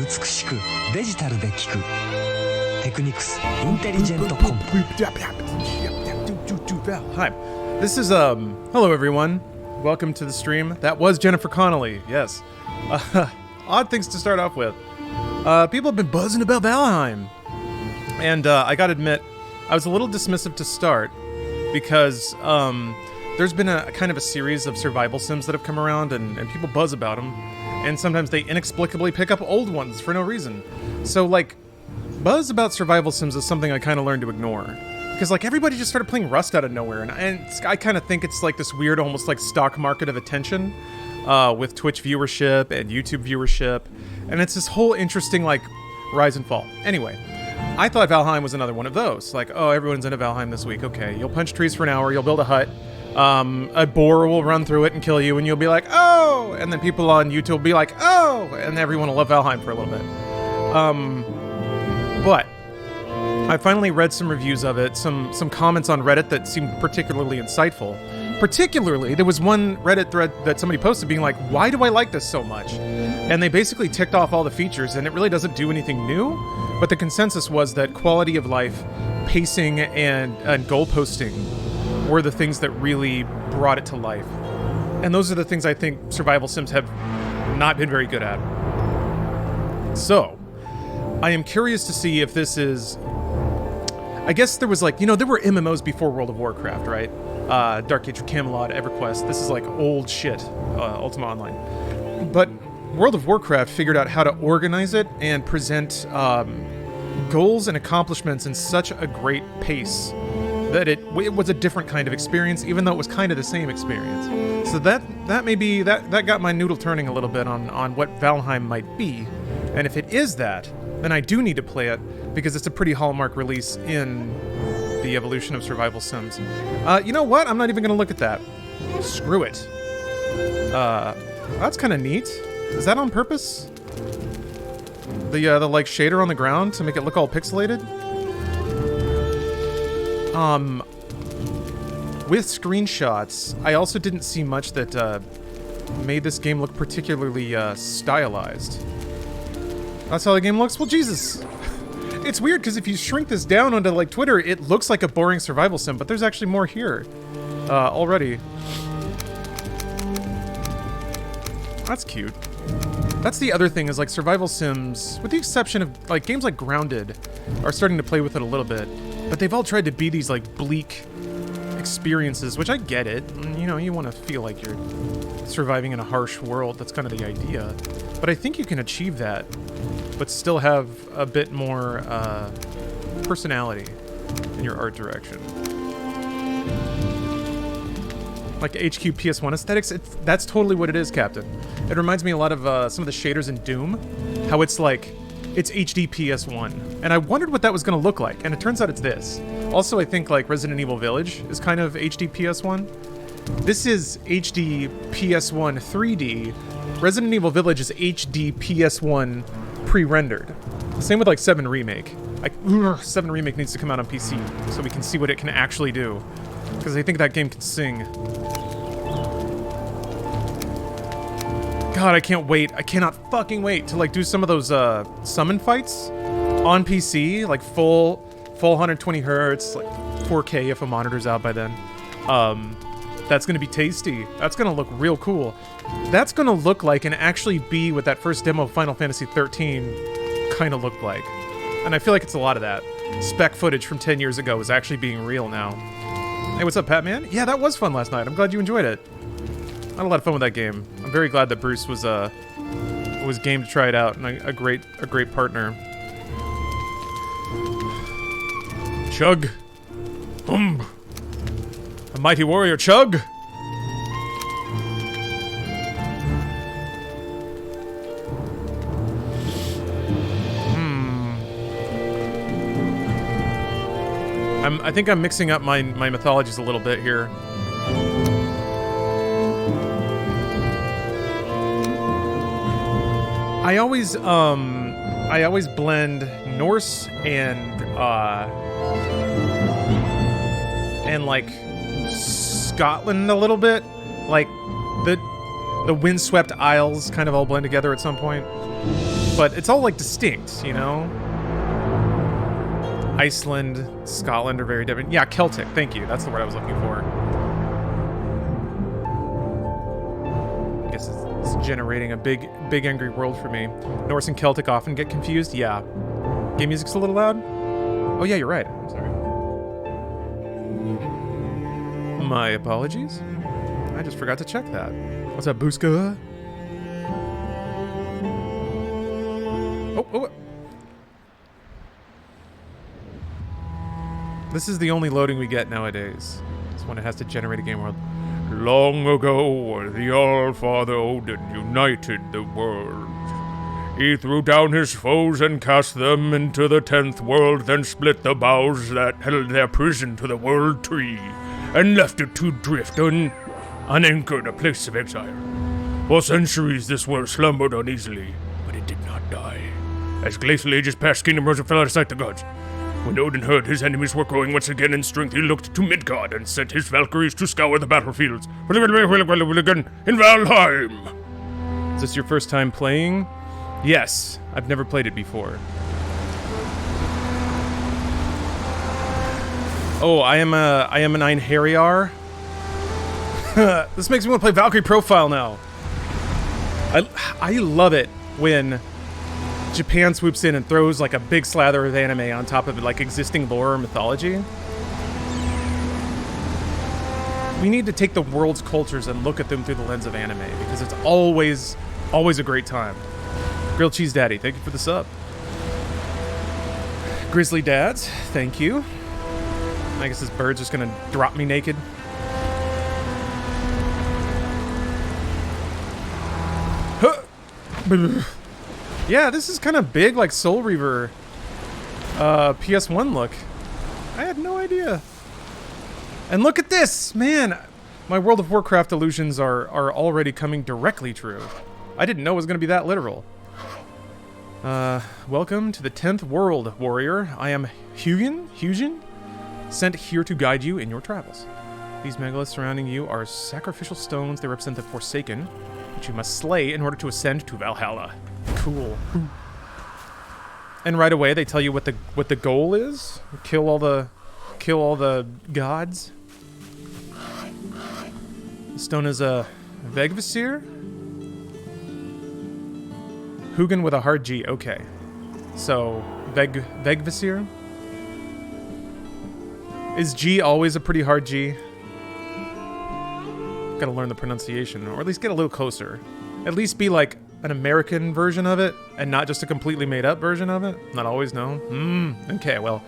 美しくデジタルで聞くテクニクスインテリジェントコンプ Hi, this is hello everyone. Welcome to the stream. That was Jennifer Connelly. Yes. Odd things to start off with. People have been buzzing about Valheim, and I gotta admit, I was a little dismissive to start because there's been a kind of a series of survival sims that have come around, and people buzz about them, and sometimes they inexplicably pick up old ones for no reason. So like, buzz about survival sims is something I kind of learned to ignore. Because like everybody just started playing Rust out of nowhere, and I kind of think it's like this weird, almost like stock market of attention, with Twitch viewership and YouTube viewership, and it's this whole interesting like rise and fall. Anyway, I thought Valheim was another one of those. Like, oh, everyone's into Valheim this week. Okay, you'll punch trees for an hour, you'll build a hut, a boar will run through it and kill you, and you'll be like, oh, and then people on YouTube will be like, oh, and everyone will love Valheim for a little bit. But I finally read some reviews of it, some comments on Reddit that seemed particularly insightful. Particularly, there was one Reddit thread that somebody posted being like, why do I like this so much? And they basically ticked off all the features, and it really doesn't do anything new, but the consensus was that quality of life, pacing, and goal posting were the things that really brought it to life. And those are the things I think survival sims have not been very good at. So, I am curious to see if this is... I guess there was like, there were MMOs before World of Warcraft, right? Dark Age of Camelot, EverQuest. This is like old shit, Ultima Online. But World of Warcraft figured out how to organize it and present goals and accomplishments in such a great pace that it was a different kind of experience, even though it was kind of the same experience. So that got my noodle turning a little bit on what Valheim might be. And if it is that, then I do need to play it, because it's a pretty hallmark release in the evolution of survival sims. You know what? I'm not even going to look at that. Screw it. That's kind of neat. Is that on purpose? The like shader on the ground to make it look all pixelated? With screenshots, I also didn't see much that made this game look particularly stylized. That's how the game looks? Well, Jesus. It's weird, because if you shrink this down onto, like, Twitter, it looks like a boring survival sim, but there's actually more here already. That's cute. That's the other thing, is, like, survival sims, with the exception of, like, games like Grounded, are starting to play with it a little bit, but they've all tried to be these, like, bleak experiences, which I get it. You want to feel like you're surviving in a harsh world. That's kind of the idea. But I think you can achieve that, but still have a bit more personality in your art direction. Like HQ PS1 aesthetics, that's totally what it is, Captain. It reminds me a lot of some of the shaders in Doom, how it's like, it's HD PS1. And I wondered what that was going to look like, and it turns out it's this. Also, I think like Resident Evil Village is kind of HD PS1. This is HD PS1 3D. Resident Evil Village is HD PS1 pre-rendered. Same with like 7 Remake. 7 Remake needs to come out on PC so we can see what it can actually do. Because I think that game can sing. God, I can't wait. I cannot fucking wait to like do some of those summon fights on PC, like full 120 hertz, like 4K if a monitor's out by then. That's gonna be tasty. That's gonna look real cool. That's gonna look like and actually be what that first demo of Final Fantasy 13 kind of looked like. And I feel like it's a lot of that. Spec footage from 10 years ago is actually being real now. Hey, what's up, Patman? Yeah, that was fun last night. I'm glad you enjoyed it. I had a lot of fun with that game. I'm very glad that Bruce was game to try it out, and a great partner. Chug. Boom. A mighty warrior, Chug! I think I'm mixing up my mythologies a little bit here. I always blend Norse and like Scotland a little bit, like the windswept isles kind of all blend together at some point. but it's all like distinct, you know? Iceland, Scotland are very different. Yeah, Celtic, thank you. That's the word I was looking for. I guess it's generating a big angry world for me. Norse and Celtic often get confused. Yeah. Game music's a little loud? Oh yeah, you're right. I'm sorry. My apologies. I just forgot to check that. What's up, Booska? Oh. This is the only loading we get nowadays. It's when it has to generate a game world. Long ago, the All-Father Odin united the world. He threw down his foes and cast them into the 10th world, then split the boughs that held their prison to the world tree, and left it to drift unanchored, a place of exile. For centuries, this world slumbered uneasily, but it did not die. As glacial ages passed, kingdom rose and fell out of sight, the gods. When Odin heard his enemies were growing once again in strength, he looked to Midgard and sent his Valkyries to scour the battlefields in Valheim. Is this your first time playing? Yes, I've never played it before. Oh, I am an Einherjar. This makes me want to play Valkyrie Profile now. I love it when Japan swoops in and throws like a big slather of anime on top of like existing lore or mythology. We need to take the world's cultures and look at them through the lens of anime because it's always a great time. Grilled Cheese Daddy, thank you for the sub. Grizzly Dads, thank you. I guess this bird's just gonna drop me naked. Yeah, this is kind of big, like Soul Reaver PS1 look. I had no idea. And look at this, man. My World of Warcraft illusions are already coming directly true. I didn't know it was going to be that literal. Welcome to the 10th world, warrior. I am Hugin, sent here to guide you in your travels. These megaliths surrounding you are sacrificial stones. They represent the Forsaken, which you must slay in order to ascend to Valhalla. Cool. And right away they tell you what the goal is. Kill all the gods. The stone is a Vegvisir. Hugin with a hard G. Okay. So Vegvisir. Is G always a pretty hard G? Gotta learn the pronunciation, or at least get a little closer. At least be like an American version of it, and not just a completely made-up version of it. Not always known. Okay, well.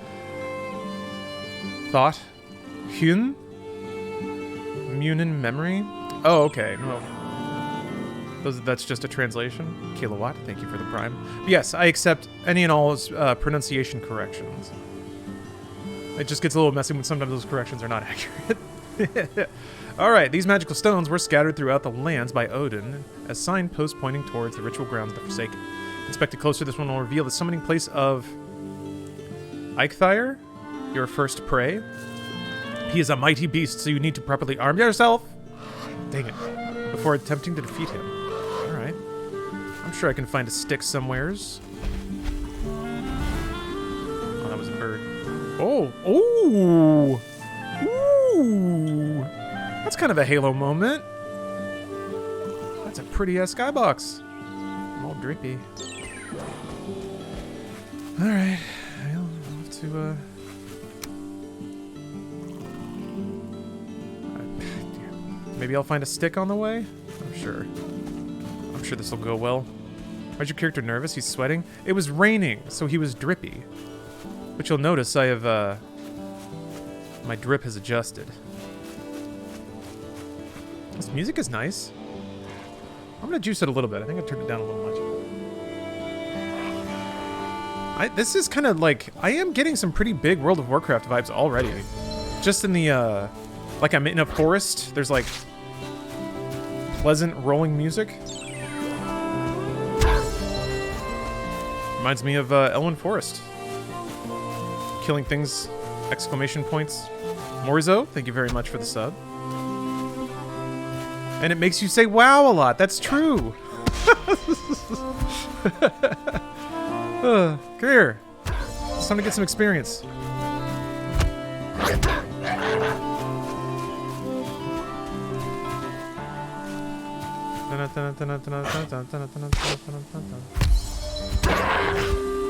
Thought. Hyun? Munin memory? Oh, okay. Well, that's just a translation. Kilowatt, thank you for the prime. But yes, I accept any and all pronunciation corrections. It just gets a little messy when sometimes those corrections are not accurate. Alright, these magical stones were scattered throughout the lands by Odin as signposts pointing towards the ritual grounds of the Forsaken. Inspected closer, this one will reveal the summoning place of Eikthyr, your first prey. He is a mighty beast, so you need to properly arm yourself. Dang it. Before attempting to defeat him. Alright. I'm sure I can find a stick somewheres. Oh, that was a bird. Oh! Ooh! Ooh! That's kind of a Halo moment. That's a pretty-ass skybox. I'm all drippy. Alright. I'll have to, maybe I'll find a stick on the way? I'm sure this will go well. Why's your character nervous? He's sweating? It was raining, so he was drippy. But you'll notice I have, my drip has adjusted. This music is nice. I'm gonna juice it a little bit. I think I turned it down a little much. This is kind of like, I am getting some pretty big World of Warcraft vibes already. Just in the, like I'm in a forest. There's like pleasant rolling music. Reminds me of Elwyn Forest. Killing things, exclamation points. Morizo, thank you very much for the sub. And it makes you say wow a lot. That's true. time to get some experience.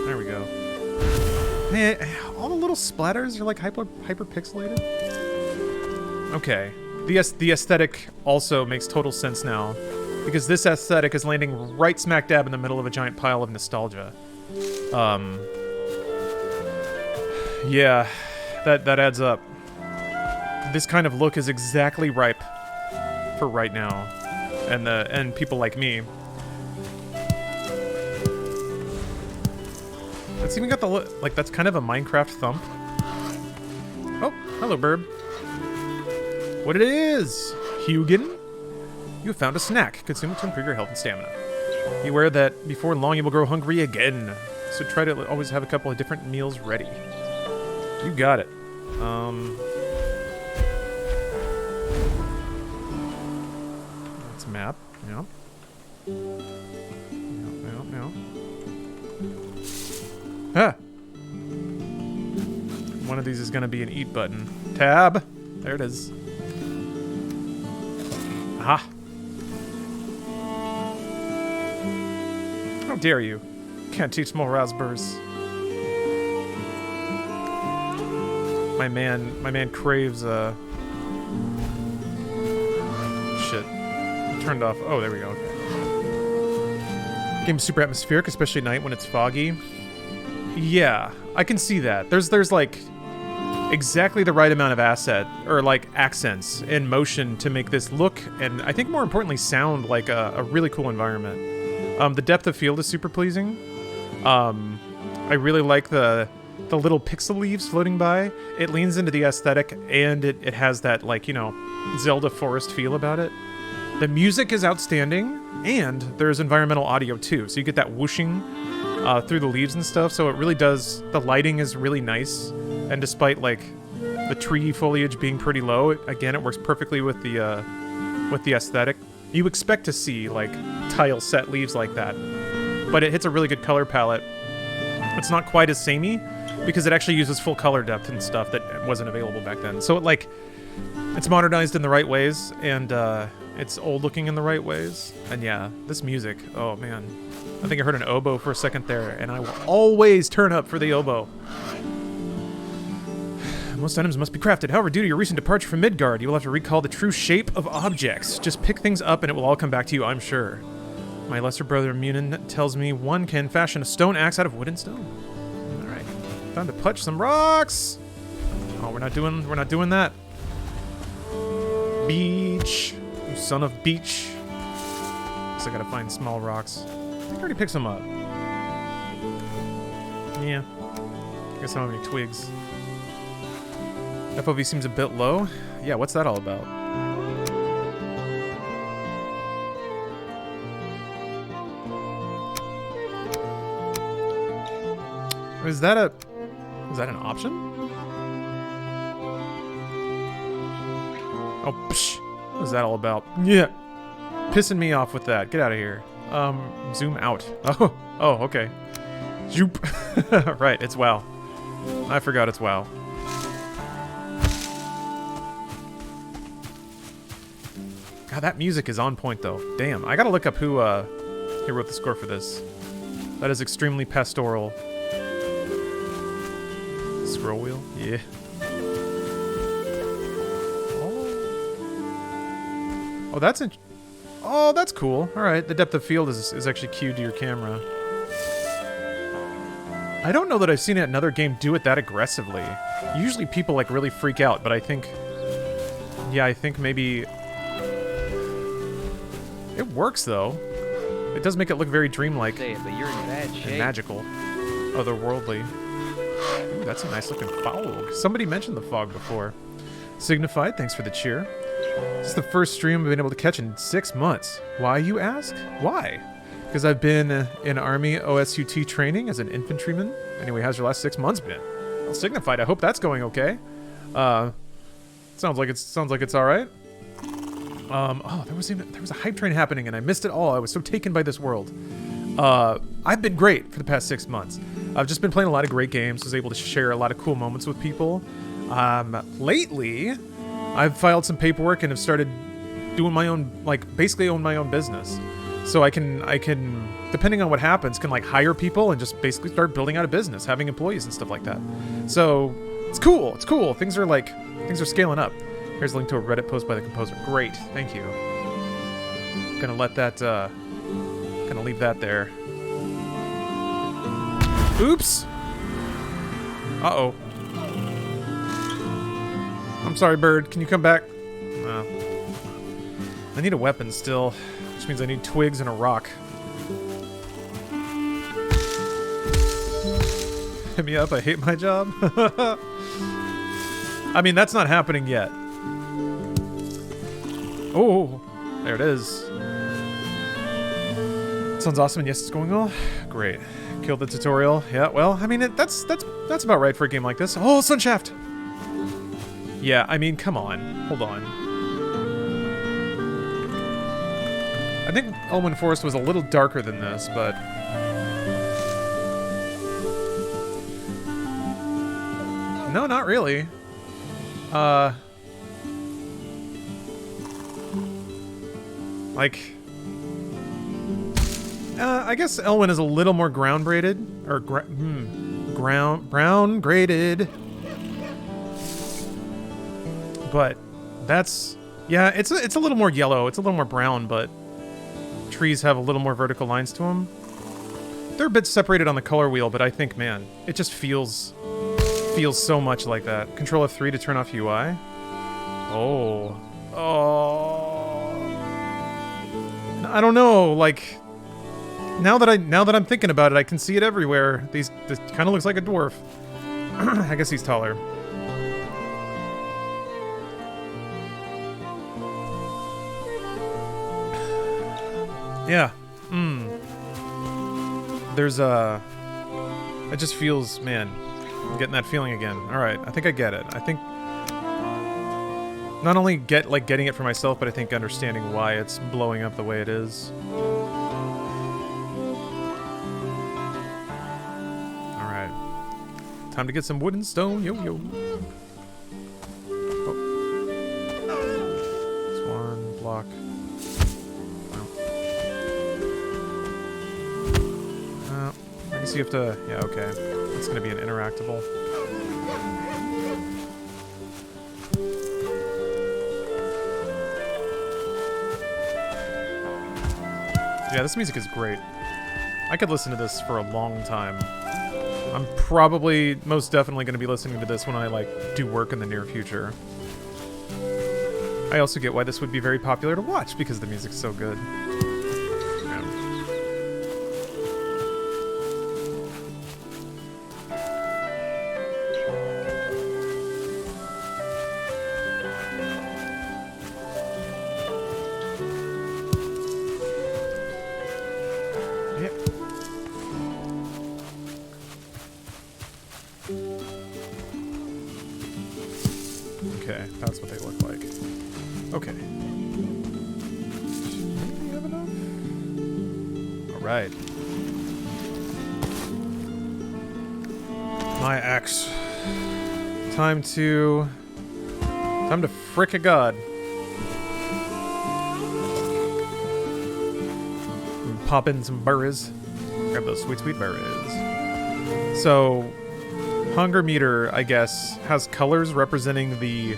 There we go. Man, all the little splatters are like hyper pixelated. Okay, the aesthetic also makes total sense now, because this aesthetic is landing right smack dab in the middle of a giant pile of nostalgia. Yeah, that adds up. This kind of look is exactly ripe for right now, and people like me. It's even got the look, like that's kind of a Minecraft thump. Oh, hello, Burb. What it is, Hugin? You have found a snack. Consume it to improve your health and stamina. Beware that before long you will grow hungry again. So try to always have a couple of different meals ready. You got it. That's a map. Yeah. No. Ah! One of these is going to be an eat button. Tab! There it is. Aha! How dare you? Can't teach more raspberries. My man craves shit. Turned off. Oh, there we go. Okay. Game's super atmospheric, especially at night when it's foggy. Yeah, I can see that. There's like exactly the right amount of asset or like accents and motion to make this look, and I think more importantly sound like a really cool environment. The depth of field is super pleasing. I really like the little pixel leaves floating by. It leans into the aesthetic, and it has that, like, you know, Zelda forest feel about it. The music is outstanding, and there's environmental audio too, so you get that whooshing through the leaves and stuff, so it really does. The lighting is really nice, and despite like the tree foliage being pretty low, again, it works perfectly with the aesthetic. You expect to see like tile set leaves like that, but it hits a really good color palette. It's not quite as samey because it actually uses full color depth and stuff that wasn't available back then. So it's modernized in the right ways, and it's old looking in the right ways. And yeah, this music, oh man. I think I heard an oboe for a second there, and I will always turn up for the oboe. Most items must be crafted. However, due to your recent departure from Midgard, you will have to recall the true shape of objects. Just pick things up and it will all come back to you, I'm sure. My lesser brother Munin tells me one can fashion a stone axe out of wood and stone. Alright. Time to punch some rocks! Oh, we're not doing that. Beach. You son of beach. Guess I gotta find small rocks. I already picked some up. Yeah. Guess I don't have any twigs. FOV seems a bit low. Yeah, what's that all about? Is that an option? Oh, psh. What is that all about? Yeah. Pissing me off with that. Get out of here. Zoom out. Oh, okay. Zoop. Right, it's WoW. I forgot it's WoW. God, that music is on point, though. Damn, I gotta look up who wrote the score for this. That is extremely pastoral. Scroll wheel? Yeah. Oh, that's interesting. Oh, that's cool. Alright, the depth of field is actually cued to your camera. I don't know that I've seen another game do it that aggressively. Usually people, like, really freak out, but I think... Yeah, I think maybe... It works, though. It does make it look very dreamlike. Say it, but you're in bad shape. And magical. Otherworldly. Ooh, that's a nice-looking fog. Somebody mentioned the fog before. Signified, thanks for the cheer. This is the first stream I've been able to catch in 6 months. Why, you ask? Why? Because I've been in Army OSUT training as an infantryman. Anyway, how's your last 6 months been? Well, Signified, I hope that's going okay. Sounds like it's all right. Oh, there was a hype train happening and I missed it all. I was so taken by this world. I've been great for the past 6 months. I've just been playing a lot of great games. Was able to share a lot of cool moments with people. Lately, I've filed some paperwork and have started doing my own, like, basically own my own business. So I can, depending on what happens, can like hire people and just basically start building out a business, having employees and stuff like that. So it's cool. It's cool. Things are scaling up. Here's a link to a Reddit post by the composer. Great. Thank you. Gonna let that, gonna leave that there. Oops. Uh-oh. I'm sorry, bird. Can you come back? No. I need a weapon still, which means I need twigs and a rock. Hit me up, I hate my job. I mean, that's not happening yet. Oh, there it is. Sounds awesome, and yes, it's going well. Great. Killed the tutorial. Yeah, well, I mean, that's about right for a game like this. Oh, Sunshaft! Yeah, I mean, come on. Hold on. I think Elwyn Forest was a little darker than this, but... No, not really. I guess Elwyn is a little more ground braided, or brown graded. But that's, yeah, it's a little more yellow. It's a little more brown, but trees have a little more vertical lines to them. They're a bit separated on the color wheel, but I think, man, it just feels so much like that. Control F3 to turn off UI. Oh. I don't know, like, now that I'm thinking about it, I can see it everywhere. This kind of looks like a dwarf. I guess he's taller. Yeah. There's it just feels, man, I'm getting that feeling again. Alright, I think I get it. I think not only getting it for myself, but I think understanding why it's blowing up the way it is. Alright. Time to get some wood and stone, yo. Oh. This one, block. I guess you have to... Yeah, okay. It's gonna be an interactable. Yeah, this music is great. I could listen to this for a long time. I'm probably, most definitely going to be listening to this when I, like, do work in the near future. I also get why this would be very popular to watch, because the music's so good. Yeah. Okay, that's what they look like. Okay. Maybe we have enough? Alright. My axe. Time to frick a god. Pop in some berries. Grab those sweet, sweet berries. So, hunger meter, I guess, has colors representing the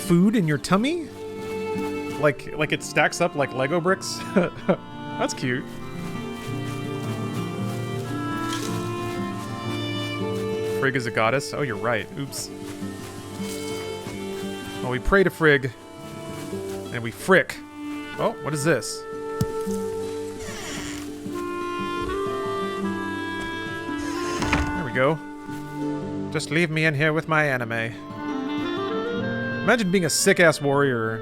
food in your tummy? Like it stacks up like Lego bricks? That's cute. Frigg is a goddess? Oh, you're right. Oops. Well, we pray to Frigg, and we frick. Oh, what is this? There we go. Just leave me in here with my anime. Imagine being a sick-ass warrior,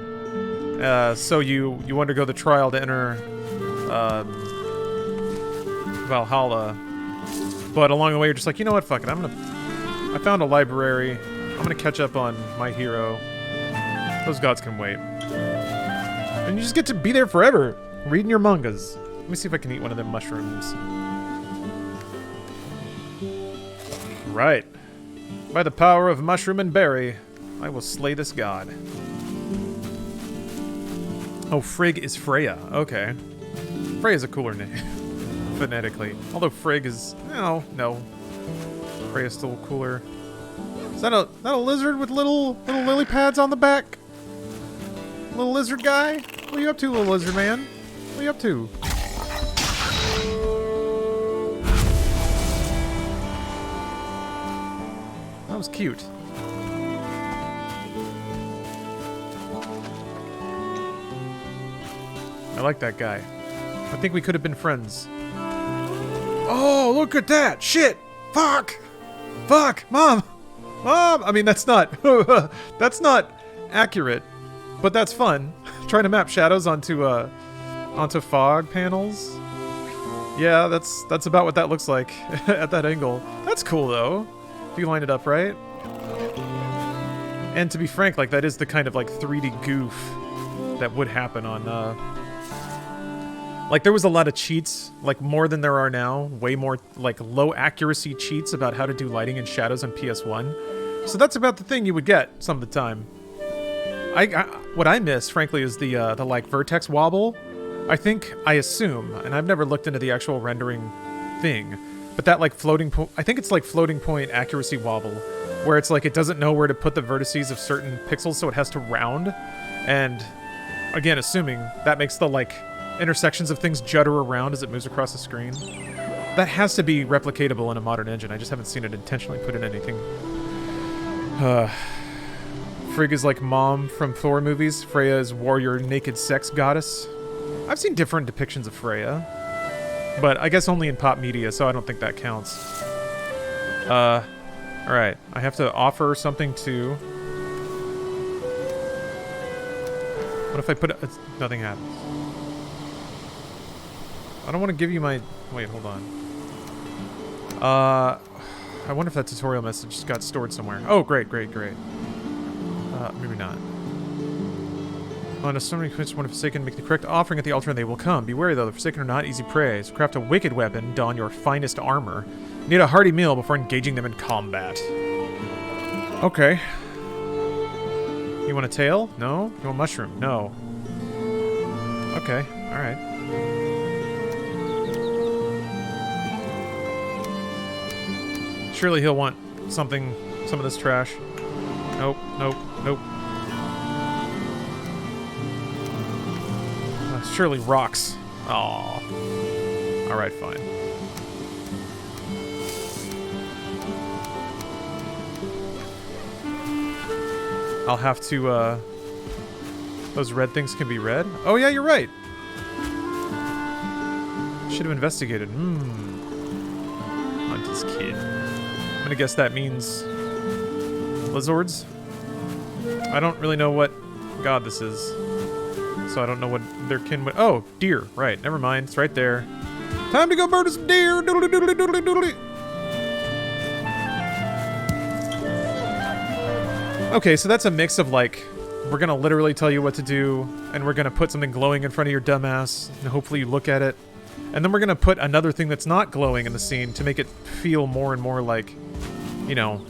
so you undergo the trial to enter Valhalla, but along the way you're just like, you know what, fuck it, I found a library, I'm gonna catch up on my hero. Those gods can wait. And you just get to be there forever, reading your mangas. Let me see if I can eat one of them mushrooms. Right. By the power of mushroom and berry, I will slay this god. Oh, Frigg is Freya. Okay. Freya's a cooler name, phonetically. Although Frigg is... No. Freya's still cooler. Is that a lizard with little lily pads on the back? Little lizard guy? What are you up to, little lizard man? What are you up to? That was cute. I like that guy. I think we could have been friends. Oh, look at that! Shit! Fuck! Fuck! Mom! Mom! I mean, that's not... that's not accurate. But that's fun. Trying to map shadows onto fog panels. Yeah, that's about what that looks like at that angle. That's cool, though. If you line it up right. And to be frank, like, that is the kind of, like, 3D goof that would happen on, like, there was a lot of cheats, like, more than there are now. Way more, like, low accuracy cheats about how to do lighting and shadows on PS1. So that's about the thing you would get some of the time. What I miss, frankly, is the like, vertex wobble. I assume, and I've never looked into the actual rendering thing, but that, like, floating point, I think it's, like, floating point accuracy wobble, where it's, like, it doesn't know where to put the vertices of certain pixels, so it has to round. And, again, assuming that makes the, like, intersections of things judder around as it moves across the screen. That has to be replicatable in a modern engine. I just haven't seen it intentionally put in anything. Frigg is like Mom from Thor movies. Freya is warrior naked sex goddess. I've seen different depictions of Freya, but I guess only in pop media, so I don't think that counts. Alright. I have to offer something to... What if I put it... Nothing happens. I don't want to give you my... Wait, hold on. I wonder if that tutorial message got stored somewhere. Oh, great. Maybe not. On a summoning quest, one of Forsaken, make the correct offering at the altar and they will come. Be wary though, the Forsaken are not easy prey. So craft a wicked weapon, don your finest armor. Need a hearty meal before engaging them in combat. Okay. You want a tail? No? You want mushroom? No. Okay, alright. Surely he'll want something, some of this trash. Nope. Surely rocks. Aw. Alright, fine. I'll have to, those red things can be red? Oh yeah, you're right! Should have investigated. Hunt his kid. I'm gonna guess that means... lizards? I don't really know what god this is. So I don't know what their kin would... Oh, deer. Right, never mind. It's right there. Time to go murder some deer! Doodly doodly doodly doodly! Okay, so that's a mix of, like, we're gonna literally tell you what to do, and we're gonna put something glowing in front of your dumbass, and hopefully you look at it. And then we're gonna put another thing that's not glowing in the scene to make it feel more and more like, you know,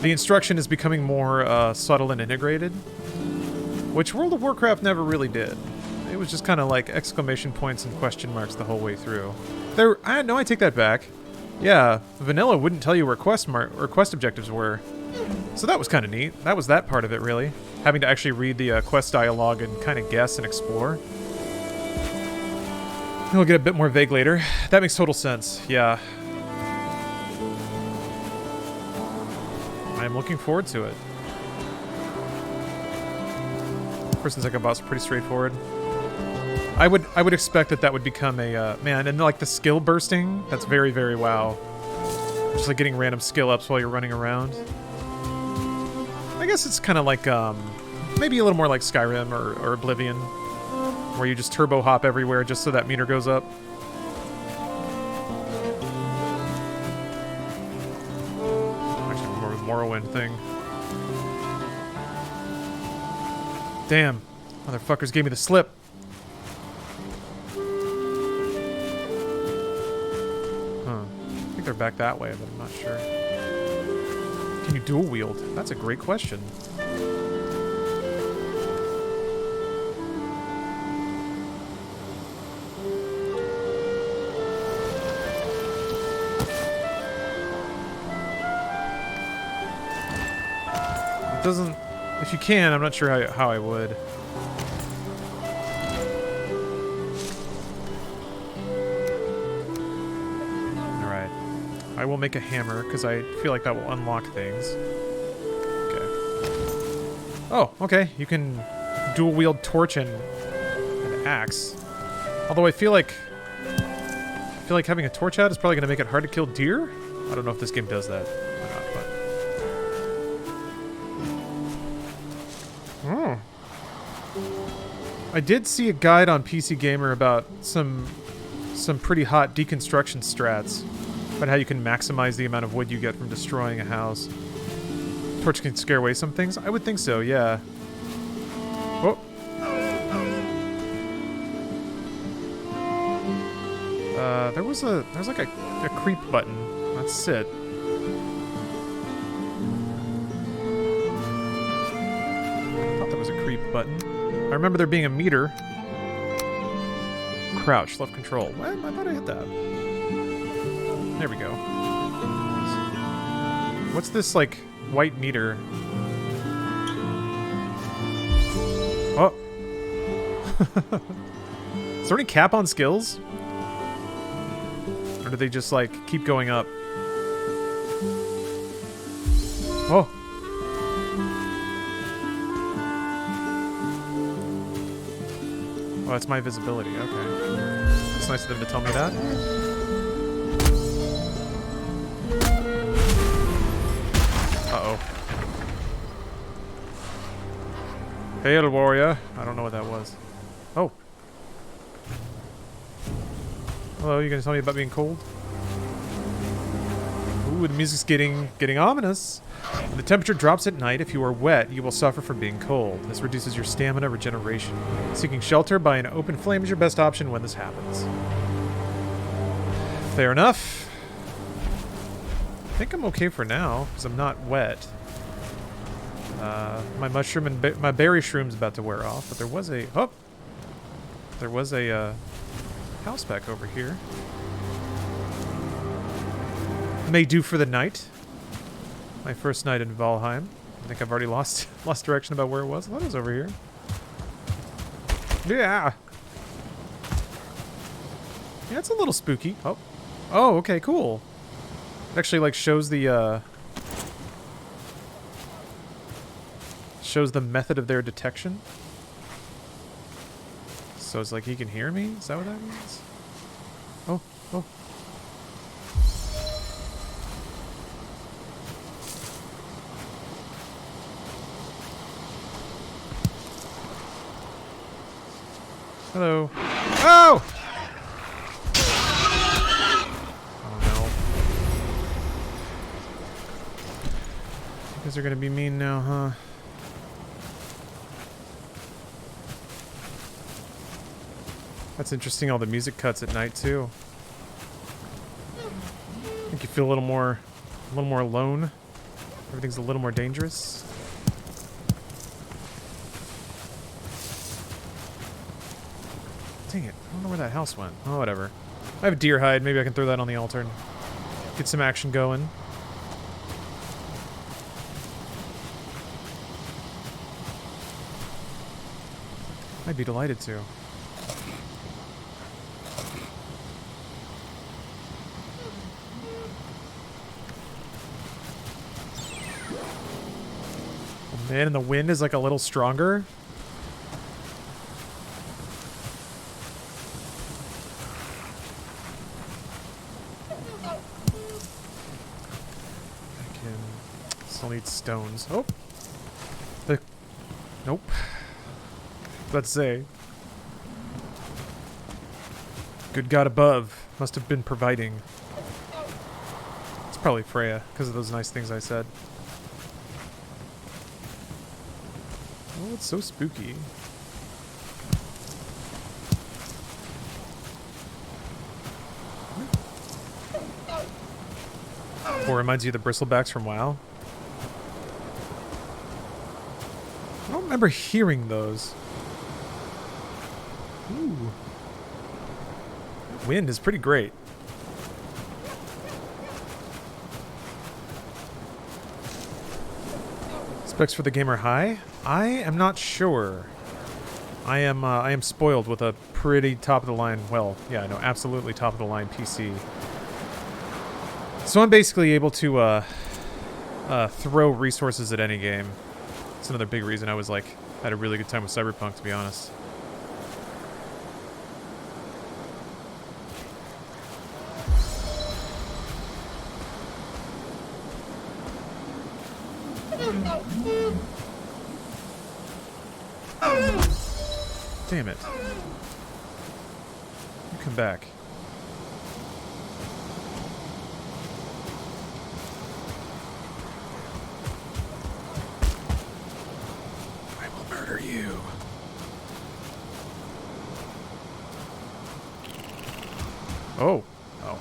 the instruction is becoming more subtle and integrated. Which World of Warcraft never really did. It was just kind of like exclamation points and question marks the whole way through. I take that back. Yeah, vanilla wouldn't tell you where quest objectives were. So that was kind of neat. That was that part of it, really. Having to actually read the quest dialogue and kind of guess and explore. We'll get a bit more vague later. That makes total sense, yeah. I'm looking forward to it. First and second boss are pretty straightforward. I would expect that would become a man, and like the skill bursting, that's very, very WoW. Just like getting random skill ups while you're running around. I guess it's kind of like maybe a little more like Skyrim or Oblivion, where you just turbo hop everywhere just so that meter goes up. Actually, more of a Morrowind thing. Damn. Motherfuckers gave me the slip. Huh. I think they're back that way, but I'm not sure. Can you dual wield? That's a great question. It doesn't... If you can, I'm not sure how I would. Alright. I will make a hammer, because I feel like that will unlock things. Okay. Oh, okay. You can dual wield torch and an axe. Although I feel like having a torch out is probably going to make it hard to kill deer? I don't know if this game does that or not, but... I did see a guide on PC Gamer about some pretty hot deconstruction strats about how you can maximize the amount of wood you get from destroying a house. Torch can scare away some things? I would think so, yeah. Oh. There's like a creep button. Let's sit. I thought there was a creep button. I remember there being a meter. Crouch, left control. What? I thought I hit that. There we go. What's this, like, white meter? Oh. Is there any cap on skills? Or do they just, like, keep going up? Oh. Oh, that's my visibility. Okay. It's nice of them to tell me that. Uh-oh. Hail, warrior. I don't know what that was. Oh. Hello, you gonna tell me about being cold? Ooh, the music's getting ominous. When the temperature drops at night, if you are wet, you will suffer from being cold. This reduces your stamina regeneration. Seeking shelter by an open flame is your best option when this happens. Fair enough. I think I'm okay for now, because I'm not wet. My mushroom and my berry shroom's about to wear off, but there was a... Oh! There was a, house back over here. May do for the night. My first night in Valheim. I think I've already lost direction about where it was. I thought it was over here. Yeah! Yeah, it's a little spooky. Oh. Oh, okay, cool. It actually, like, shows the, shows the method of their detection. So it's like he can hear me? Is that what that means? Oh, oh. Hello. Oh! Oh no. You guys are gonna be mean now, huh? That's interesting, all the music cuts at night too. I think you feel a little more alone. Everything's a little more dangerous. Dang it, I don't know where that house went. Oh, whatever. I have a deer hide, maybe I can throw that on the altar and get some action going. I'd be delighted to. Oh man, and the wind is like a little stronger. Still need stones. Oh! Nope. Let's say. Good God above must have been providing. It's probably Freya, because of those nice things I said. Oh, it's so spooky. Or reminds you of the bristlebacks from WoW. remember hearing those. Ooh. That wind is pretty great. Specs for the game are high? I am not sure. I am spoiled with a pretty top of the line, well, yeah, no, absolutely top of the line PC. So I'm basically able to throw resources at any game. That's another big reason I was like had a really good time with Cyberpunk, to be honest. Damn it. You come back. I will murder you. Oh. Oh.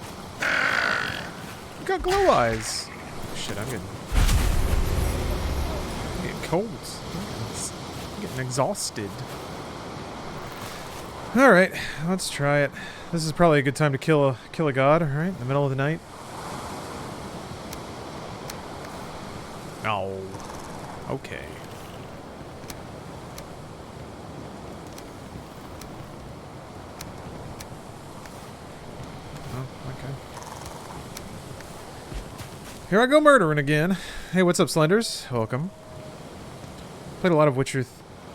You got glow eyes. Shit, I'm getting cold. I'm getting exhausted. Alright, let's try it. This is probably a good time to kill a god, right? In the middle of the night. Oh. Okay. Oh, okay. Here I go murdering again. Hey, what's up, Slenders? Welcome. Played a lot of Witcher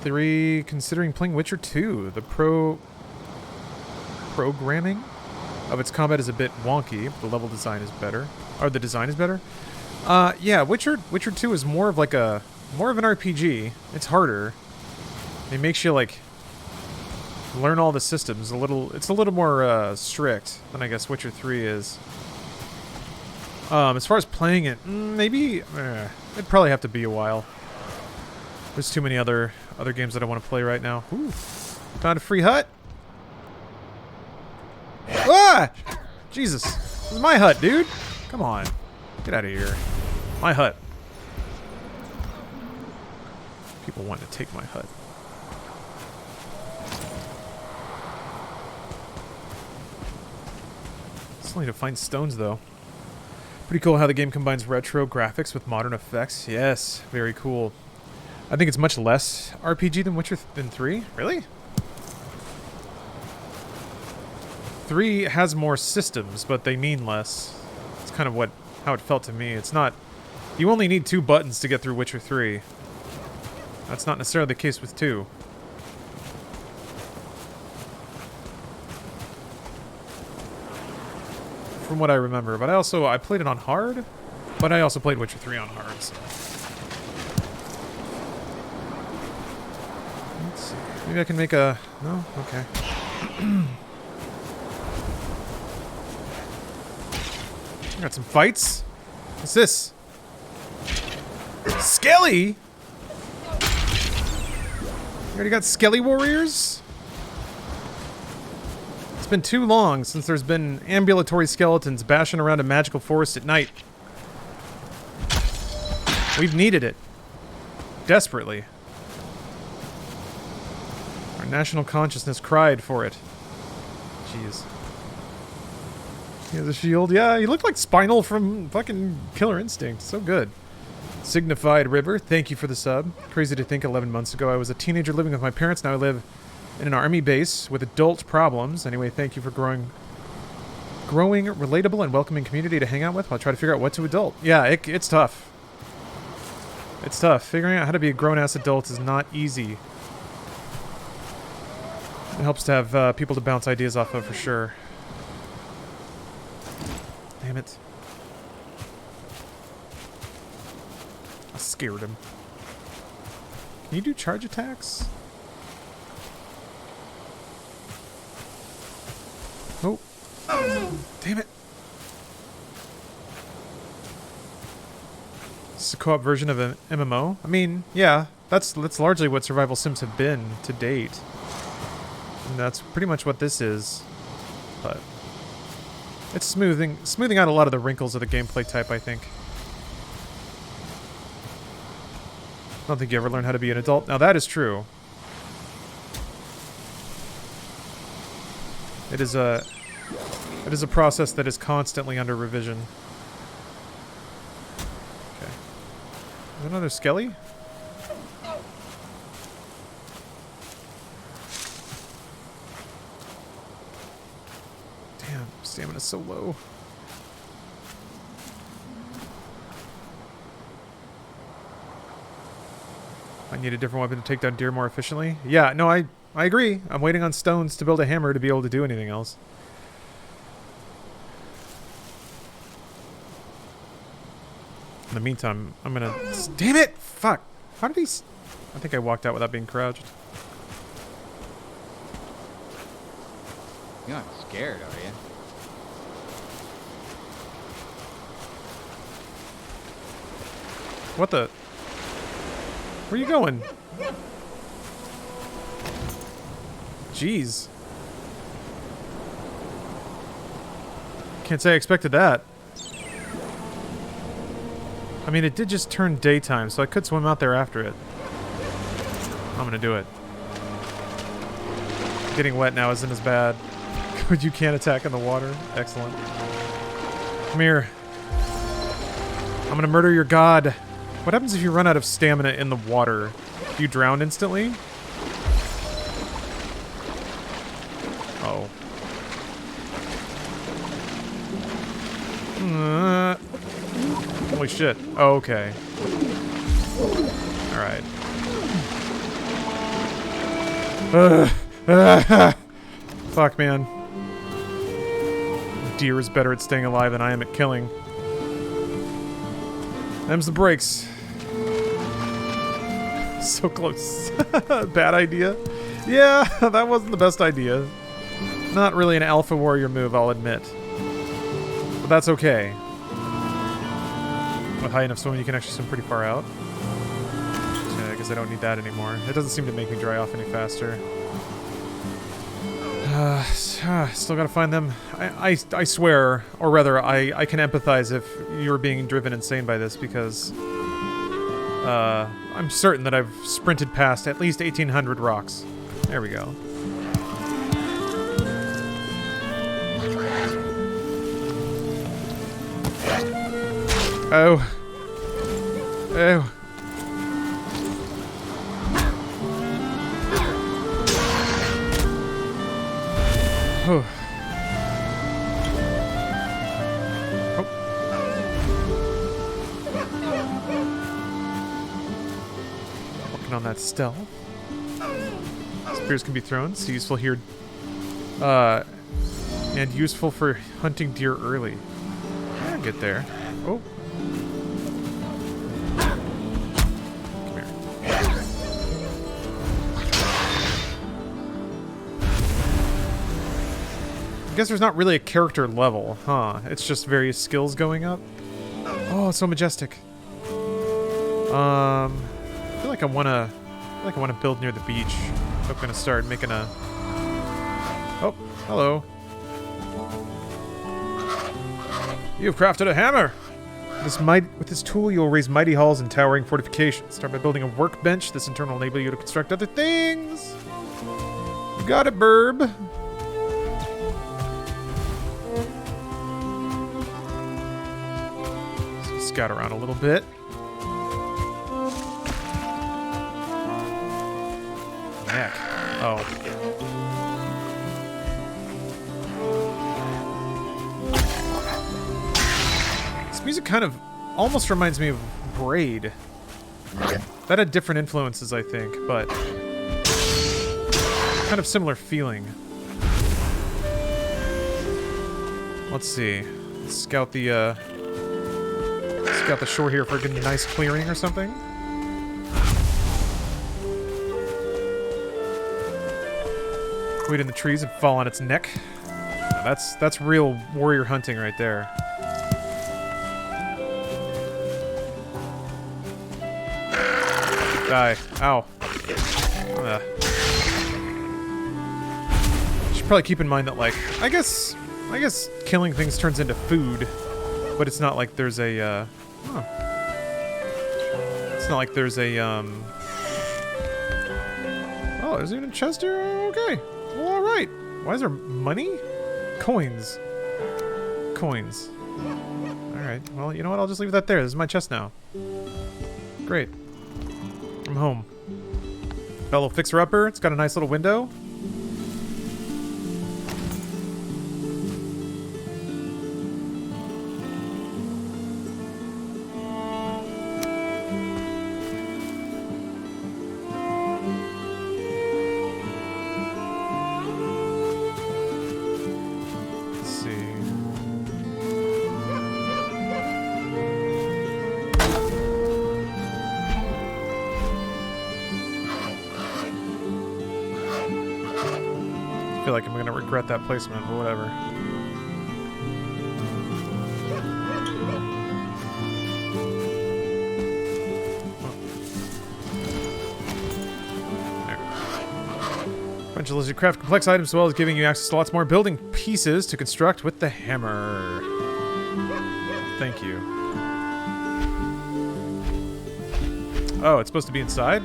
3, considering playing Witcher 2. The programming of its combat is a bit wonky, but the level design is better. Or the design is better? Yeah, Witcher 2 is more of an RPG. It's harder. It makes you like learn all the systems it's a little more strict than I guess Witcher 3 is. As far as playing it, maybe it'd probably have to be a while. There's too many other games that I want to play right now. Ooh, found a free hut. Ah! Jesus. This is my hut, dude. Come on. Get out of here. My hut. People want to take my hut. Still need to find stones, though. Pretty cool how the game combines retro graphics with modern effects. Yes, very cool. I think it's much less RPG than Witcher than 3. Really? 3 has more systems, but they mean less. It's kind of how it felt to me. It's not... You only need 2 buttons to get through Witcher 3. That's not necessarily the case with 2. From what I remember. But I played it on hard, but I also played Witcher 3 on hard, so... Let's see. Maybe I can make a... No? Okay. Got some fights. What's this? Skelly? You already got Skelly warriors? It's been too long since there's been ambulatory skeletons bashing around a magical forest at night. We've needed it. Desperately. Our national consciousness cried for it. Jeez. He has a shield. Yeah, he looked like Spinal from fucking Killer Instinct. So good. Signified River, thank you for the sub. Crazy to think 11 months ago I was a teenager living with my parents. Now I live in an army base with adult problems. Anyway, thank you for growing relatable and welcoming community to hang out with while I try to figure out what to adult. Yeah, it's tough. It's tough. Figuring out how to be a grown-ass adult is not easy. It helps to have people to bounce ideas off of for sure. Damn it. I scared him. Can you do charge attacks? Oh. Damn it. This is a co-op version of an MMO? I mean, yeah, that's largely what survival sims have been to date. And that's pretty much what this is. But it's smoothing out a lot of the wrinkles of the gameplay type, I think. don't think you ever learn how to be an adult. Now that is true. It is a process that is constantly under revision. Okay. Is there another skelly? Damn, stamina's so low. I need a different weapon to take down deer more efficiently. Yeah, no, I agree. I'm waiting on stones to build a hammer to be able to do anything else. In the meantime, I'm gonna... Damn it! Fuck! How did he... I think I walked out without being crouched. You're not scared, are you? What the... Where are you going? Jeez. Can't say I expected that. I mean, it did just turn daytime, so I could swim out there after it. I'm gonna do it. Getting wet now isn't as bad. Good, you can't attack in the water. Excellent. Come here. I'm gonna murder your god. What happens if you run out of stamina in the water? Do you drown instantly? Oh. Holy shit. Oh, okay. Alright. Fuck, man. Deer is better at staying alive than I am at killing. Them's the brakes. So close. Bad idea. Yeah, that wasn't the best idea. Not really an alpha warrior move, I'll admit. But that's okay. With high enough swimming, you can actually swim pretty far out. Yeah, I guess I don't need that anymore. It doesn't seem to make me dry off any faster. Still gotta find them. I swear, or rather, I can empathize if you're being driven insane by this, because I'm certain that I've sprinted past at least 1,800 rocks. There we go. Oh. Oh. Oh. Working on that stealth. Spears can be thrown, so useful here. And useful for hunting deer early. Yeah, get there. Oh. Come here. I guess there's not really a character level, huh? It's just various skills going up. Oh, so majestic. I feel like I wanna build near the beach. I'm gonna start making a... Oh, hello. You've crafted a hammer! With this tool, you'll raise mighty halls and towering fortifications. Start by building a workbench. This in turn will enable you to construct other things. You got it, burb. So scout around a little bit. Neck. Oh. This music kind of almost reminds me of Braid. That had different influences, I think, but kind of similar feeling. Let's see. Let's scout the shore here for a good, nice clearing or something. Wait in the trees and fall on its neck. Yeah, that's real warrior hunting right there. Die. Ow. Should probably keep in mind that, like, I guess killing things turns into food, but it's not like there's a, huh. It's not like there's a, Oh, there's even a chest here? Okay. Well, alright. Why is there money? Coins. Coins. Alright. Well, you know what? I'll just leave that there. This is my chest now. Great. I'm home. Got a little fixer-upper. It's got a nice little window. I feel like I'm gonna regret that placement, but whatever. Eventually, you craft complex items as well as giving you access to lots more building pieces to construct with the hammer. Thank you. Oh, it's supposed to be inside?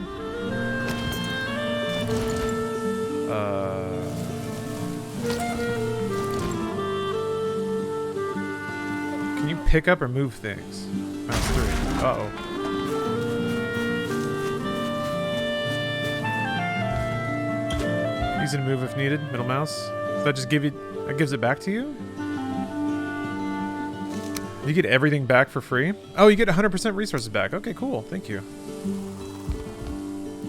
Can you pick up or move things? That's 3. Uh-oh. Easy to move if needed. Middle mouse. Does that just give you... That gives it back to you? You get everything back for free? Oh, you get 100% resources back. Okay, cool. Thank you.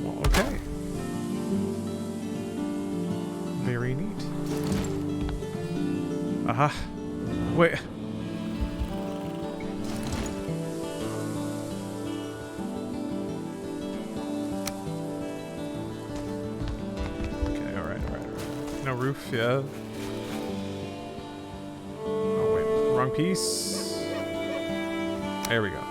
Well, okay. Very neat. Aha. Wait. No roof, yeah. Oh, wait. Wrong piece. There we go.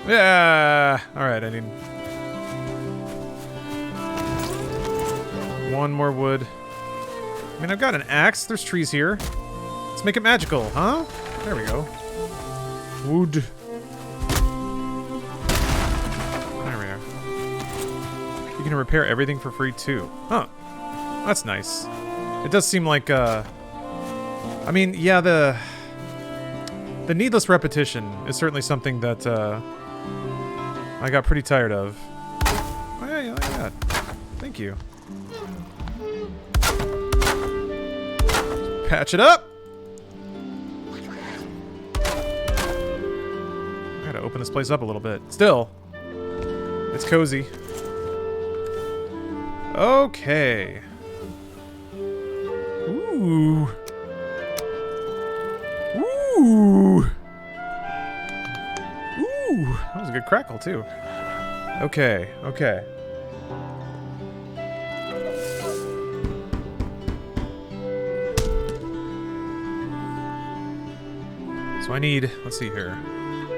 Yeah! Alright, I need... one more wood. I mean, I've got an axe. There's trees here. Let's make it magical, huh? There we go. Wood. You can repair everything for free too. Huh. That's nice. It does seem like, I mean, yeah, the needless repetition is certainly something that, I got pretty tired of. Oh, yeah, like that. Thank you. Patch it up! I gotta open this place up a little bit. Still, it's cozy. Okay. Ooh. Ooh. Ooh. That was a good crackle, too. Okay, okay. So I need, let's see here.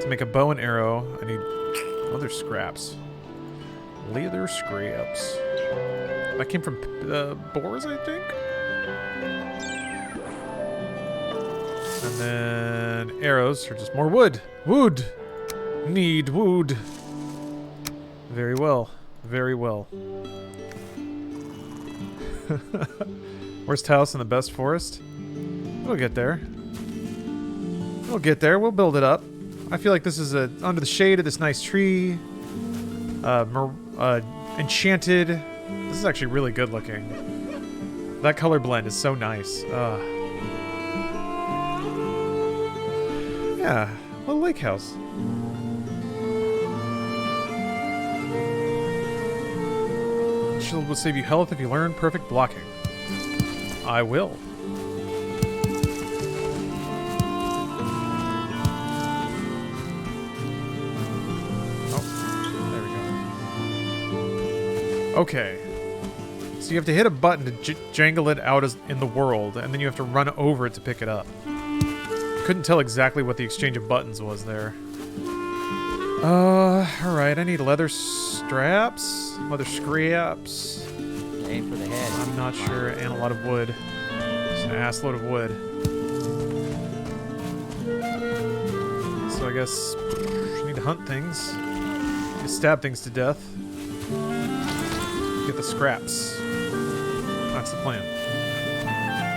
To make a bow and arrow, I need other scraps. Leather scraps. That came from boars, I think? And then arrows are just more wood. Wood! Need wood. Very well. Very well. Worst house in the best forest? We'll get there. We'll get there. We'll build it up. I feel like this is under the shade of this nice tree. Enchanted. This is actually really good looking. That color blend is so nice. Yeah, little lake house. Shield will save you health if you learn perfect blocking. I will. Okay, so you have to hit a button to jangle it out in the world, and then you have to run over it to pick it up. Couldn't tell exactly what the exchange of buttons was there. Alright, I need leather straps, leather scraps. Aim for the head. I'm not sure, and a lot of wood. Just an ass load of wood. guess I need to hunt things. Need to stab things to death. Get the scraps. That's the plan.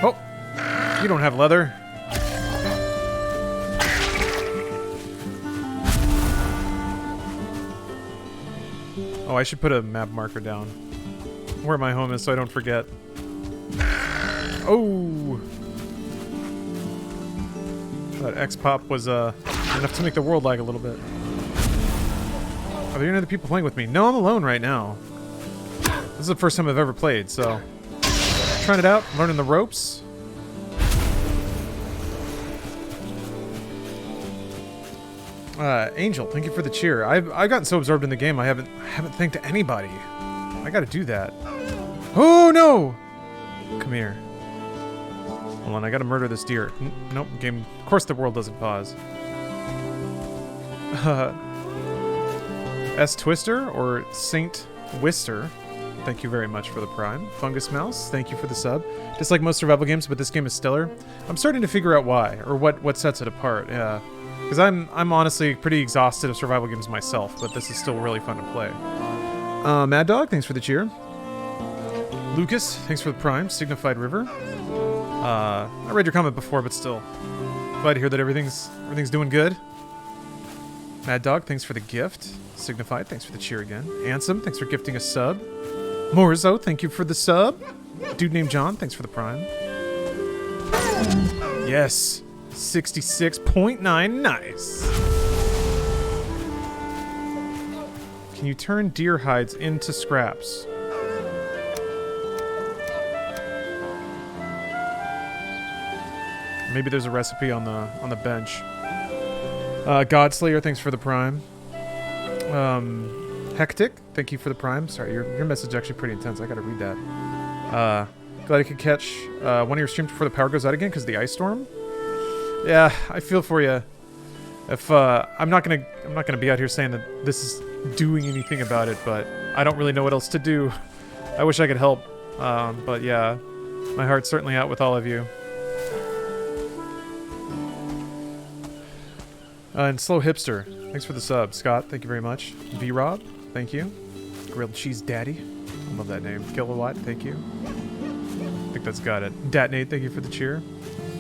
Oh! You don't have leather. Oh, I should put a map marker down where my home is so I don't forget. Oh! That X-pop was enough to make the world lag a little bit. Are there any other people playing with me? No, I'm alone right now. This is the first time I've ever played, so... trying it out, learning the ropes. Angel, thank you for the cheer. I've gotten so absorbed in the game I haven't thanked anybody. I gotta do that. Oh no! Come here. Hold on, I gotta murder this deer. Nope, game. Of course the world doesn't pause. S Twister or Saint Wister, thank you very much for the prime. Fungus Mouse, thank you for the sub. Just like most survival games, but this game is stellar. I'm starting to figure out why, or what sets it apart. Yeah. Because I'm honestly pretty exhausted of survival games myself, but this is still really fun to play. Mad Dog, thanks for the cheer. Lucas, thanks for the prime. Signified River. I read your comment before, but still. Glad to hear that everything's doing good. Mad Dog, thanks for the gift. Signified, thanks for the cheer again. Ansem, thanks for gifting a sub. Morzo, thank you for the sub. Dude named John, thanks for the prime. Yes. 66.9, nice. Can you turn deer hides into scraps? Maybe there's a recipe on the bench. Godslayer, thanks for the prime. Hectic, thank you for the prime. Sorry, your message is actually pretty intense. I gotta read that. Glad I could catch one of your streams before the power goes out again because of the ice storm. Yeah, I feel for you. If I'm not gonna be out here saying that this is doing anything about it, but I don't really know what else to do. I wish I could help, but yeah, my heart's certainly out with all of you. And Slow Hipster, thanks for the sub. Scott, thank you very much. V-Rob, thank you. Grilled Cheese Daddy, I love that name. Kilowatt, thank you. I think that's got it. Datinate, thank you for the cheer.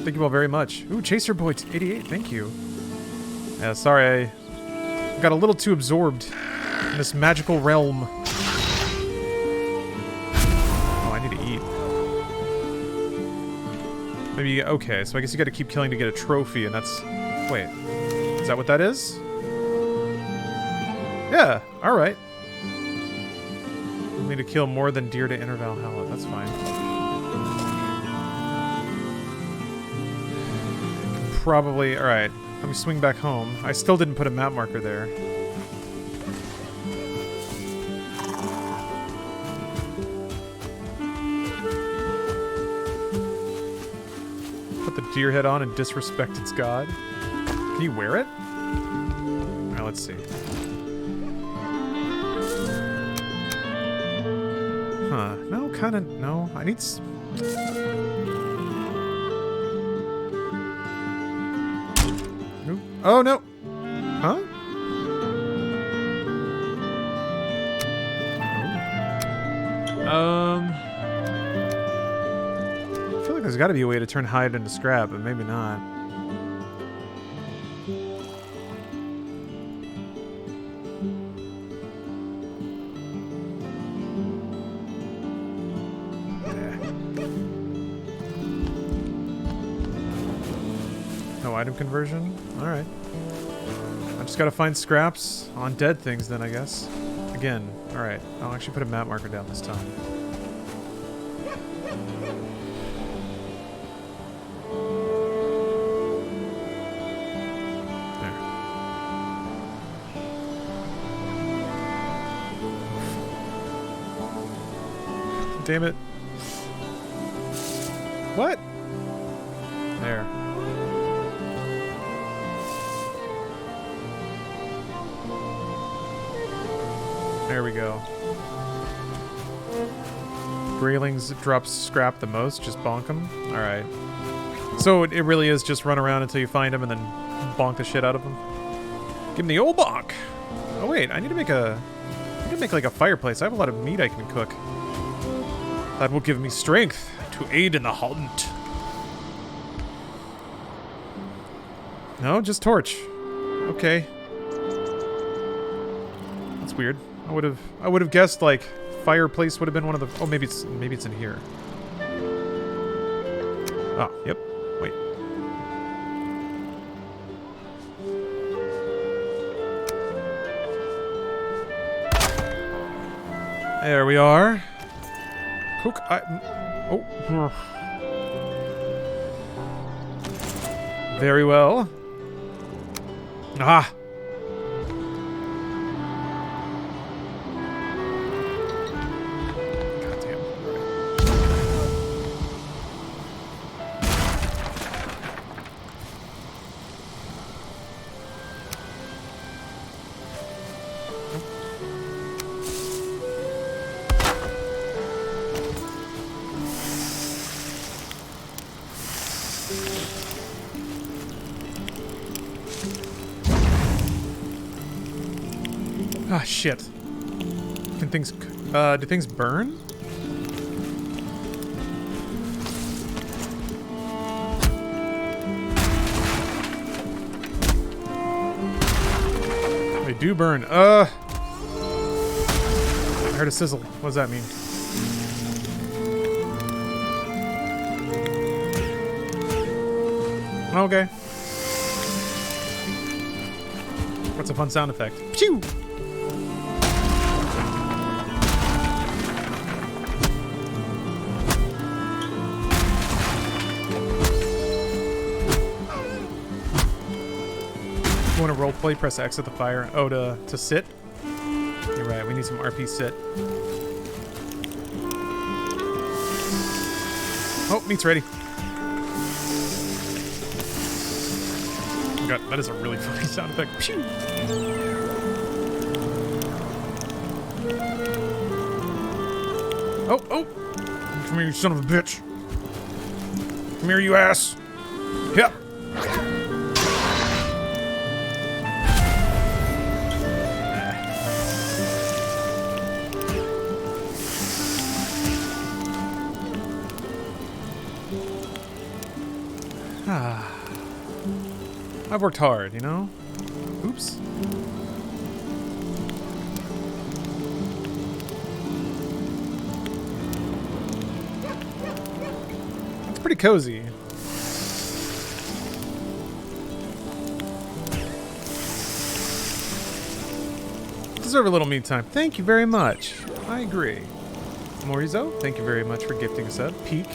Thank you all very much. Ooh, Chaser Boy 88, thank you. Yeah, sorry, I got a little too absorbed in this magical realm. Oh, I need to eat. Maybe, okay, so I guess you gotta keep killing to get a trophy, and that's... Wait, is that what that is? Yeah, alright. Need to kill more than deer to enter Valhalla, that's fine. Probably, alright. Let me swing back home. I still didn't put a map marker there. Put the deer head on and disrespect its god. Can you wear it? Alright, let's see. Huh. No, kinda, no. I need... Oh, no! Huh? I feel like there's gotta be a way to turn hide into scrap, but maybe not. No item conversion? Alright. I just gotta find scraps on dead things then, I guess. Again, alright. I'll actually put a map marker down this time. There. Damn it. What? There. There we go. Graylings drops scrap the most, just bonk them? Alright. So it really is just run around until you find them and then bonk the shit out of them? Give me the old bonk. Oh wait, I need to make like a fireplace. I have a lot of meat I can cook. That will give me strength to aid in the hunt. No, just torch. Okay. That's weird. I would have guessed like fireplace would have been one of the. Oh, maybe it's in here. Oh, yep. Wait. There we are. Cook. Oh. Very well. Ah. Goddamn. Ah, shit. Do things burn? They do burn. I heard a sizzle. What does that mean? Okay. What's a fun sound effect? Pew! You want to roleplay, press X at the fire. Oh, to sit? You're right, we need some RP sit. Oh, meat's ready. Oh god, that is a really funny sound effect. Pew! Oh, oh! Come here, you son of a bitch! Come here, you ass! Yep! I've worked hard, you know? Oops. It's pretty cozy. Deserve a little me time. Thank you very much. I agree. Morizo, thank you very much for gifting us up. Peak.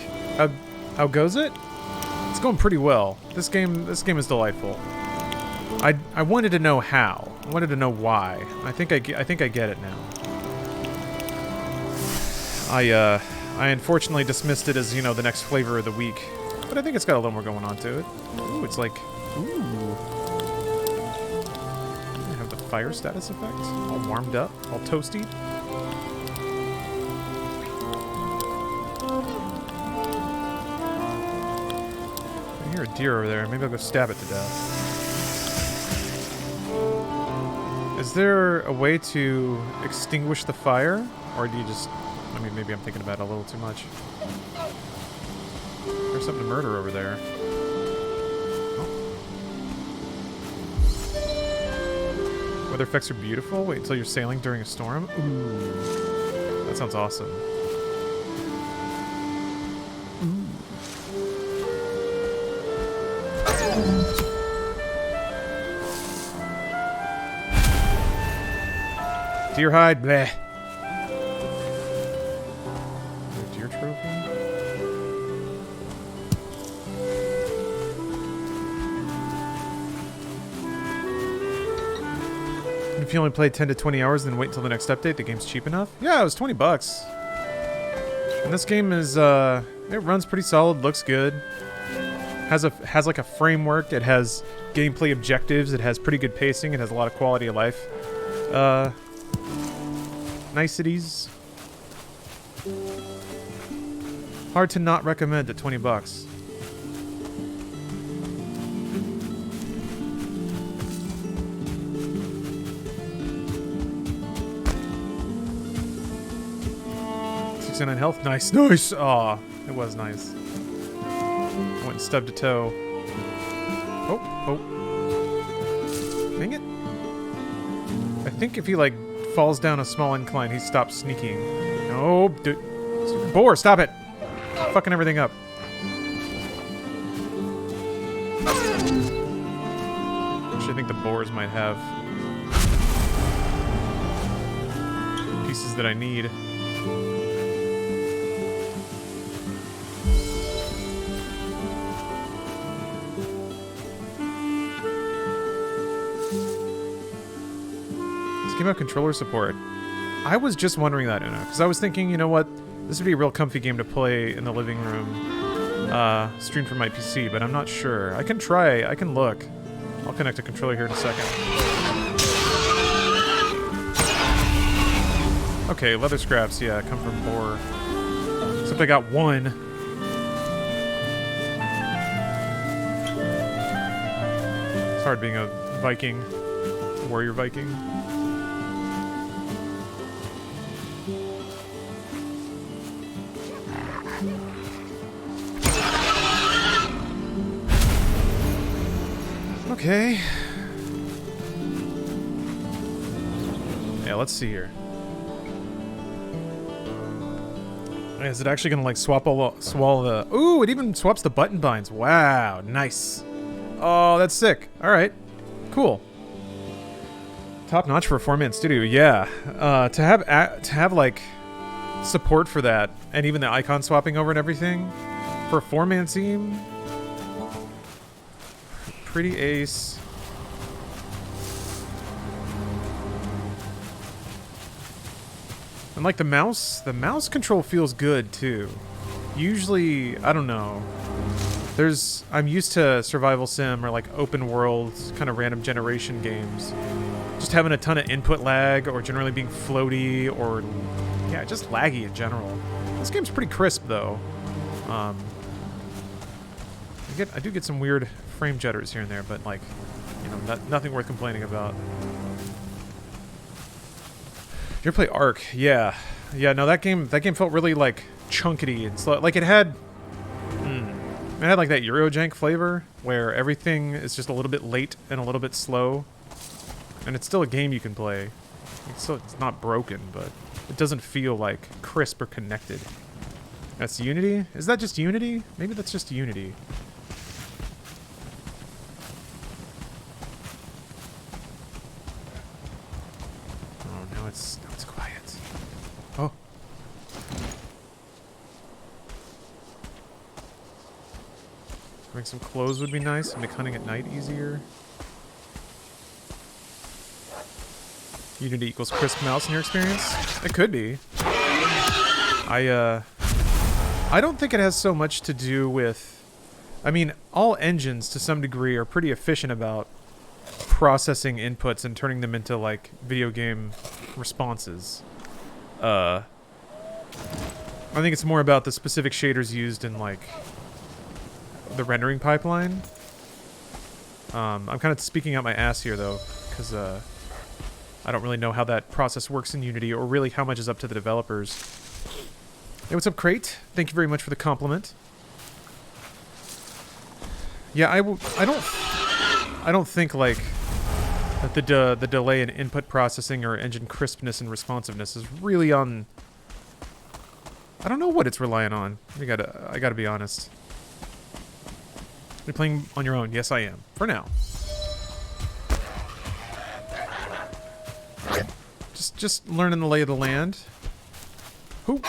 How goes it? It's going pretty well. This game is delightful. I wanted to know how. I wanted to know why. I think I get it now. I unfortunately dismissed it as, you know, the next flavor of the week. But I think it's got a little more going on to it. Ooh, it's like, ooh. I have the fire status effect. All warmed up, all toasty. I hear a deer over there. Maybe I'll go stab it to death. Is there a way to extinguish the fire? Or do you just... I mean, maybe I'm thinking about it a little too much. There's something to murder over there. Oh. Weather effects are beautiful. Wait until you're sailing during a storm. Ooh. That sounds awesome. Deer hide, bleh. Deer trophy? If you only play 10 to 20 hours, then wait until the next update, the game's cheap enough? Yeah, it was $20. And this game is, it runs pretty solid, looks good. Has like a framework, it has gameplay objectives, it has pretty good pacing, it has a lot of quality of life. Niceties. Hard to not recommend at $20. 69 health. Nice, nice. Aw, it was nice. Went and stubbed a toe. Oh, oh. Dang it. I think if he, like, falls down a small incline, he stops sneaking. No, dude. Boar, stop it. Fucking everything up. Actually, I think the boars might have pieces that I need. Let's give out controller support. I was just wondering that, Una, because I was thinking, you know what? This would be a real comfy game to play in the living room, stream from my PC, but I'm not sure. I can try, I can look. I'll connect a controller here in a second. Okay, leather scraps, yeah, come from boar. Except I got one. It's hard being a Viking, warrior Viking. Okay. Yeah, let's see here. Is it actually gonna like swallow the? Ooh, it even swaps the button binds. Wow, nice. Oh, that's sick. All right, cool. Top notch for a 4-man studio. Yeah, to have like support for that, and even the icon swapping over and everything for a 4-man team. Pretty ace. And like the mouse control feels good too. Usually, I don't know. I'm used to survival sim or like open world kind of random generation games. Just having a ton of input lag or generally being floaty or yeah, just laggy in general. This game's pretty crisp though. I do get some weird frame jitters here and there, but like, you know, nothing worth complaining about. You ever play Ark? Yeah, no, that game felt really like chunkety and slow. Like it had like that Eurojank flavor where everything is just a little bit late and a little bit slow, and it's still a game you can play. It's not broken, but it doesn't feel like crisp or connected. That's Unity? Is that just Unity? Maybe that's just Unity. It's quiet. Oh. Having some clothes would be nice to make hunting at night easier. Unity equals crisp mouse in your experience? It could be. I don't think it has so much to do with... I mean, all engines to some degree are pretty efficient about processing inputs and turning them into like video game responses. I think it's more about the specific shaders used in like the rendering pipeline. I'm kind of speaking out my ass here though, because I don't really know how that process works in Unity or really how much is up to the developers. Hey, what's up, Crate? Thank you very much for the compliment. Yeah, I don't think like that the delay in input processing or engine crispness and responsiveness is really on. I don't know what it's relying on. I gotta be honest. You're playing on your own. Yes, I am. For now. Just learning the lay of the land. Who?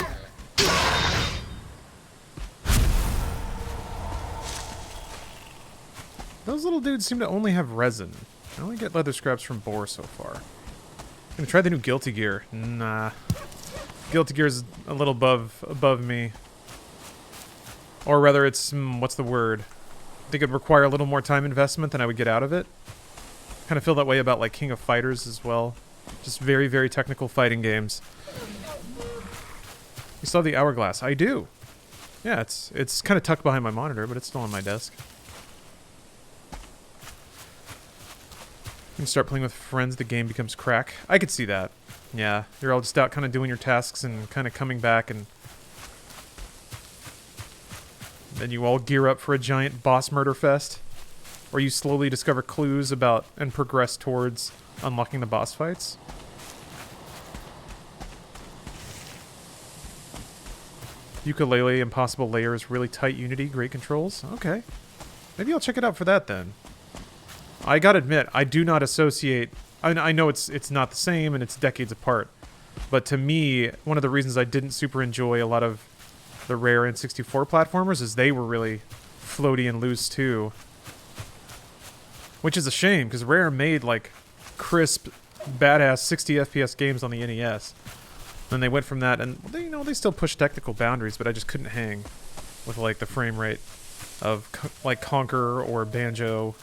Those little dudes seem to only have resin. I only get leather scraps from boar so far. I'm gonna try the new Guilty Gear. Nah. Guilty Gear's a little above me. Or rather, it's, what's the word? I think it'd require a little more time investment than I would get out of it. Kind of feel that way about like King of Fighters as well. Just very, very technical fighting games. You saw the hourglass. I do. Yeah, it's kind of tucked behind my monitor, but it's still on my desk. You can start playing with friends, the game becomes crack. I could see that. Yeah, you're all just out kind of doing your tasks and kind of coming back and Then you all gear up for a giant boss murder fest, where you slowly discover clues about and progress towards unlocking the boss fights. Ukulele, impossible layers, really tight unity, great controls. Okay. Maybe I'll check it out for that then. I gotta admit, I do not associate... I know it's not the same and it's decades apart. But to me, one of the reasons I didn't super enjoy a lot of the Rare N64 platformers is they were really floaty and loose too. Which is a shame, because Rare made like crisp, badass 60 FPS games on the NES. Then they went from that, and they, you know, they still pushed technical boundaries, but I just couldn't hang with like the frame rate of like Conquer or Banjo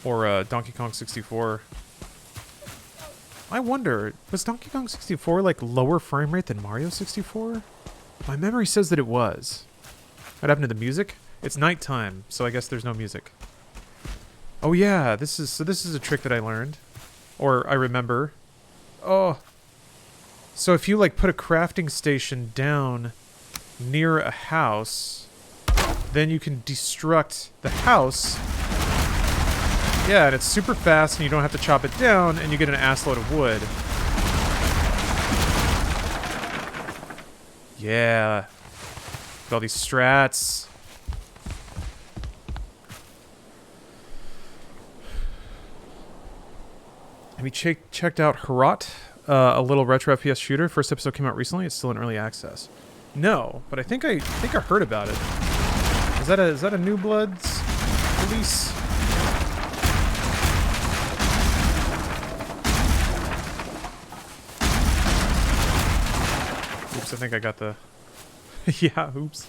or Donkey Kong 64. I wonder, was Donkey Kong 64 like lower frame rate than Mario 64? My memory says that it was. What happened to the music? It's nighttime, so I guess there's no music. Oh yeah, this is a trick that I learned, or I remember. Oh. So if you like put a crafting station down near a house, then you can destruct the house. Yeah, and it's super fast and you don't have to chop it down and you get an assload of wood. Yeah. Got all these strats. Have you checked out Herat? A little retro FPS shooter. First episode came out recently. It's still in early access. No, but I think I heard about it. Is that a New Bloods release? Oops, I think I got the... yeah, oops.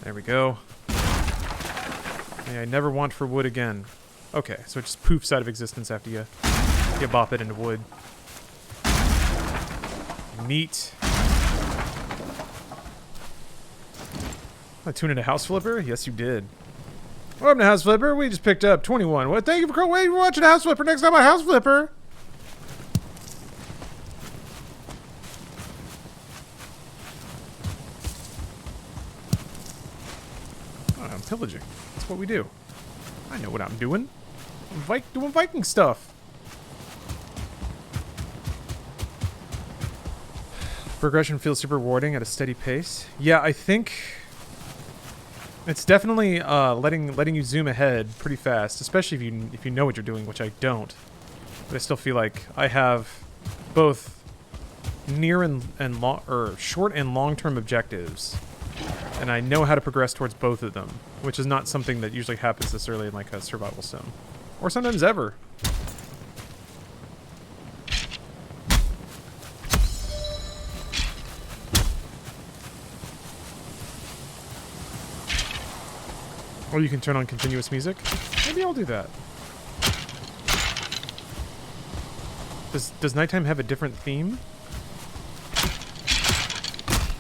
There we go. May I never want for wood again. Okay, so it just poofs out of existence after you bop it into wood. Neat. I tuned into House Flipper? Yes, you did. Welcome to House Flipper. We just picked up 21. Well, thank you for watching House Flipper. Next time on House Flipper. I'm pillaging. That's what we do. I know what I'm doing. I'm doing Viking stuff. Progression feels super rewarding at a steady pace. Yeah, I think it's definitely letting you zoom ahead pretty fast, especially if you know what you're doing, which I don't. But I still feel like I have both near and long, or short and long-term objectives. And I know how to progress towards both of them, which is not something that usually happens this early in like a survival sim. Or sometimes ever. Or you can turn on continuous music. Maybe I'll do that. Does nighttime have a different theme?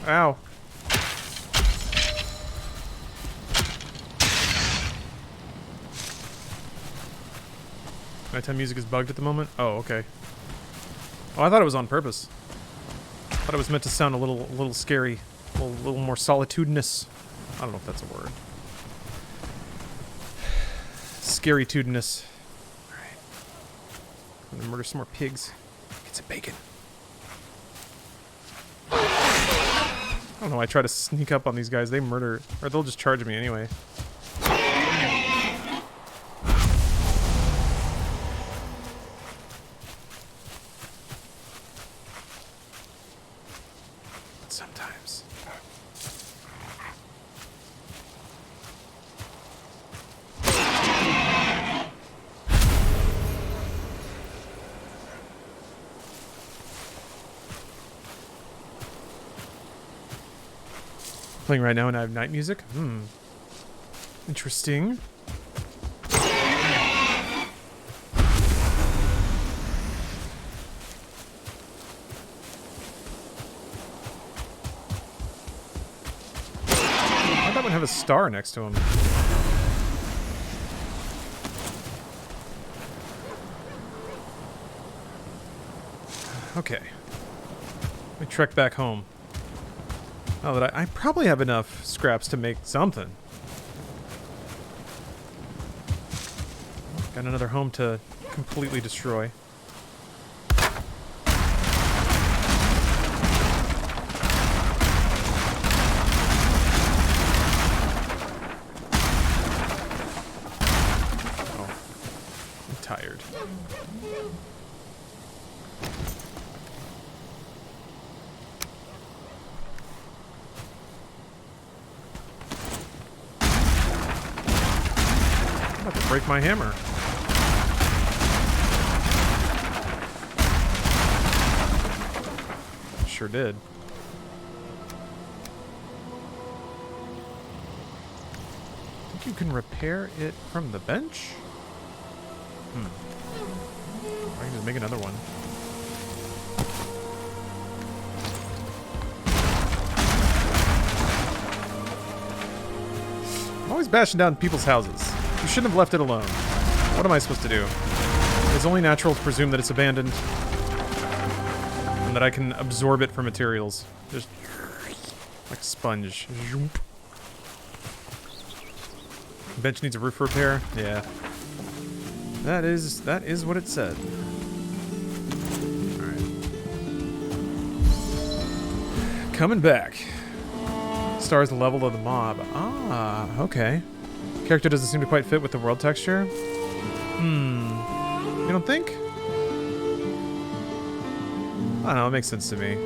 Ow. Nighttime music is bugged at the moment? Oh, okay. Oh, I thought it was on purpose. I thought it was meant to sound a little scary. A little more solitudinous. I don't know if that's a word. Scary-tudinous. Alright. I'm gonna murder some more pigs. Get some bacon. I don't know, I try to sneak up on these guys. They murder, or they'll just charge me anyway. Sometimes. Playing right now and I have night music? Interesting. Why'd that one have a star next to him? Okay. Let me trek back home. Now that I probably have enough scraps to make something. Got another home to completely destroy. Oh, I'm tired. I'm about to break my hammer. Sure did. Think you can repair it from the bench? I can just make another one. I'm always bashing down people's houses. You shouldn't have left it alone. What am I supposed to do? It's only natural to presume that it's abandoned. That I can absorb it for materials. Just like a sponge. Bench needs a roof repair. Yeah. That is what it said. Alright. Coming back. Stars the level of the mob. Ah, okay. Character doesn't seem to quite fit with the world texture. You don't think? I don't know, it makes sense to me.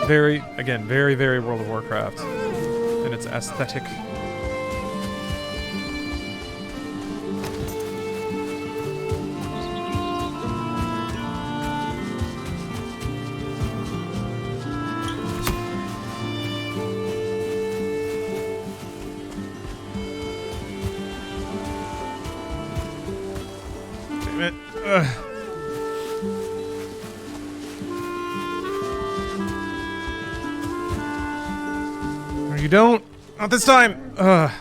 Very, very World of Warcraft. And its aesthetic. Damn it. Ugh. You don't. Not this time. Ugh.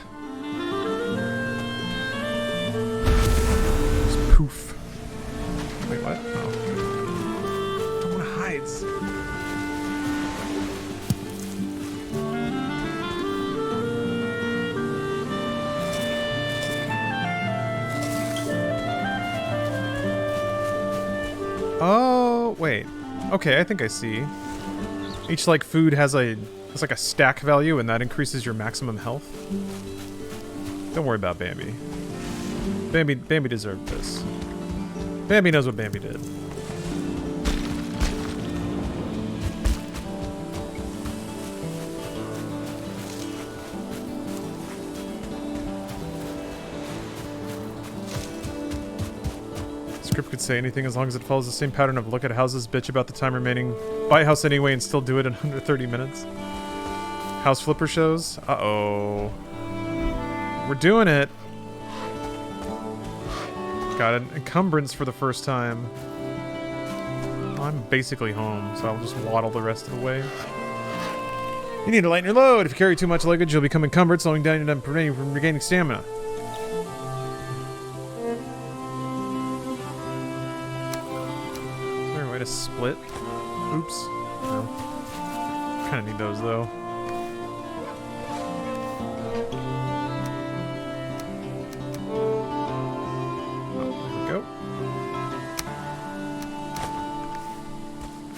Just poof. Wait, what? Oh. Don't want to hide. Oh, wait. Okay, I think I see. Each like food has a it's like a stack value, and that increases your maximum health. Don't worry about Bambi. Bambi deserved this. Bambi knows what Bambi did. Script could say anything as long as it follows the same pattern of look at houses, bitch about the time remaining, buy a house anyway, and still do it in under 30 minutes. House flipper shows? Uh-oh. We're doing it. Got an encumbrance for the first time. I'm basically home, so I'll just waddle the rest of the way. You need to lighten your load. If you carry too much luggage, you'll become encumbered, slowing down and preventing you from regaining stamina. Is there a way to split? Oops. No. Kinda need those, though.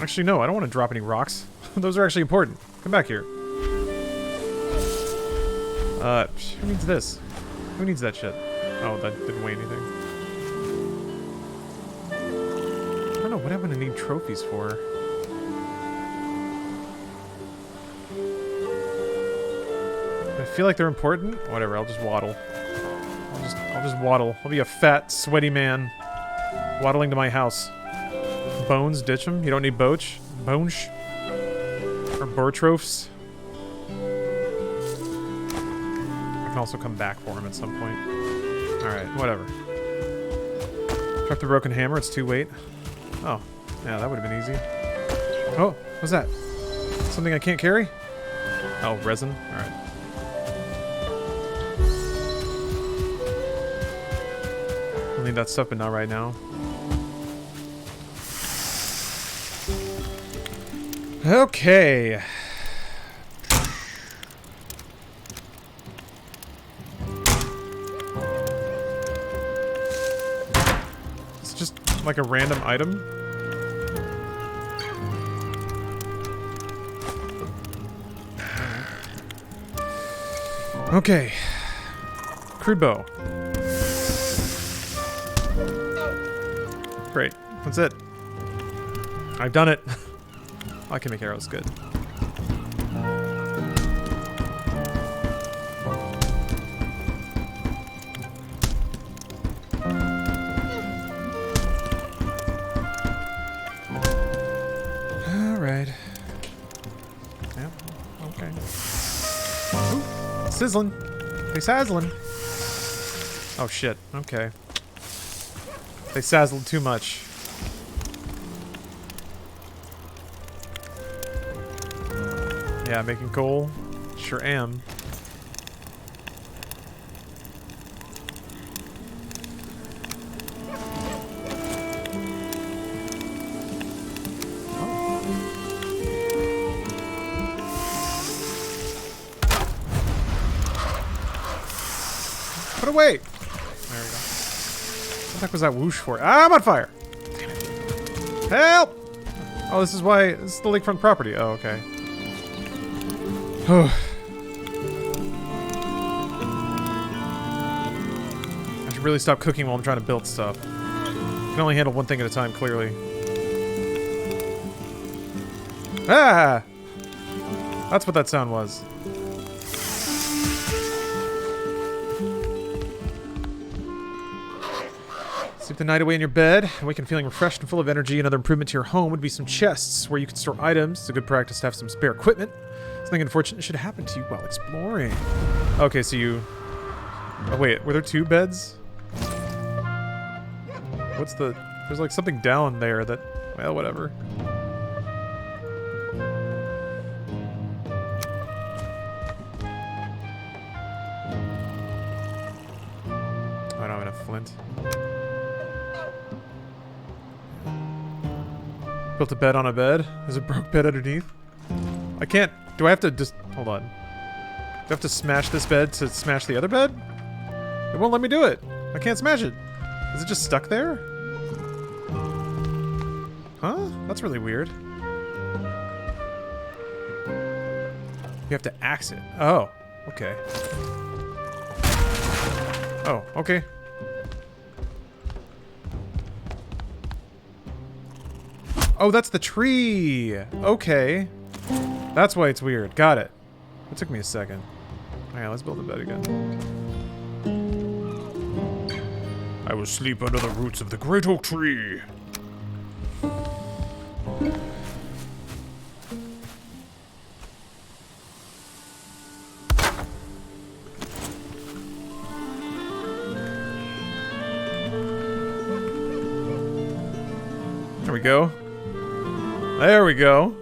Actually, no, I don't want to drop any rocks. Those are actually important. Come back here. Who needs this? Who needs that shit? Oh, that didn't weigh anything. I don't know what I'm gonna need trophies for. I feel like they're important. Whatever, I'll just waddle. I'll just waddle. I'll be a fat, sweaty man waddling to my house. Bones, ditch him. You don't need bones. Or Bortrophs. I can also come back for him at some point. Alright, whatever. Drop the broken hammer, it's too late. Oh, yeah, that would have been easy. Oh, what's that? Something I can't carry? Oh, resin? Alright. I'll need that stuff, but not right now. Okay. It's just like a random item. Okay. Crude bow. Great. That's it. I've done it. I can make arrows good. Alright. Yep. Okay. Ooh, sizzling. They sazzling. Oh shit. Okay. They sazzled too much. Yeah, making coal. Sure am. Put away! There we go. What the heck was that whoosh for? Ah, I'm on fire! Damn it. Help! Oh, this is why... This is the lakefront property. Oh, okay. I should really stop cooking while I'm trying to build stuff. I can only handle one thing at a time, clearly. Ah! That's what that sound was. Sleep the night away in your bed, awaken feeling refreshed and full of energy. Another improvement to your home would be some chests where you can store items. It's a good practice to have some spare equipment. Something unfortunate should happen to you while exploring. Okay, so you... Oh, wait. Were there two beds? What's the... There's like something down there that... Well, whatever. I don't have enough flint. Built a bed on a bed. There's a broke bed underneath. I can't... Do I have to just... Hold on. Do I have to smash this bed to smash the other bed? It won't let me do it. I can't smash it. Is it just stuck there? Huh? That's really weird. You have to axe it. Oh. Okay. Oh, okay. Oh, that's the tree! Okay. That's why it's weird. Got it. It took me a second. Alright, let's build a bed again. I will sleep under the roots of the great oak tree. There we go. There we go.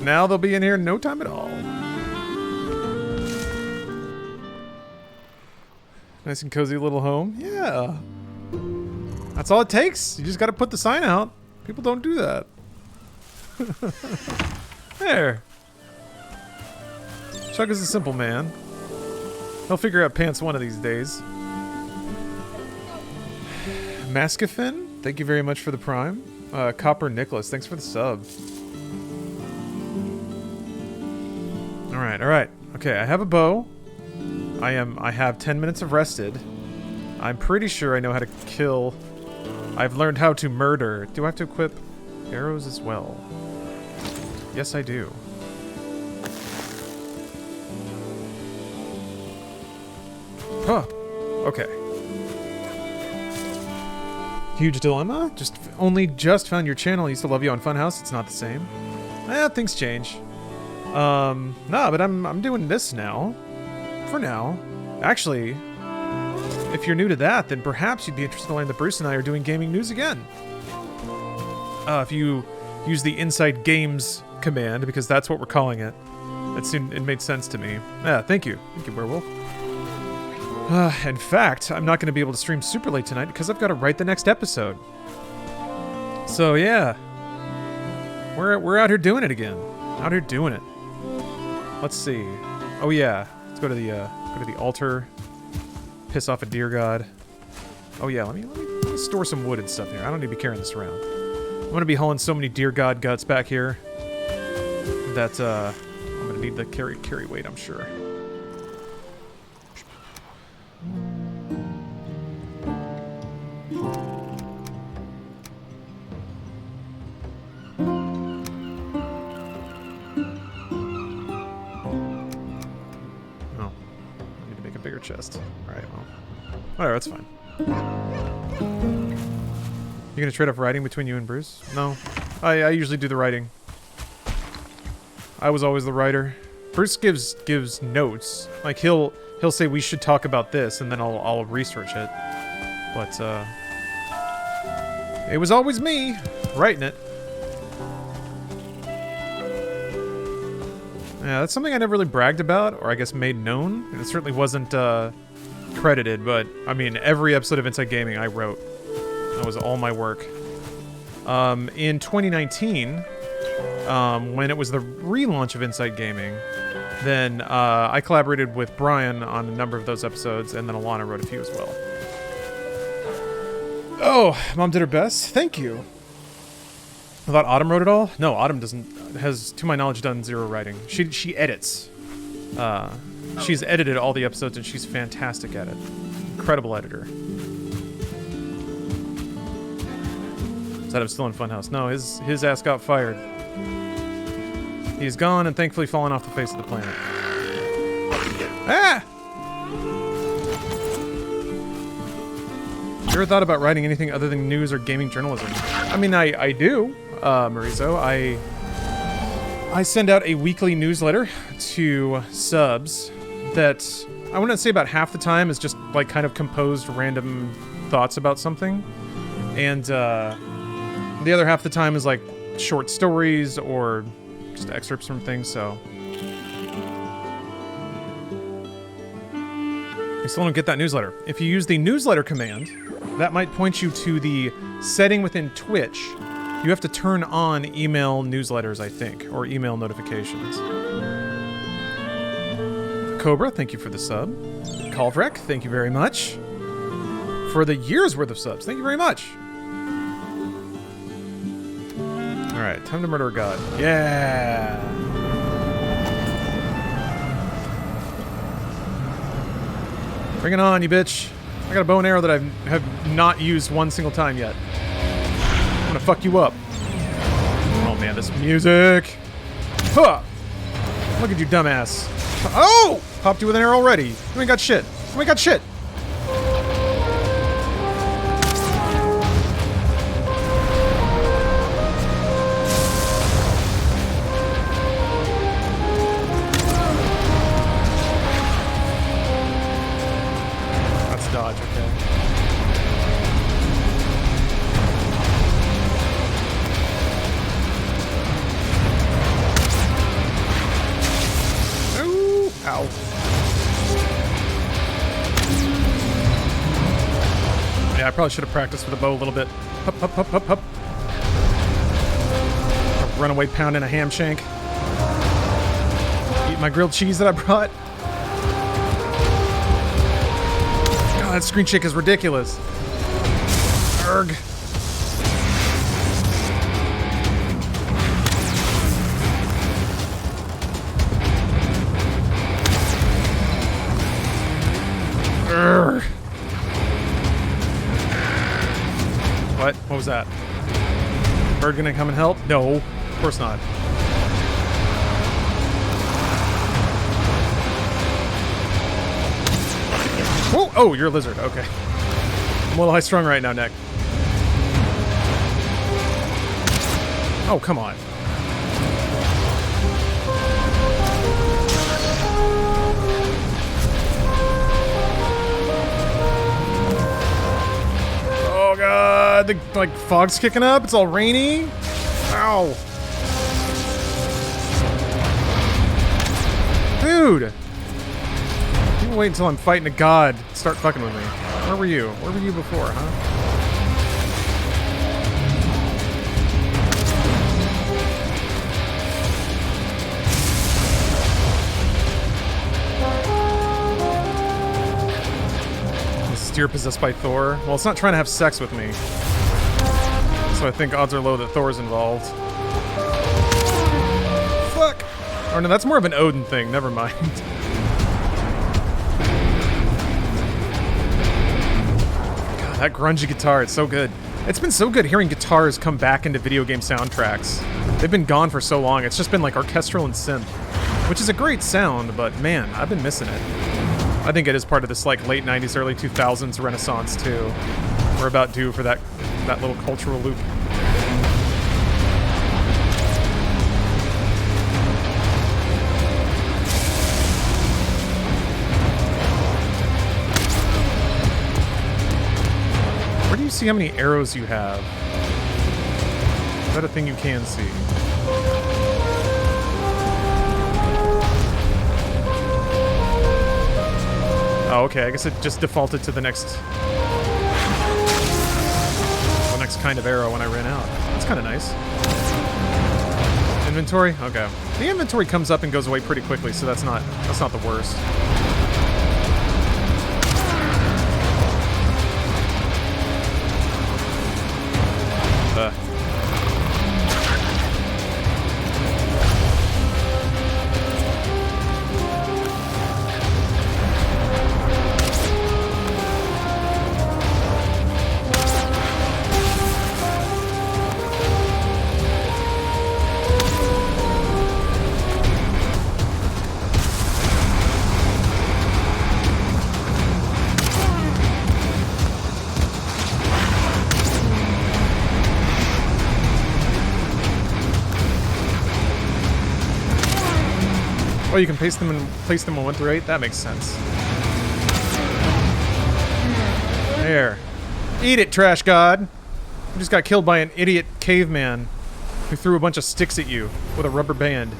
Now they'll be in here in no time at all. Nice and cozy little home. Yeah. That's all it takes. You just gotta put the sign out. People don't do that. There. Chuck is a simple man. He'll figure out pants one of these days. Mascafin, thank you very much for the prime. Copper Nicholas, thanks for the sub. Alright. Okay, I have a bow. I have 10 minutes of rested. I'm pretty sure I know how to kill. I've learned how to murder. Do I have to equip arrows as well? Yes, I do. Huh. Okay. Huge dilemma? Only just found your channel. I used to love you on Funhouse. It's not the same. Things change. No, but I'm doing this now. For now. Actually, if you're new to that, then perhaps you'd be interested to learn that Bruce and I are doing gaming news again. If you use the Inside Games command, because that's what we're calling it. It made sense to me. Yeah, thank you. Thank you, Werewolf. In fact, I'm not going to be able to stream super late tonight because I've got to write the next episode. So, yeah. We're out here doing it again. Out here doing it. Let's see. Oh yeah. Let's go to the altar. Piss off a deer god. Oh yeah, let me store some wood and stuff here. I don't need to be carrying this around. I'm gonna be hauling so many deer god guts back here that I'm gonna need the carry weight, I'm sure. Chest. Alright, well. Whatever, that's fine. You gonna trade off writing between you and Bruce? No. I usually do the writing. I was always the writer. Bruce gives notes. Like he'll say we should talk about this and then I'll research it. But it was always me writing it. Yeah, that's something I never really bragged about, or I guess made known. It certainly wasn't credited, but I mean, every episode of Inside Gaming I wrote. That was all my work. In 2019, when it was the relaunch of Inside Gaming, then I collaborated with Brian on a number of those episodes, and then Alana wrote a few as well. Oh, Mom did her best. Thank you. I thought Autumn wrote it all? No, Autumn has, to my knowledge, done zero writing. She edits. She's edited all the episodes and she's fantastic at it. Incredible editor. Said I'm still in Funhouse. No, his ass got fired. He's gone and thankfully fallen off the face of the planet. Ah! You ever thought about writing anything other than news or gaming journalism? I mean, I do. Marizo, I send out a weekly newsletter to subs that I wouldn't say about half the time is just like kind of composed random thoughts about something, and the other half of the time is like short stories or just excerpts from things. So I still don't get that newsletter. If you use the newsletter command, that might point you to the setting within Twitch. You have to turn on email newsletters, I think, or email notifications. Cobra, thank you for the sub. Calvrek, thank you very much. For the year's worth of subs, thank you very much. Alright, time to murder a god. Yeah! Bring it on, you bitch. I got a bow and arrow that I have not used one single time yet. I'm gonna fuck you up. Oh man, this music. Huh! Look at you, dumbass. Oh! Popped you with an arrow already. You ain't got shit. You ain't got shit. That's dodge, okay. Ow. Yeah, I probably should have practiced with a bow a little bit. Hup, hup, hup, hup, hup. A runaway pound and a ham shank. Eat my grilled cheese that I brought. God, that screen shake is ridiculous. Erg. Urgh. What? What was that? Bird gonna come and help? No, of course not. Whoa! Oh, you're a lizard. Okay. I'm a little high strung right now, Nick. Oh, come on. Oh god, the like fog's kicking up. It's all rainy. Ow. Dude. You can wait until I'm fighting a god to start fucking with me. Where were you? Where were you before, huh? deer possessed by Thor. Well, it's not trying to have sex with me. So I think odds are low that Thor's involved. Fuck! Oh no, that's more of an Odin thing. Never mind. God, that grungy guitar, it's so good. It's been so good hearing guitars come back into video game soundtracks. They've been gone for so long. It's just been like orchestral and synth, which is a great sound, but man, I've been missing it. I think it is part of this like late 90s, early 2000s renaissance too. We're about due for that little cultural loop. Where do you see how many arrows you have? Is that a thing you can see? Oh, okay. I guess it just defaulted to the next kind of arrow when I ran out. That's kind of nice. Inventory? Okay. The inventory comes up and goes away pretty quickly, so that's not the worst. Oh, you can place them in 1 through 8? That makes sense. There. Eat it, trash god! You just got killed by an idiot caveman who threw a bunch of sticks at you with a rubber band.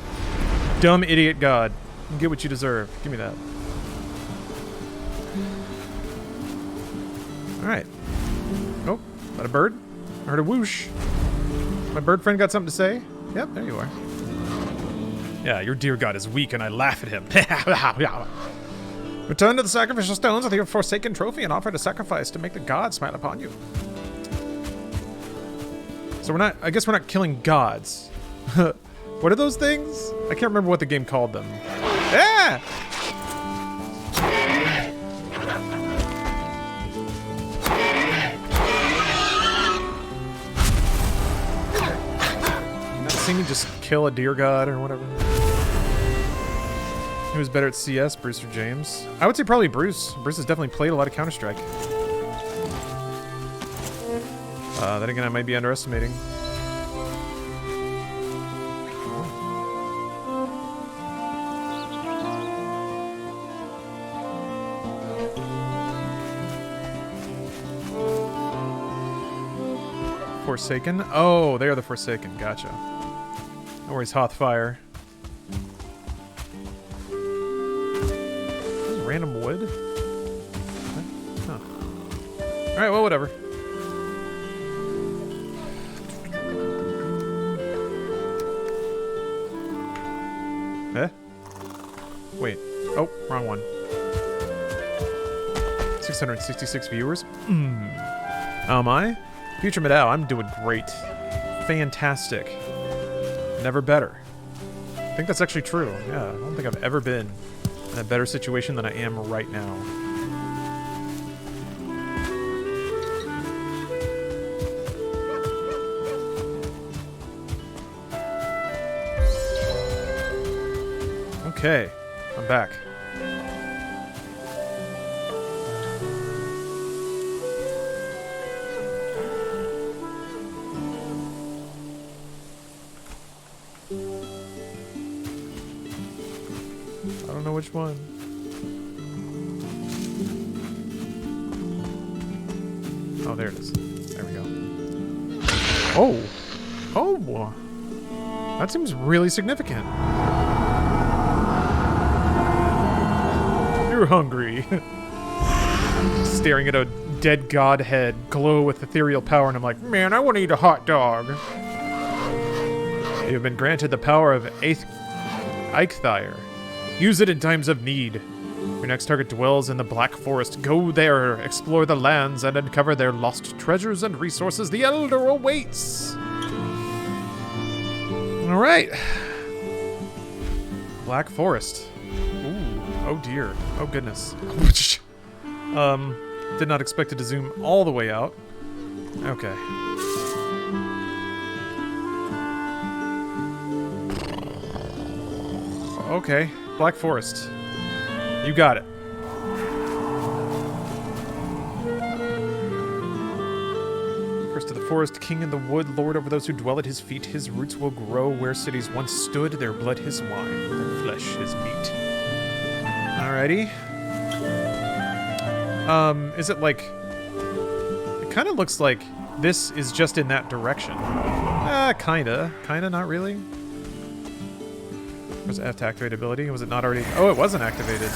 Dumb idiot god. You get what you deserve. Give me that. Alright. Oh, got a bird? I heard a whoosh. My bird friend got something to say? Yep, there you are. Yeah, your dear god is weak and I laugh at him. Return to the sacrificial stones with your forsaken trophy and offer the sacrifice to make the god smile upon you. So I guess we're not killing gods. What are those things? I can't remember what the game called them. Ah! Not see me just kill a deer god or whatever. Who was better at CS, Bruce or James? I would say probably Bruce. Bruce has definitely played a lot of Counter-Strike. Then again, I might be underestimating. Forsaken? Oh, they are the Forsaken. Gotcha. No worries, Hothfire. Random wood? Huh. Alright, well, whatever. Eh? Wait. Oh, wrong one. 666 viewers? How am I? Future Madao, I'm doing great. Fantastic. Never better. I think that's actually true. Yeah, I don't think I've ever been in a better situation than I am right now. Okay, I'm back. I don't know which one. Oh, there it is. There we go. Oh! Oh! That seems really significant. You're hungry. Staring at a dead god head glow with ethereal power, and I'm like, man, I want to eat a hot dog. You have been granted the power of Eichthire. Use it in times of need. Your next target dwells in the Black Forest. Go there, explore the lands, and uncover their lost treasures and resources. The Elder awaits! Alright. Black Forest. Ooh. Oh dear. Oh goodness. Did not expect it to zoom all the way out. Okay. Okay. Black Forest. You got it. First of the forest, king in the wood, lord over those who dwell at his feet. His roots will grow where cities once stood, their blood his wine, their flesh his meat. Alrighty. Is it like... It kind of looks like this is just in that direction. Kinda. Kinda, not really. Was it F to activate ability? Was it not already... Oh, it wasn't activated.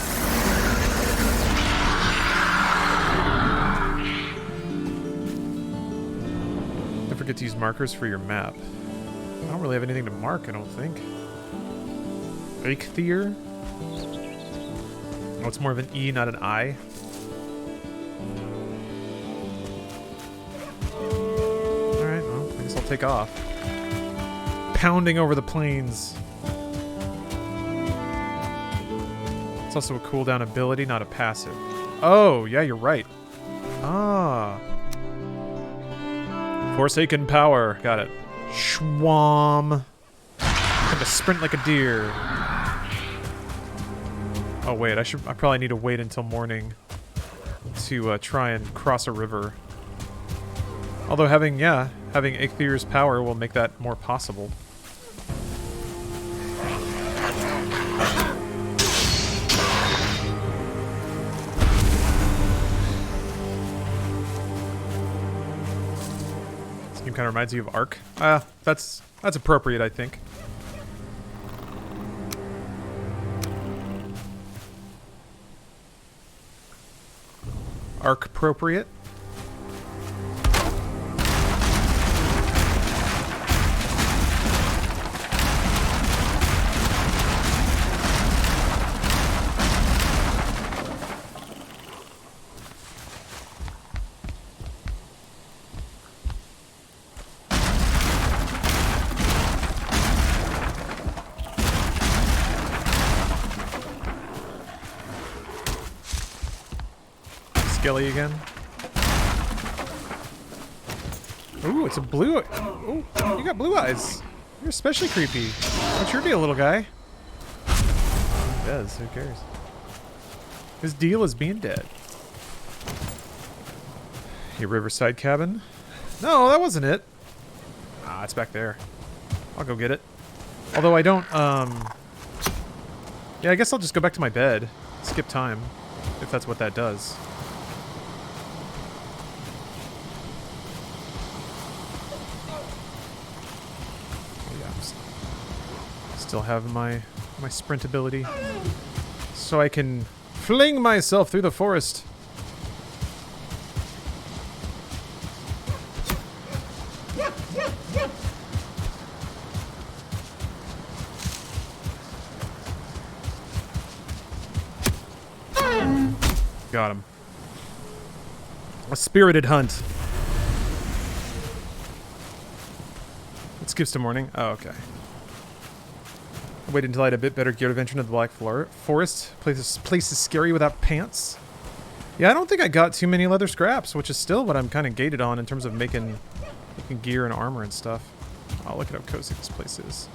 Don't forget to use markers for your map. I don't really have anything to mark, I don't think. Eikthyr? Oh, it's more of an E, not an I. Alright, well, I guess I'll take off. Pounding over the plains. It's also a cooldown ability, not a passive. Oh, yeah, you're right. Ah. Forsaken power. Got it. Schwam. I'm gonna sprint like a deer. Oh wait, I probably need to wait until morning to try and cross a river. Although having Eikthyr power will make that more possible. This game kind of reminds you of Ark. That's appropriate, I think. Arc appropriate. Skelly again. Ooh, it's a blue... Ooh, you got blue eyes. You're especially creepy. What's your deal, little guy? He does, who cares? His deal is being dead. Your riverside cabin? No, that wasn't it. Ah, it's back there. I'll go get it. Although I don't, yeah, I guess I'll just go back to my bed. Skip time. If that's what that does. Still have my sprint ability, so I can fling myself through the forest. Got him. A spirited hunt. It skips to morning. Oh, okay. Wait until I had a bit better gear to venture into the Black Forest. Place is scary without pants. Yeah, I don't think I got too many leather scraps, which is still what I'm kind of gated on in terms of making gear and armor and stuff. Oh, look at how cozy this place is.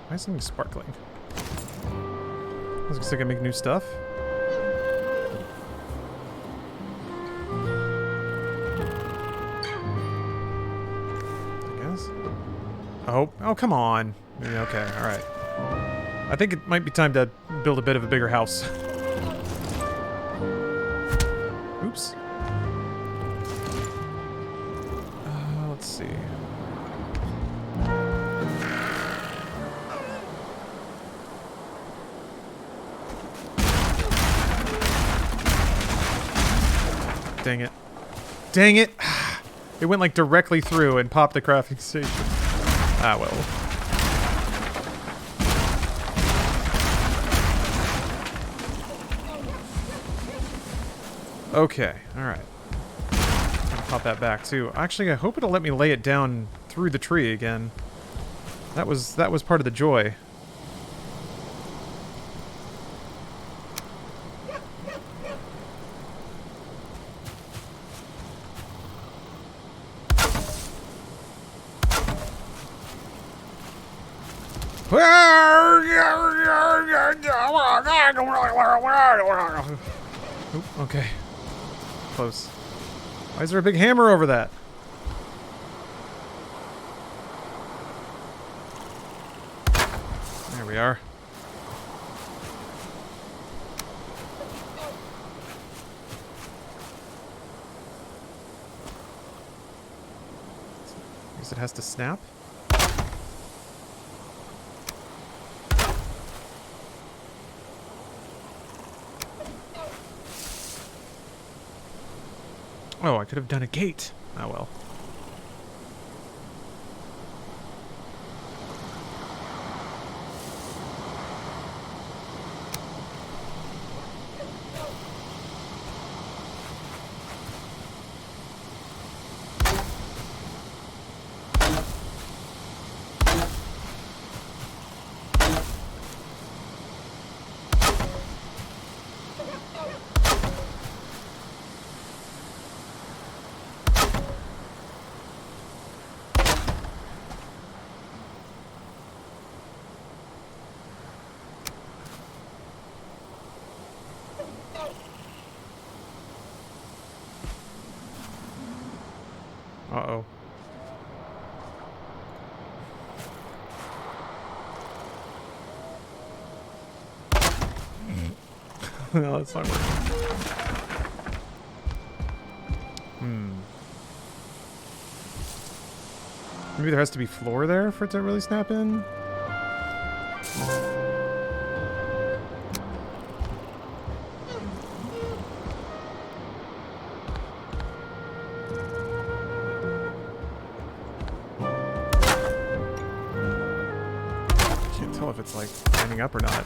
Why is something sparkling? Looks like I can make new stuff. Oh, come on. Yeah, okay, alright. I think it might be time to build a bit of a bigger house. Oops. Let's see. Dang it. Dang it! It went like directly through and popped the crafting station. Ah, well. Okay, alright. I'm gonna pop that back too. Actually, I hope it'll let me lay it down through the tree again. That was part of the joy. Oop, okay. Close. Why is there a big hammer over that? There we are. I guess it has to snap. Oh, I could have done a gate. Oh well. Uh-oh. No, that's not working. Maybe there has to be floor there for it to really snap in? Can't tell if it's like lining up or not.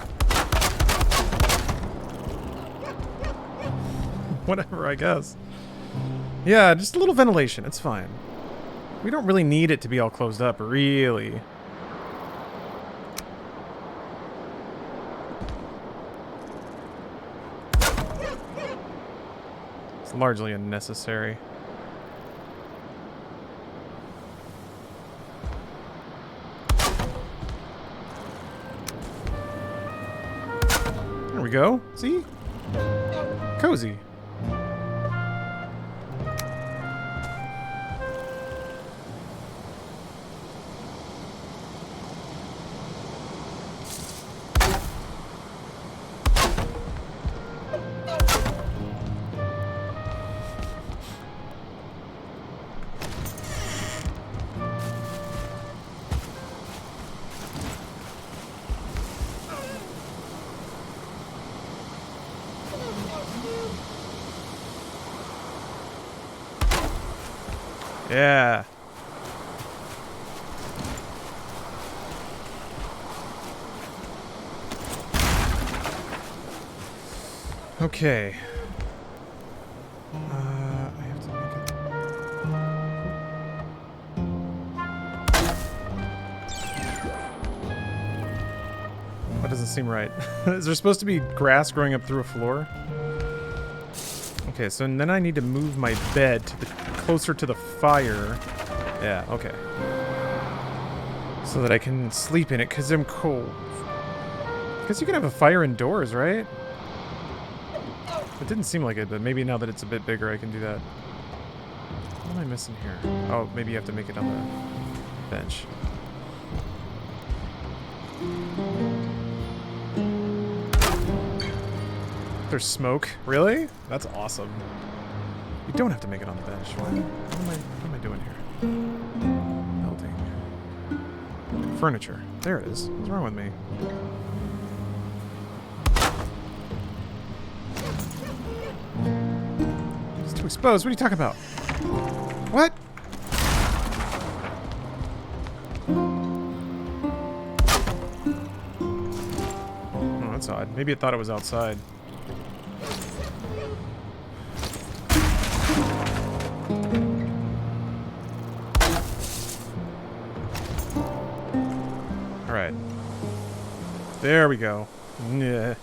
Whatever, I guess. Yeah, just a little ventilation. It's fine. We don't really need it to be all closed up, really. It's largely unnecessary. There we go. See? Cozy. Yeah. Okay. I have to make it. That doesn't seem right. Is there supposed to be grass growing up through a floor? Okay, so then I need to move my bed to the closer to the fire. Yeah, okay. So that I can sleep in it, because I'm cold. Because you can have a fire indoors, right? It didn't seem like it, but maybe now that it's a bit bigger, I can do that. What am I missing here? Oh, maybe you have to make it on the bench. There's smoke. Really? That's awesome. You don't have to make it on the bench. What am I doing here? Melting. Furniture. There it is. What's wrong with me? It's too exposed. What are you talking about? What? Oh, that's odd. Maybe it thought it was outside. There we go. Yeah.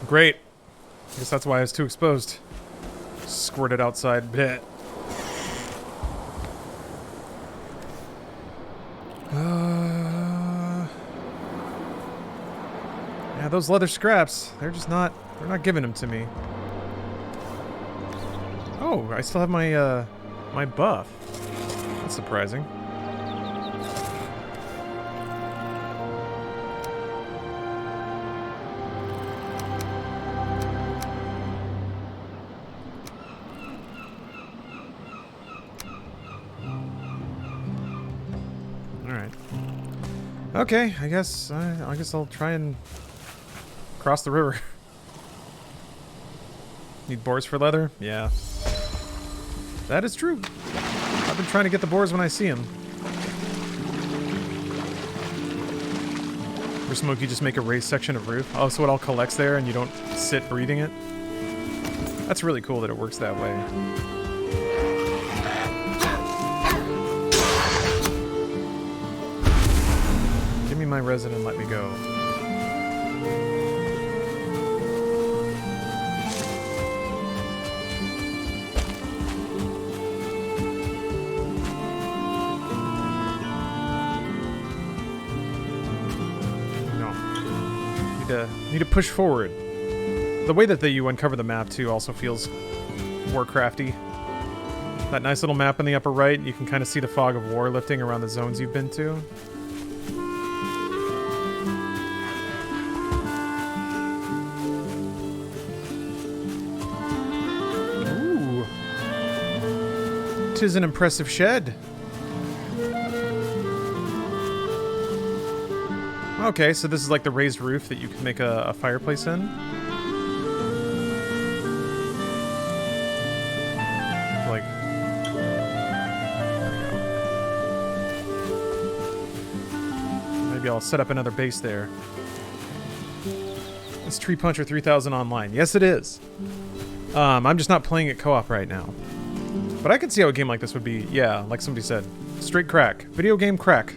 Great. I guess that's why I was too exposed. Squirted outside. Blech. Yeah, those leather scraps, they're not giving them to me. Oh, I still have my, my buff. That's surprising. Alright. Okay, I guess I'll try and cross the river. Need boars for leather? Yeah. That is true. I've been trying to get the boars when I see them. Or Smokey just make a raised section of roof. Oh, so it all collects there and you don't sit breathing it? That's really cool that it works that way. Give me my resin and let me go. Need to push forward. The way that you uncover the map too also feels Warcrafty. That nice little map in the upper right, you can kind of see the fog of war lifting around the zones you've been to. Ooh. 'Tis an impressive shed. Okay, so this is like the raised roof that you can make a fireplace in. Like, there we go. Maybe I'll set up another base there. It's Tree Puncher 3000 online. Yes, it is. I'm just not playing it co-op right now. But I could see how a game like this would be, yeah, like somebody said, straight crack. Video game crack.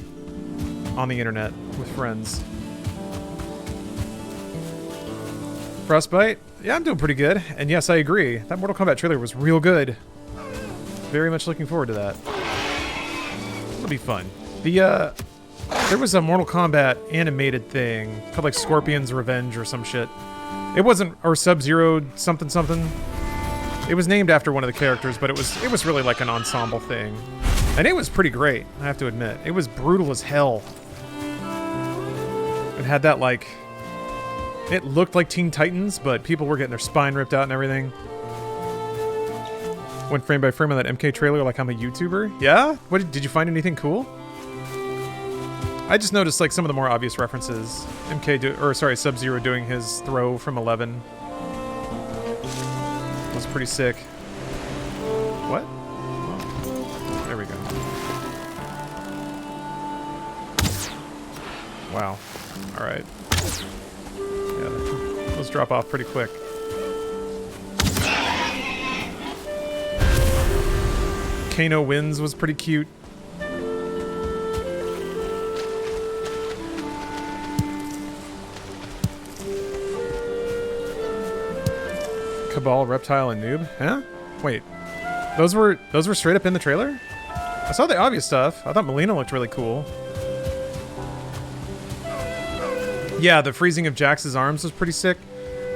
On the internet with friends. Frostbite? Yeah, I'm doing pretty good. And yes, I agree. That Mortal Kombat trailer was real good. Very much looking forward to that. It'll be fun. There was a Mortal Kombat animated thing called like Scorpion's Revenge or some shit. It wasn't, or Sub-Zero something something. It was named after one of the characters, but it was really like an ensemble thing. And it was pretty great, I have to admit. It was brutal as hell. It had that, like... It looked like Teen Titans, but people were getting their spine ripped out and everything. Went frame by frame on that MK trailer like I'm a YouTuber. Yeah? What did you find anything cool? I just noticed, like, some of the more obvious references. Sub-Zero doing his throw from 11. Was pretty sick. What? Oh, there we go. Wow. Alright. Yeah, those drop off pretty quick. Kano Wins was pretty cute. Cabal, Reptile, and Noob? Huh? Wait. Those were straight up in the trailer? I saw the obvious stuff. I thought Melina looked really cool. Yeah, the freezing of Jax's arms was pretty sick.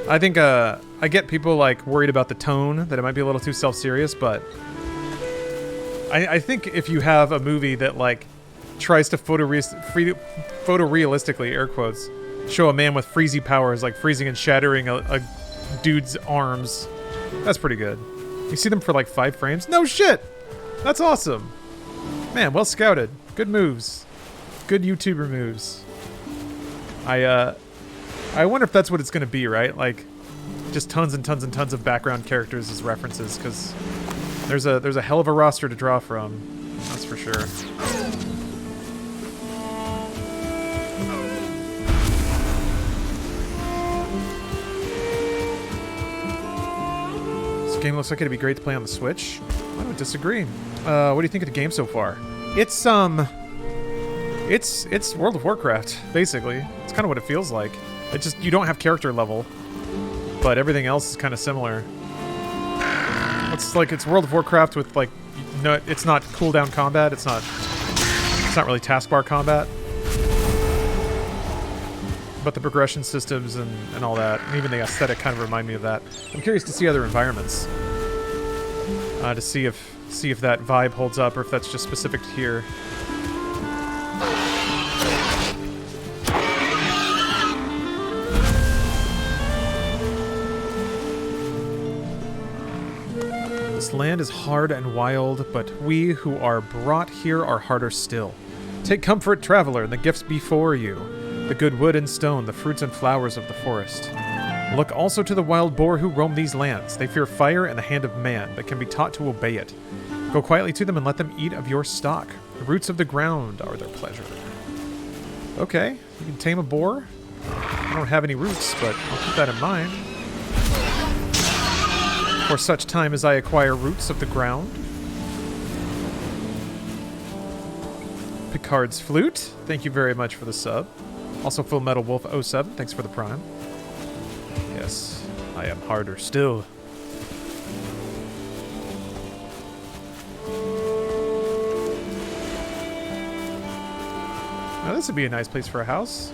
I think, I get people, like, worried about the tone, that it might be a little too self-serious, but... I think if you have a movie that, like, tries to photorealistically, air quotes, show a man with freezy powers, like freezing and shattering a dude's arms, that's pretty good. You see them for, like, 5 frames? No shit! That's awesome! Man, well scouted. Good moves. Good YouTuber moves. I wonder if that's what it's gonna be, right? Like, just tons and tons and tons of background characters as references, because there's a hell of a roster to draw from. That's for sure. game looks like it'd be great to play on the Switch. I don't disagree. What do you think of the game so far? It's World of Warcraft, basically. It's kind of what it feels like. It just, you don't have character level, but everything else is kind of similar. It's like, it's World of Warcraft with, like, no, it's not cooldown combat, it's not really taskbar combat. But the progression systems and all that, and even the aesthetic kind of remind me of that. I'm curious to see other environments. To see if that vibe holds up, or if that's just specific to here. This land is hard and wild, but we who are brought here are harder still. Take comfort, traveler, in the gifts before you. The good wood and stone, the fruits and flowers of the forest. Look also to the wild boar who roam these lands. They fear fire and the hand of man, but can be taught to obey it. Go quietly to them and let them eat of your stock. The roots of the ground are their pleasure. Okay, you can tame a boar. I don't have any roots, but I'll keep that in mind. For such time as I acquire roots of the ground. Picard's Flute, thank you very much for the sub. Also, Full Metal Wolf 07, thanks for the prime. Yes, I am harder still. Now this would be a nice place for a house.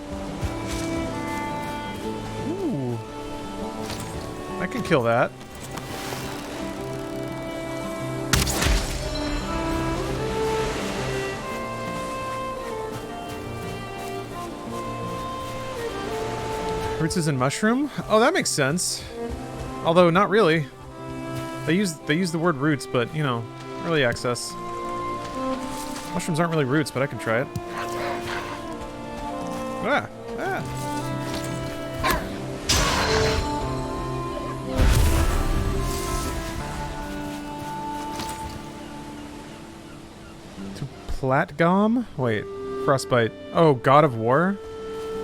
Ooh. I can kill that. Roots is in mushroom? Oh, that makes sense. Although, not really. They use the word roots, but, you know, early access. Mushrooms aren't really roots, but I can try it. Ah! Ah! To Platgom? Wait. Frostbite. Oh, God of War?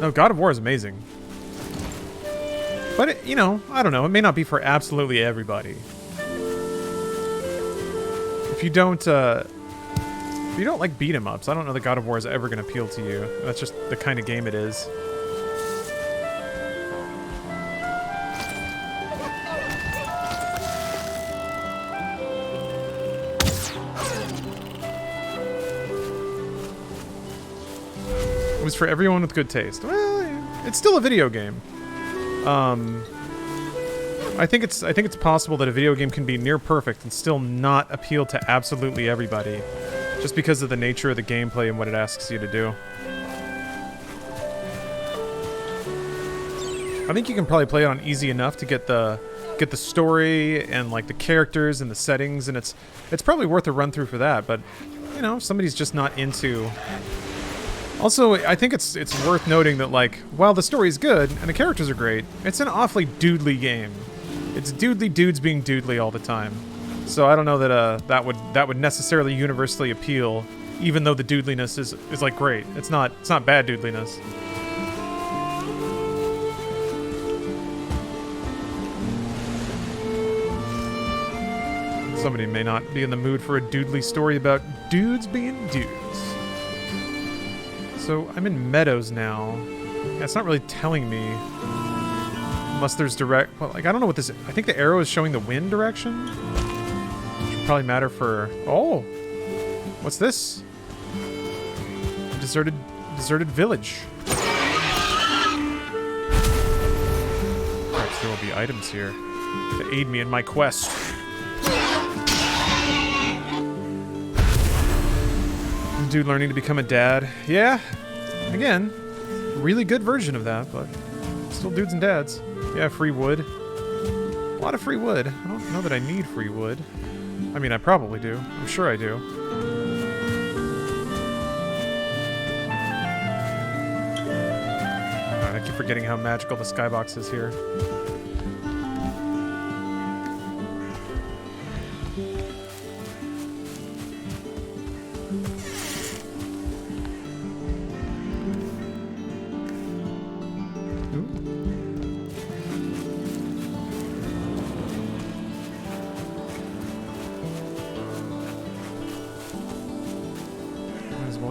No, God of War is amazing. But, you know, I don't know. It may not be for absolutely everybody. If you don't like beat 'em ups, I don't know that God of War is ever going to appeal to you. That's just the kind of game it is. It was for everyone with good taste. Well, it's still a video game. I think it's possible that a video game can be near perfect and still not appeal to absolutely everybody, just because of the nature of the gameplay and what it asks you to do. I think you can probably play it on easy enough to get the story and like the characters and the settings, and it's probably worth a run through for that. But you know, if somebody's just not into. Also, I think it's worth noting that, like, while the story's good and the characters are great, it's an awfully doodly game. It's doodly dudes being doodly all the time. So I don't know that that would necessarily universally appeal, even though the doodliness is like great. It's not bad doodliness. Somebody may not be in the mood for a doodly story about dudes being dudes. So I'm in Meadows now. Yeah, it's not really telling me. Unless there's direct... Well, like, I don't know what this... I think the arrow is showing the wind direction. Which would probably matter for... Oh! What's this? A deserted village. Perhaps there will be items here to aid me in my quest. Dude learning to become a dad. Yeah, again, really good version of that, but still dudes and dads. Yeah, free wood. A lot of free wood. I don't know that I need free wood. I mean, I probably do. I'm sure I do. I keep forgetting how magical the skybox is here.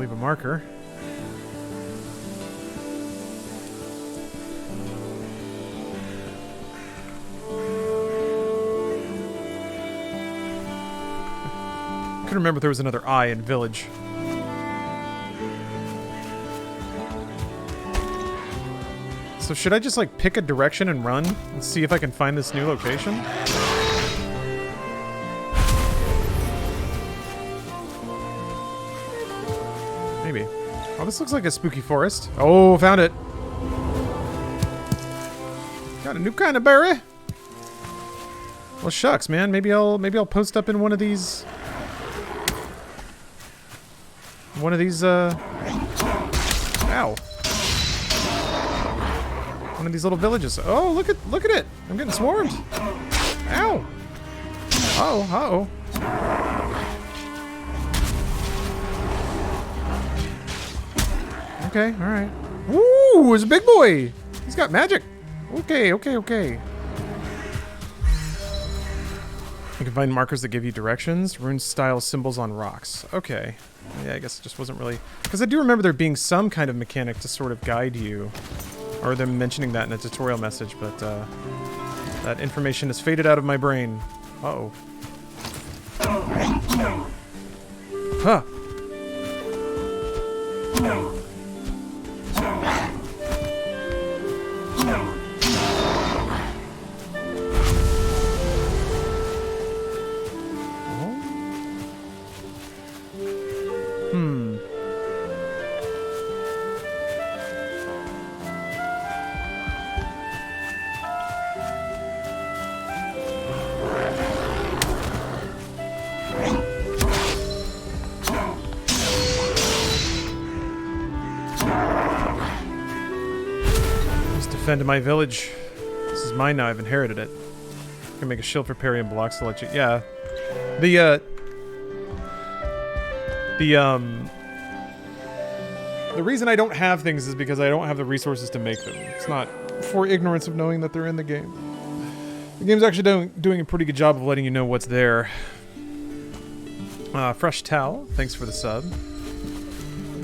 leave a marker. I couldn't remember if there was another I in village. So should I just like pick a direction and run and see if I can find this new location? Maybe. Oh, this looks like a spooky forest. Oh, found it. Got a new kind of berry. Well, shucks, man. Maybe I'll post up in one of these. Ow. One of these little villages. Oh, look at it! I'm getting swarmed. Ow. Oh, uh-oh. Okay, all right. Ooh, it's a big boy. He's got magic. Okay. You can find markers that give you directions, rune-style symbols on rocks. Okay. Yeah, I guess it just wasn't really... Because I do remember there being some kind of mechanic to sort of guide you. Or them mentioning that in a tutorial message, but that information has faded out of my brain. Uh-oh. Huh. Defend my village. This is mine now. I've inherited it. I can make a shield for parrying blocks to let you. Yeah. The reason I don't have things is because I don't have the resources to make them. It's not for ignorance of knowing that they're in the game. The game's actually doing a pretty good job of letting you know what's there. Fresh Towel, thanks for the sub.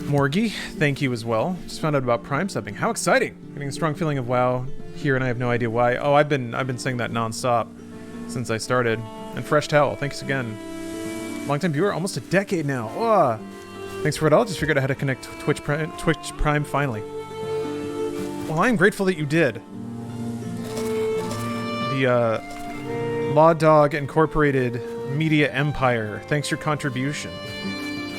Morgie, thank you as well. Just found out about Prime subbing. How exciting! Getting a strong feeling of WoW here, and I have no idea why. Oh, I've been saying that non-stop since I started. And Fresh Towel, thanks again. Long-time viewer, almost a decade now. Oh, thanks for it all. Just figured out how to connect Twitch Prime finally. Well, I am grateful that you did. The Law Dog Incorporated Media Empire, thanks for your contribution.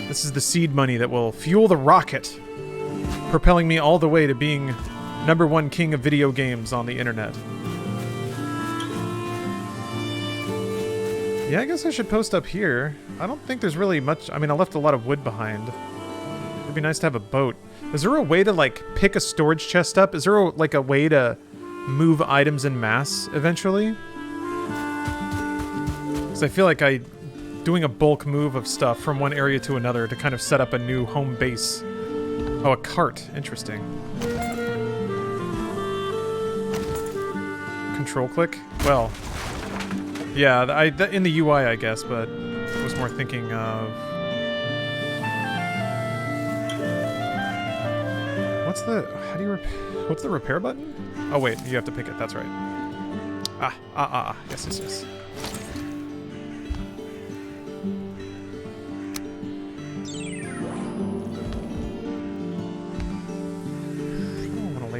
This is the seed money that will fuel the rocket, propelling me all the way to being #1 king of video games on the internet. Yeah, I guess I should post up here. I don't think there's really much... I mean, I left a lot of wood behind. It'd be nice to have a boat. Is there a way to, like, pick a storage chest up? Is there, like, a way to move items en masse eventually? Because I feel like doing a bulk move of stuff from one area to another to kind of set up a new home base. Oh, a cart. Interesting. Control click? Well, yeah, in the UI, I guess, but I was more thinking of... What's the repair button? Oh, wait, you have to pick it. That's right. Yes.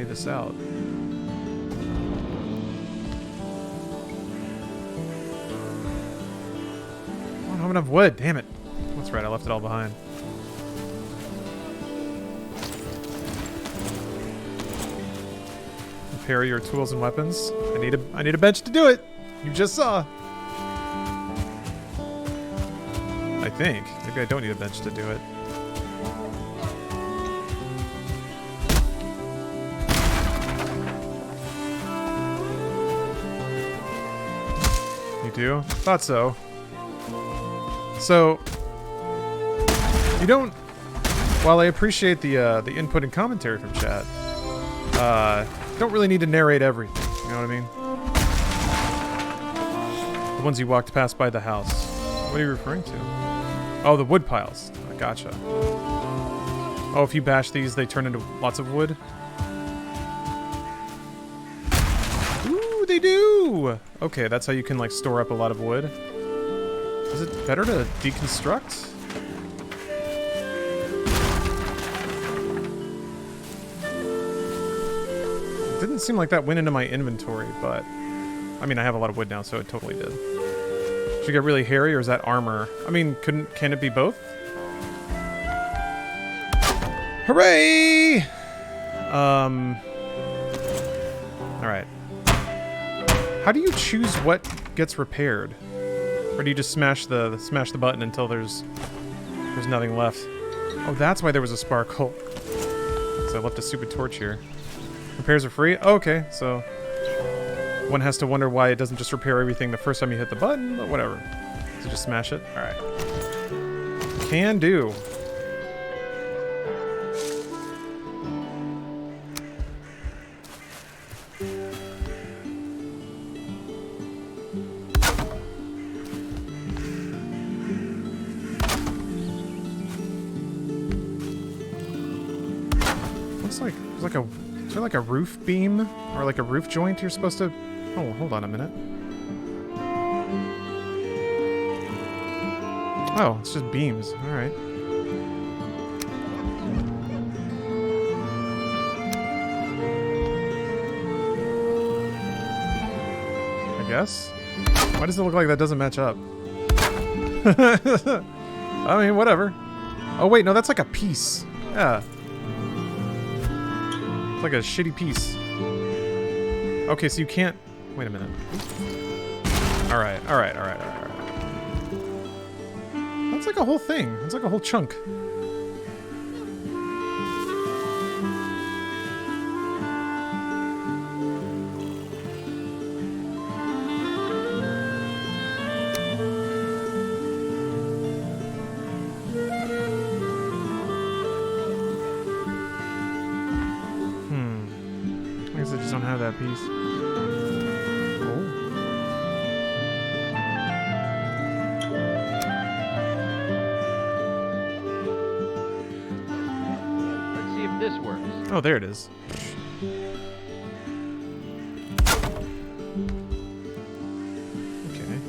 This out. I don't have enough wood, damn it. That's right, I left it all behind. Repair your tools and weapons. I need a bench to do it. You just saw. I think. Maybe I don't need a bench to do it. Do? Thought so. So, you don't... While I appreciate the input and commentary from chat, don't really need to narrate everything, you know what I mean? The ones you walked past by the house. What are you referring to? Oh, the wood piles. Gotcha. Oh, if you bash these, they turn into lots of wood? Ooh, they do! Okay, that's how you can, like, store up a lot of wood. Is it better to deconstruct? It didn't seem like that went into my inventory, but... I mean, I have a lot of wood now, so it totally did. Should it get really hairy, or is that armor? I mean, can it be both? Hooray! Alright. How do you choose what gets repaired? Or do you just smash the button until there's nothing left? Oh, that's why there was a sparkle. So I left a stupid torch here. Repairs are free? Oh, okay, so one has to wonder why it doesn't just repair everything the first time you hit the button, but whatever. So just smash it? Alright. Can do. Is there like a roof beam? Or like a roof joint you're supposed to... Oh, hold on a minute. Oh, it's just beams. Alright. I guess? Why does it look like that doesn't match up? I mean, whatever. Oh wait, no, that's like a piece. Yeah. It's like a shitty piece. Okay, so you can't... Wait a minute. Alright. That's like a whole thing. It's like a whole chunk. I guess I just don't have that piece. Oh. Let's see if this works. Oh, there it is. Okay.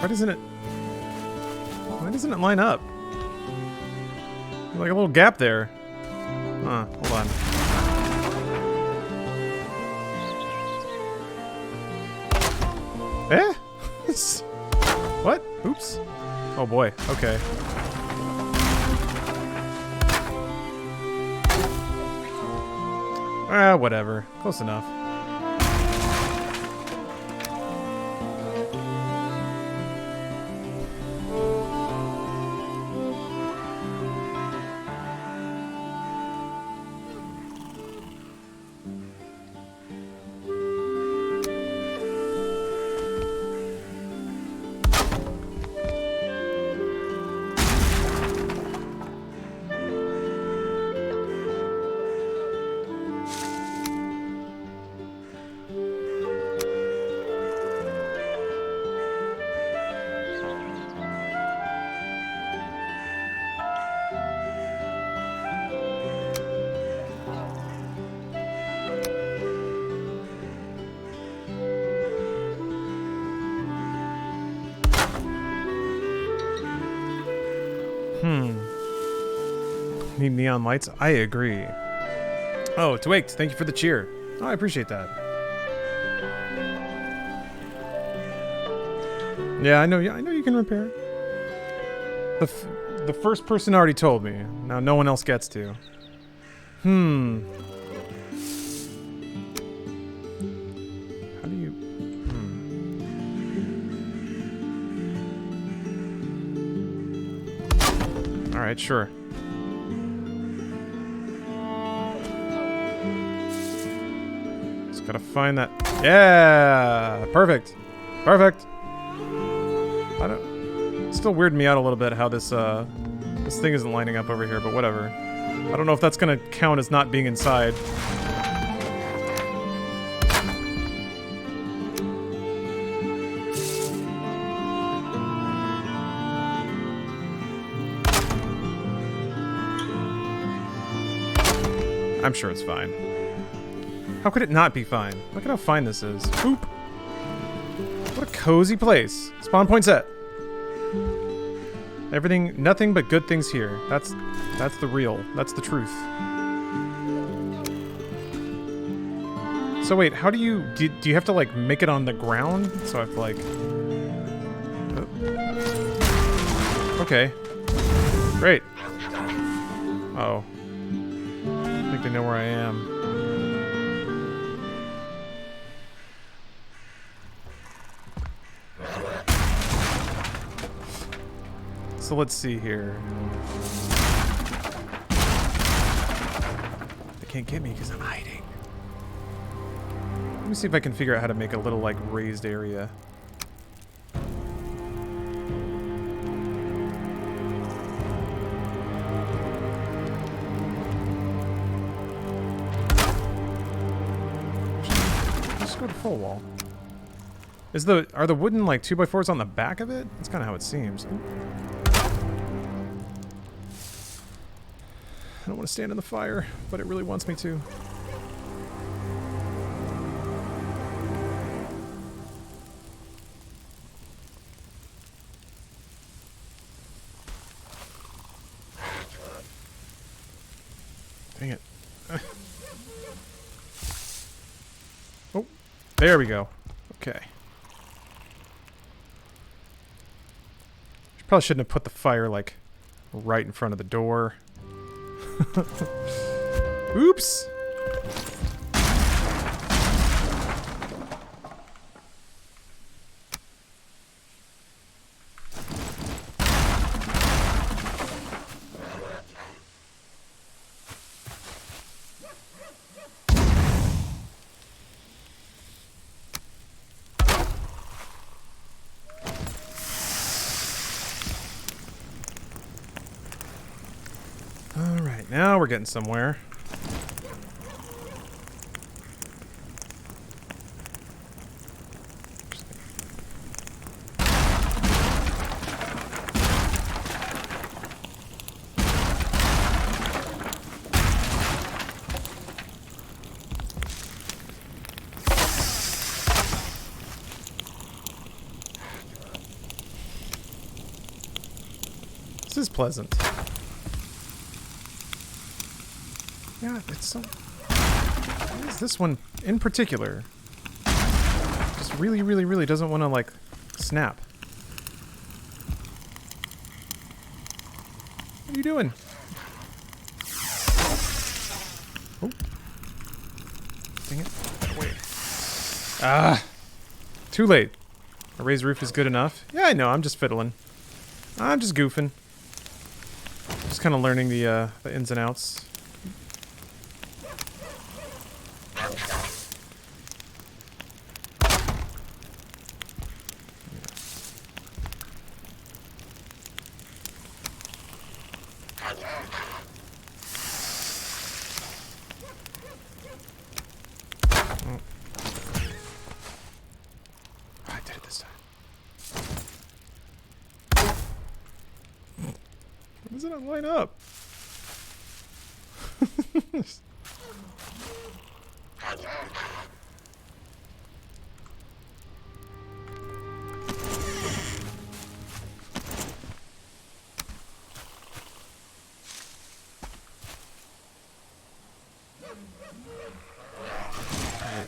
Why doesn't it line up? There's like a little gap there. Huh, hold on. Eh? What? Oops. Oh boy, okay. Ah, whatever. Close enough. Need neon lights? I agree. Oh, Twaked, thank you for the cheer. Oh, I appreciate that. Yeah, I know you can repair. The first person already told me. Now no one else gets to. How do you... Alright, sure. Gotta find that. Yeah! Perfect. Perfect. I don't... It's still weirding me out a little bit how this, this thing isn't lining up over here, but whatever. I don't know if that's gonna count as not being inside. I'm sure it's fine. How could it not be fine? Look at how fine this is. Oop! What a cozy place. Spawn point set. Everything, nothing but good things here. That's the real. That's the truth. So wait, how do you you have to like make it on the ground? So I have to like. Oh. Okay. Great. Oh. I think they know where I am. So let's see here. They can't get me because I'm hiding. Let me see if I can figure out how to make a little like raised area. Just go to full wall. Are the wooden like 2x4s on the back of it? That's kind of how it seems. I don't want to stand in the fire, but it really wants me to. Dang it. Oh, there we go. Okay. Probably shouldn't have put the fire, like, right in front of the door. Oops! Alright, now we're getting somewhere. This is pleasant. Yeah, it's so... What is this one in particular? Just really, really, really doesn't want to, like, snap. What are you doing? Oh. Dang it. Wait. Ah! Too late. A raised roof is good enough. Yeah, I know. I'm just fiddling. I'm just goofing. Just kind of learning the ins and outs. I did it this time. Why does it not line up?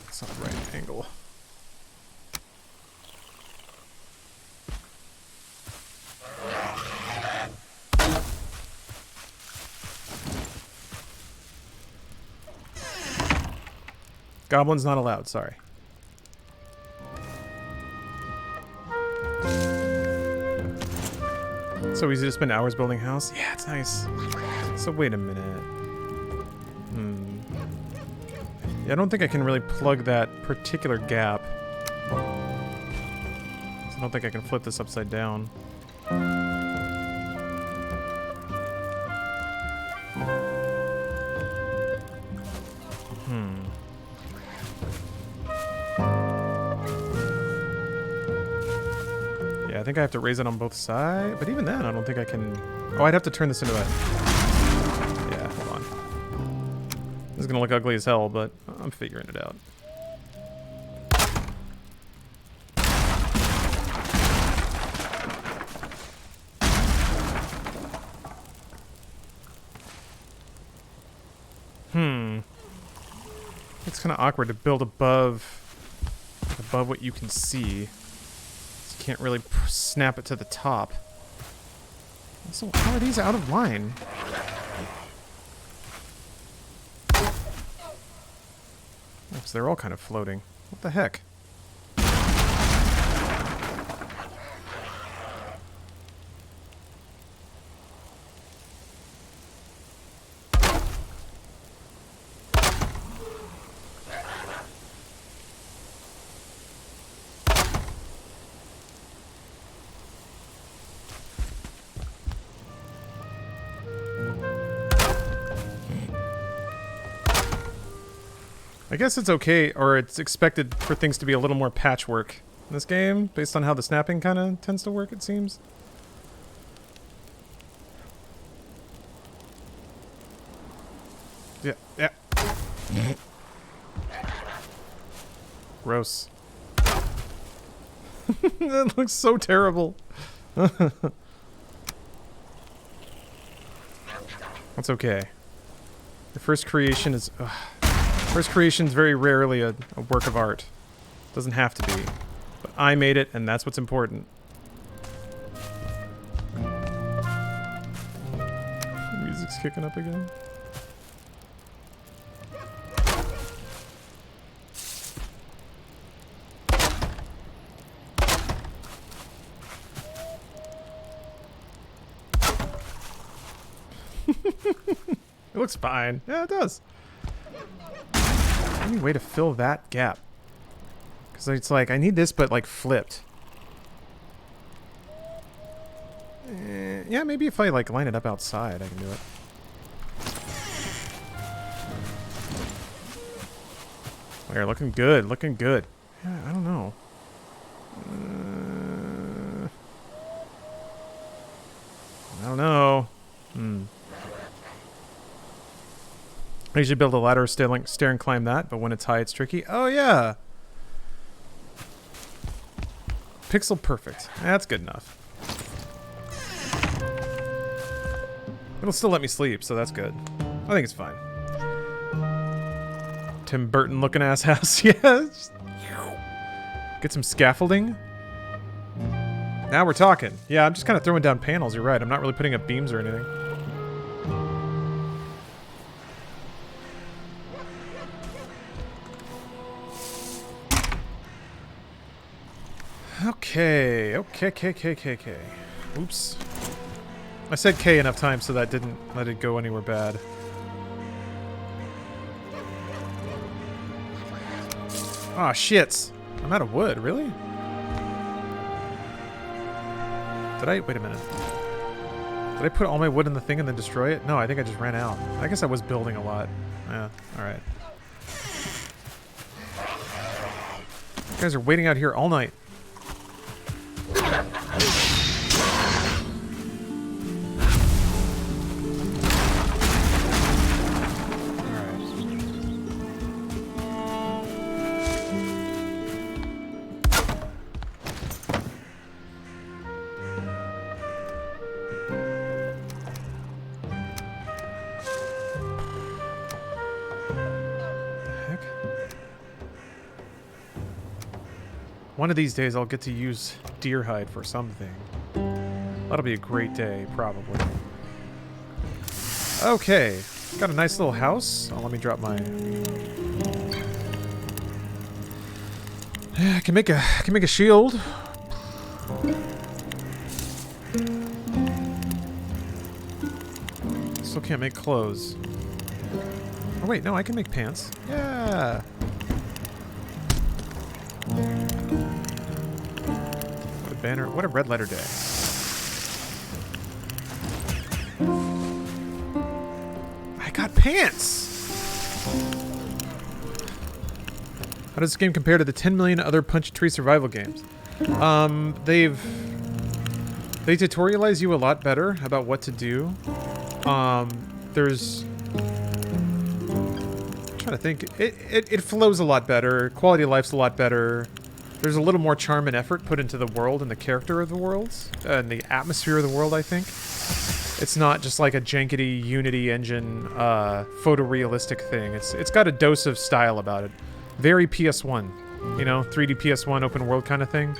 It's not the right angle. Goblins not allowed, sorry. So easy to spend hours building a house? Yeah, it's nice. So wait a minute. Yeah, I don't think I can really plug that particular gap. So I don't think I can flip this upside down. Yeah, I think I have to raise it on both sides, but even then, I don't think I can... Oh, I'd have to turn this into a... Yeah, hold on. This is gonna look ugly as hell, but I'm figuring it out. It's kind of awkward to build above what you can see. So you can't really snap it to the top. So how are these out of line? Oops, they're all kind of floating. What the heck? I guess it's okay, or it's expected for things to be a little more patchwork in this game, based on how the snapping kind of tends to work, it seems. Yeah, yeah. Gross. That looks so terrible. That's okay. The first creation is... First creation's very rarely a work of art. Doesn't have to be. But I made it, and that's what's important. Music's kicking up again. It looks fine. Yeah, it does. Any way to fill that gap? Because it's like, I need this, but like flipped. Yeah, maybe if I like line it up outside, I can do it. There, looking good, looking good. Yeah, I don't know. I don't know. I usually build a ladder, stair and climb that, but when it's high, it's tricky. Oh, yeah! Pixel perfect. That's good enough. It'll still let me sleep, so that's good. I think it's fine. Tim Burton looking ass house. Yeah. Get some scaffolding. Now we're talking. Yeah, I'm just kind of throwing down panels. You're right. I'm not really putting up beams or anything. Okay. Oops. I said K enough times so that didn't let it go anywhere bad. Aw, shits. I'm out of wood, really? Did I? Wait a minute. Did I put all my wood in the thing and then destroy it? No, I think I just ran out. I guess I was building a lot. Yeah, alright. You guys are waiting out here all night. One of these days I'll get to use deer hide for something. That'll be a great day, probably. Okay, got a nice little house. Oh, let me drop my... Yeah, I can make a shield. Still can't make clothes. Oh wait, no, I can make pants. Yeah. Yeah. What a banner. What a red letter day. I got pants! How does this game compare to the 10 million other punch tree survival games? They tutorialize you a lot better about what to do. There's... I'm trying to think. It flows a lot better. Quality of life's a lot better. There's a little more charm and effort put into the world and the character of the worlds. And the atmosphere of the world, I think. It's not just like a jankety Unity engine, photorealistic thing. It's got a dose of style about it. Very PS1. You know, 3D PS1 open world kind of thing.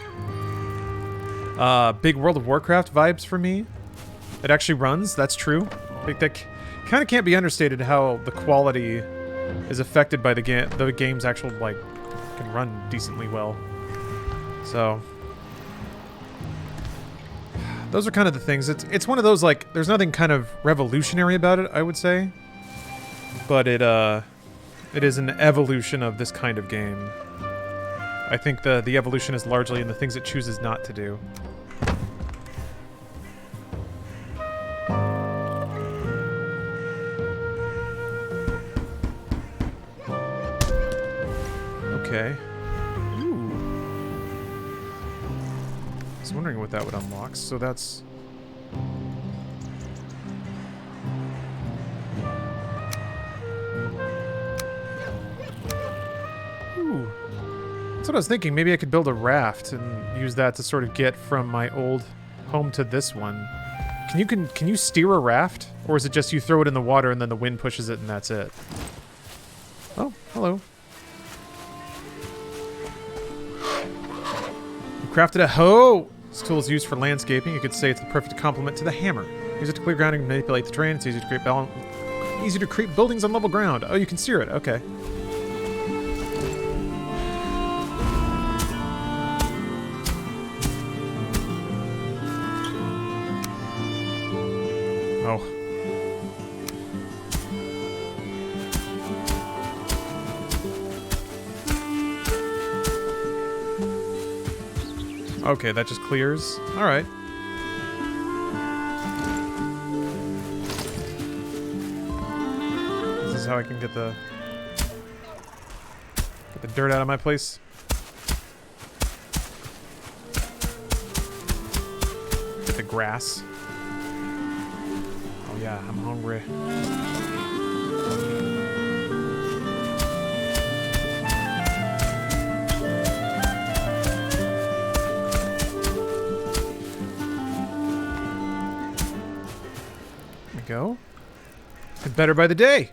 Big World of Warcraft vibes for me. It actually runs, that's true. Like, that kind of can't be understated how the quality is affected by the game's actual, like, can run decently well. So... those are kind of the things. It's one of those, like, there's nothing kind of revolutionary about it, I would say. But it is an evolution of this kind of game. I think the evolution is largely in the things it chooses not to do. Okay. Ooh. I was wondering what that would unlock, so that's... Ooh. That's what I was thinking. Maybe I could build a raft and use that to sort of get from my old home to this one. Can you steer a raft? Or is it just you throw it in the water and then the wind pushes it and that's it? Oh, hello. Crafted a hoe! This tool is used for landscaping. You could say it's the perfect complement to the hammer. Use it to clear ground and manipulate the terrain. It's easy to create buildings on level ground. Oh, you can steer it. Okay. Oh. Okay, that just clears. Alright. This is how I can get the dirt out of my place. Get the grass. Oh yeah, I'm hungry. Go. Get better by the day.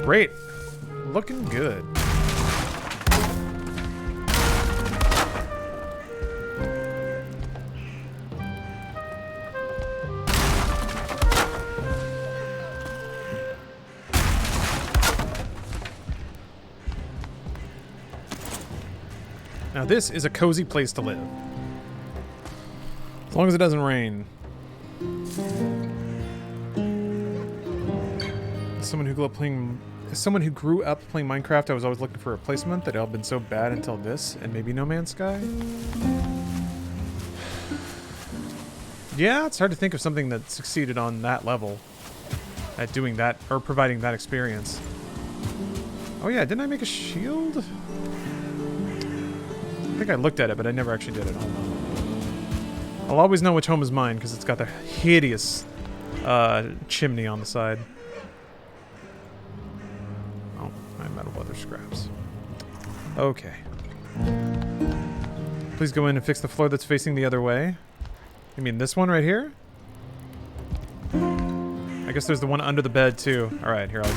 Great. Looking good. Now this is a cozy place to live. As long as it doesn't rain. As someone who grew up playing Minecraft, I was always looking for a replacement that had all been so bad until this, and maybe No Man's Sky? Yeah, it's hard to think of something that succeeded on that level. At doing that, or providing that experience. Oh yeah, didn't I make a shield? I think I looked at it, but I never actually did it. Hold on. I'll always know which home is mine, because it's got the hideous chimney on the side. Oh, my metal leather scraps. Okay. Please go in and fix the floor that's facing the other way. You mean this one right here? I guess there's the one under the bed, too. Alright, here I'll...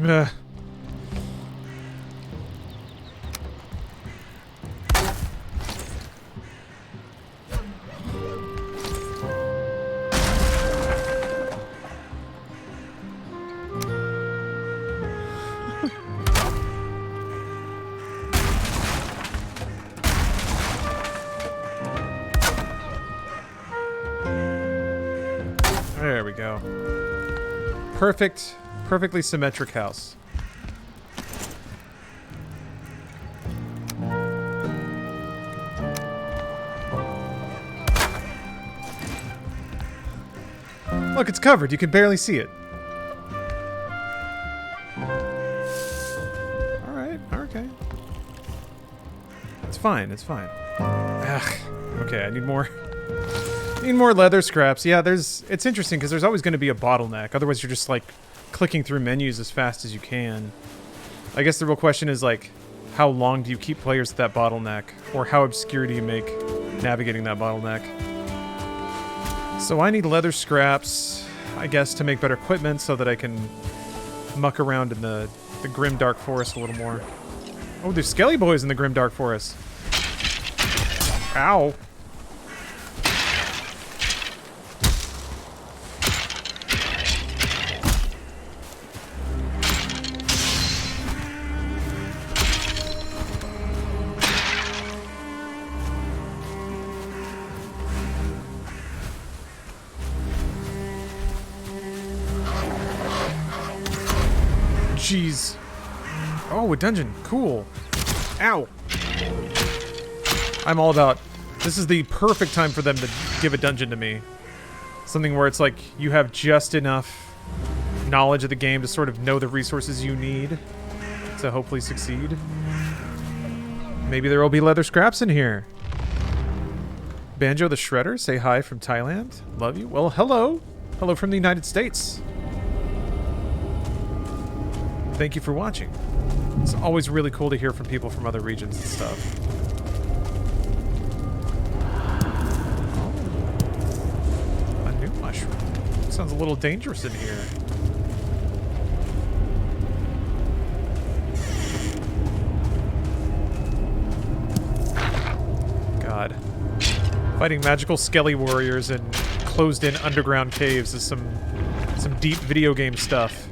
Ugh. There we go. Perfectly symmetric house. Look, it's covered. You can barely see it. Alright, okay. It's fine, it's fine. Ugh. Okay, I need more. Need more leather scraps. Yeah, it's interesting because there's always going to be a bottleneck. Otherwise, you're just like clicking through menus as fast as you can. I guess the real question is like, how long do you keep players at that bottleneck? Or how obscure do you make navigating that bottleneck? So I need leather scraps, I guess, to make better equipment so that I can muck around in the grim dark forest a little more. Oh, there's skelly boys in the grim dark forest. Ow. Jeez. Oh, a dungeon. Cool. Ow. I'm all about... This is the perfect time for them to give a dungeon to me. Something where it's like you have just enough knowledge of the game to sort of know the resources you need to hopefully succeed. Maybe there will be leather scraps in here. Banjo the Shredder, say hi from Thailand. Love you. Well, hello. Hello from the United States. Thank you for watching. It's always really cool to hear from people from other regions and stuff. Oh, a new mushroom. Sounds a little dangerous in here. God. Fighting magical skelly warriors in closed-in underground caves is some deep video game stuff.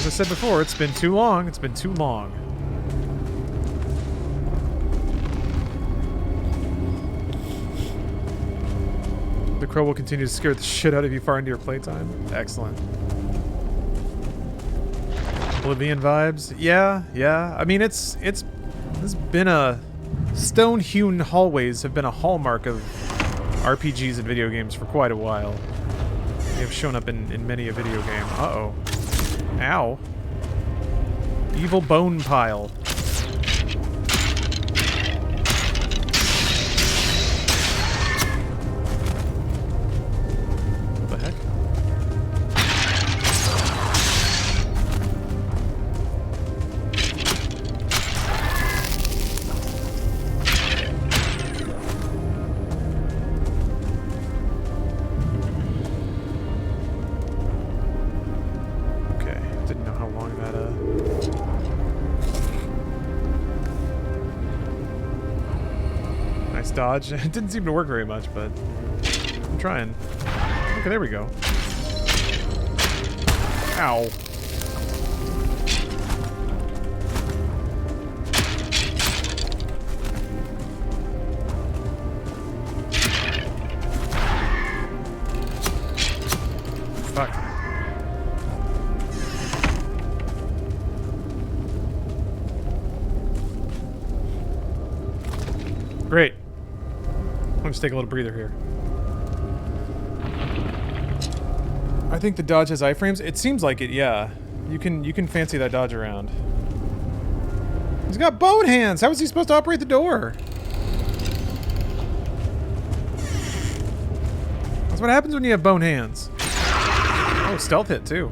As I said before, it's been too long. It's been too long. The crow will continue to scare the shit out of you far into your playtime. Excellent. Oblivion vibes. Yeah. I mean, it's been a... Stone-hewn hallways have been a hallmark of RPGs and video games for quite a while. They have shown up in many a video game. Uh-oh. Ow. Evil bone pile. What the heck? Dodge. It didn't seem to work very much, but I'm trying. Okay, there we go. Ow. Fuck. Great. Let's take a little breather here. I think the dodge has iframes. It seems like it, yeah. You can fancy that dodge around. He's got bone hands! How is he supposed to operate the door? That's what happens when you have bone hands. Oh, stealth hit too.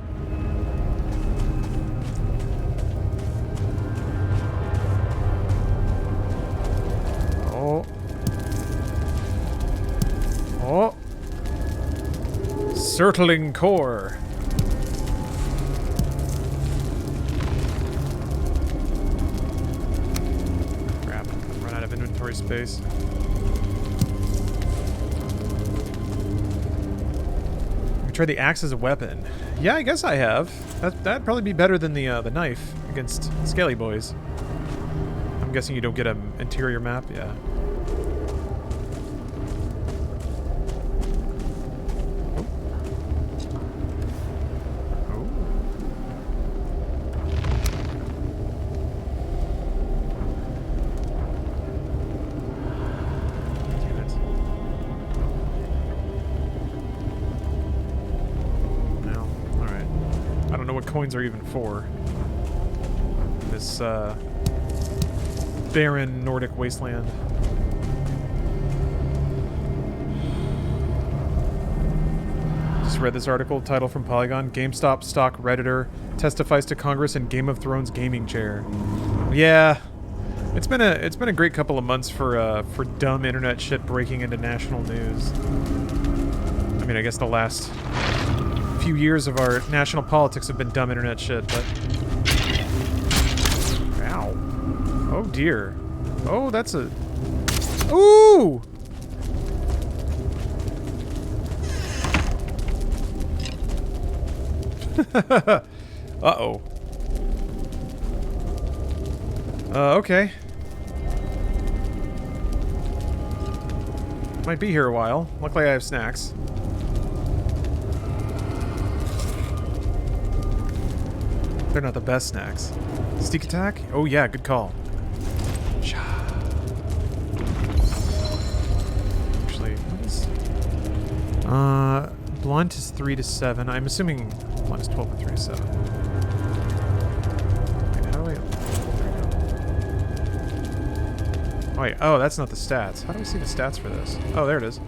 Encircling core. Crap, I've run out of inventory space. You try the axe as a weapon. Yeah, I guess I have. That'd probably be better than the knife against scaly boys. I'm guessing you don't get an interior map, yeah. Coins are even for this barren Nordic wasteland. Just read this article, title from Polygon: GameStop stock Redditor testifies to Congress in Game of Thrones gaming chair. Yeah, it's been a great couple of months for dumb internet shit breaking into national news. I mean, I guess the last few years of our national politics have been dumb internet shit, but... Ow. Oh, dear. Oh, that's a... Ooh! Uh-oh. Okay. Might be here a while. Luckily I have snacks. They're not the best snacks. Sneak attack? Oh yeah, good call. Actually, what is... blunt is 3 to 7. I'm assuming blunt is 12 and 3 to 7. Wait, how do I... There we go. Wait, oh, that's not the stats. How do I see the stats for this? Oh, there it is.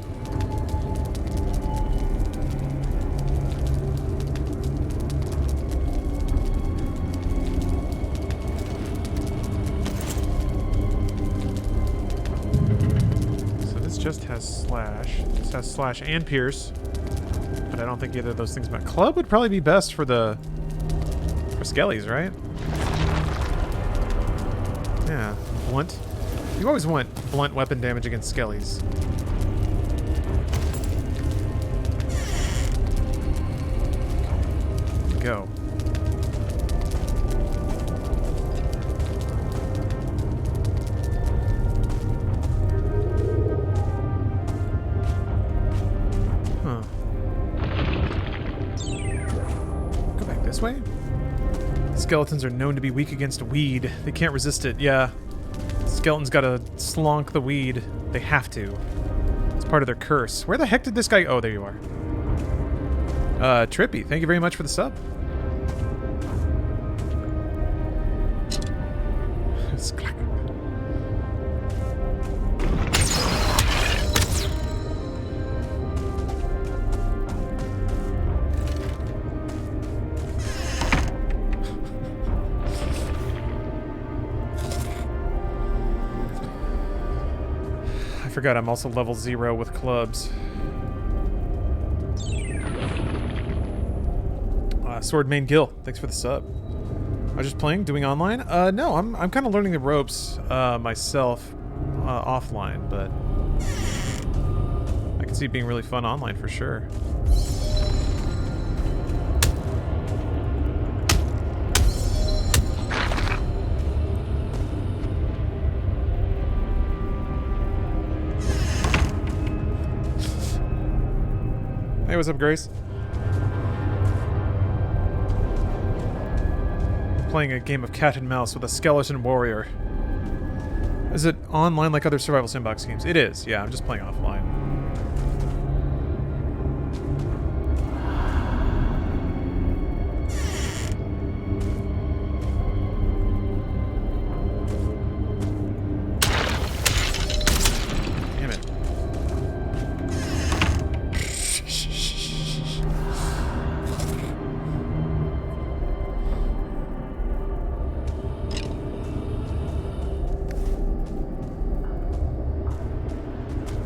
Just has slash. This has slash and pierce. But I don't think either of those things matter. Club would probably be best for the... for skellies, right? Yeah. Blunt. You always want blunt weapon damage against skellies. Go. Way? Skeletons are known to be weak against weed. They can't resist it. Yeah. Skeletons gotta slonk the weed. They have to. It's part of their curse. Where the heck did this guy... Oh, there you are. Trippy, thank you very much for the sub. I forgot I'm also level 0 with clubs. Sword Main Gill, thanks for the sub. I was just playing, doing online? No, I'm kind of learning the ropes myself offline, but I can see it being really fun online for sure. Hey, what's up, Grace? I'm playing a game of cat and mouse with a skeleton warrior. Is it online like other survival sandbox games? It is, yeah, I'm just playing offline.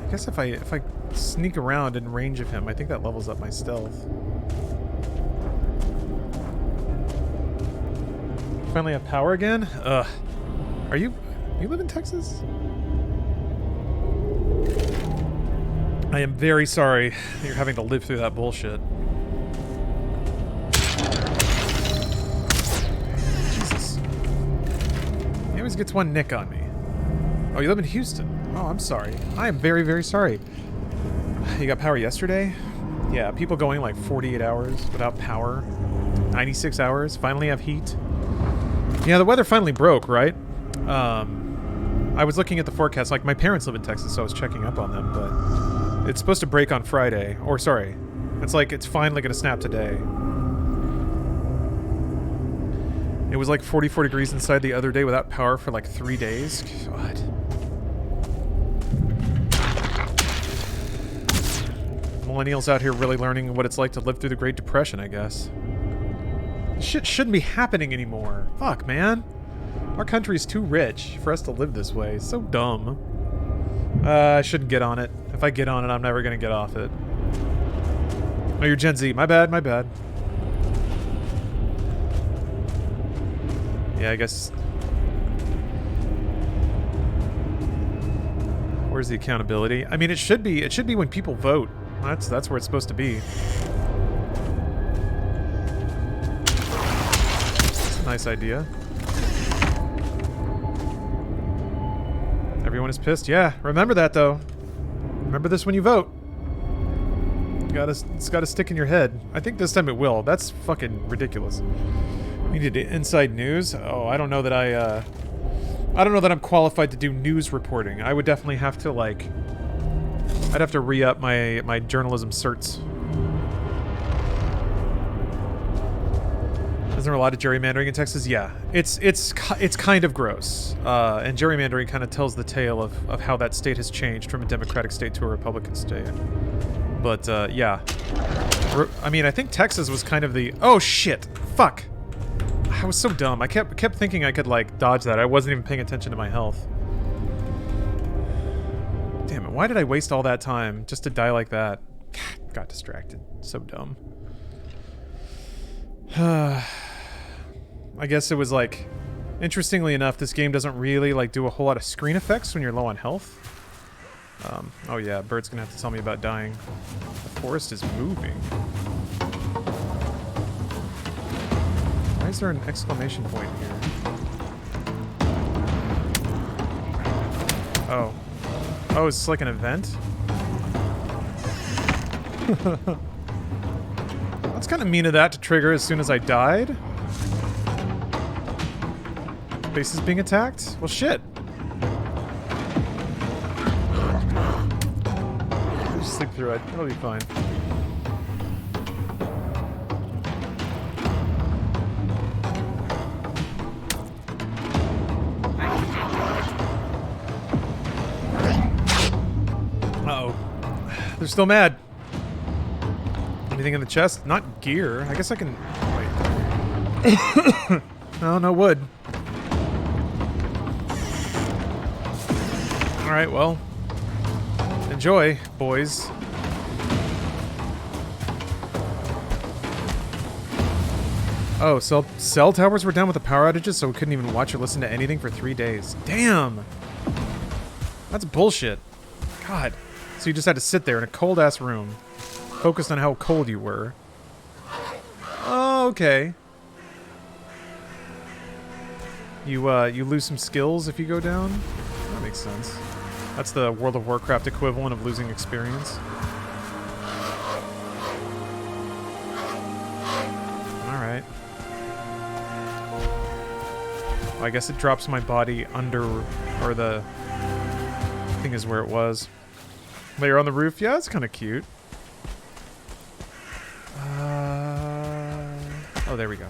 I guess if I sneak around in range of him, I think that levels up my stealth. Finally have power again? Ugh. You live in Texas? I am very sorry that you're having to live through that bullshit. Jesus. He always gets one nick on me. Oh, you live in Houston? Oh, I'm sorry. I am very, very sorry. You got power yesterday? Yeah, people going like 48 hours without power. 96 hours. Finally have heat. Yeah, the weather finally broke, right? I was looking at the forecast. Like, my parents live in Texas, so I was checking up on them, but it's supposed to break on Friday. Or, sorry. It's like, it's finally going to snap today. It was like 44 degrees inside the other day without power for like 3 days. God. Millennials out here really learning what it's like to live through the Great Depression, I guess. This shit shouldn't be happening anymore. Fuck, man. Our country's too rich for us to live this way. It's so dumb. I shouldn't get on it. If I get on it, I'm never gonna get off it. Oh, you're Gen Z. My bad, my bad. Yeah, I guess... Where's the accountability? I mean, it should be when people vote. That's where it's supposed to be. That's a nice idea. Everyone is pissed? Yeah, remember that, though. Remember this when you vote. It's gotta stick in your head. I think this time it will. That's fucking ridiculous. We need inside news? Oh, I don't know that I don't know that I'm qualified to do news reporting. I would definitely have to, like... I'd have to re-up my journalism certs. Isn't there a lot of gerrymandering in Texas? Yeah. It's kind of gross. And gerrymandering kind of tells the tale of how that state has changed from a Democratic state to a Republican state. But, yeah. I mean, I think Texas was kind of the... Oh, shit! Fuck! I was so dumb. I kept thinking I could, like, dodge that. I wasn't even paying attention to my health. Damn it, why did I waste all that time just to die like that? Got distracted. So dumb. I guess it was like... Interestingly enough, this game doesn't really, like, do a whole lot of screen effects when you're low on health. Oh yeah, Bert's gonna have to tell me about dying. The forest is moving. Why is there an exclamation point here? Oh. Oh, it's like an event? That's kind of mean of that to trigger as soon as I died. Base is being attacked? Well, shit. Just sleep through it. It'll be fine. Uh-oh. They're still mad. Anything in the chest? Not gear. I guess I can... Wait. No, no wood. Alright, well. Enjoy, boys. Oh, cell towers were down with the power outages, so we couldn't even watch or listen to anything for 3 days. Damn! That's bullshit. God. So you just had to sit there in a cold-ass room, focused on how cold you were. Oh, okay. You lose some skills if you go down? That makes sense. That's the World of Warcraft equivalent of losing experience. Alright. Well, I guess it drops my body under, or the thing is where it was. Layer on the roof? Yeah, it's kind of cute. Oh, there we go.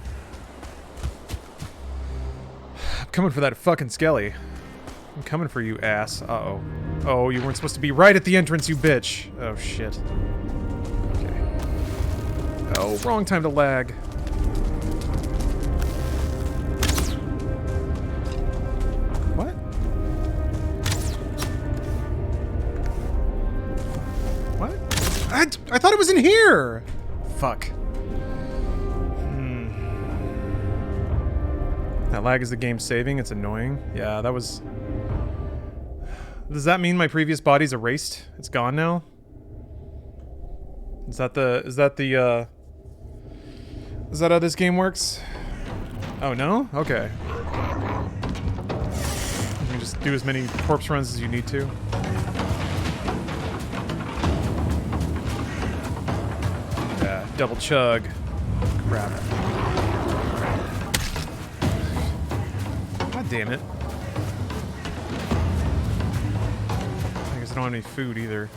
I'm coming for that fucking skelly. I'm coming for you, ass. Uh-oh. Oh, you weren't supposed to be right at the entrance, you bitch. Oh, shit. Okay. Oh, wrong time to lag. What? I thought it was in here! Fuck. That lag is the game saving. It's annoying. Yeah, that was... Does that mean my previous body's erased? It's gone now? Is that how this game works? Oh, no? Okay. You can just do as many corpse runs as you need to. Yeah, double chug. Crap. God damn it. I guess I don't have any food either.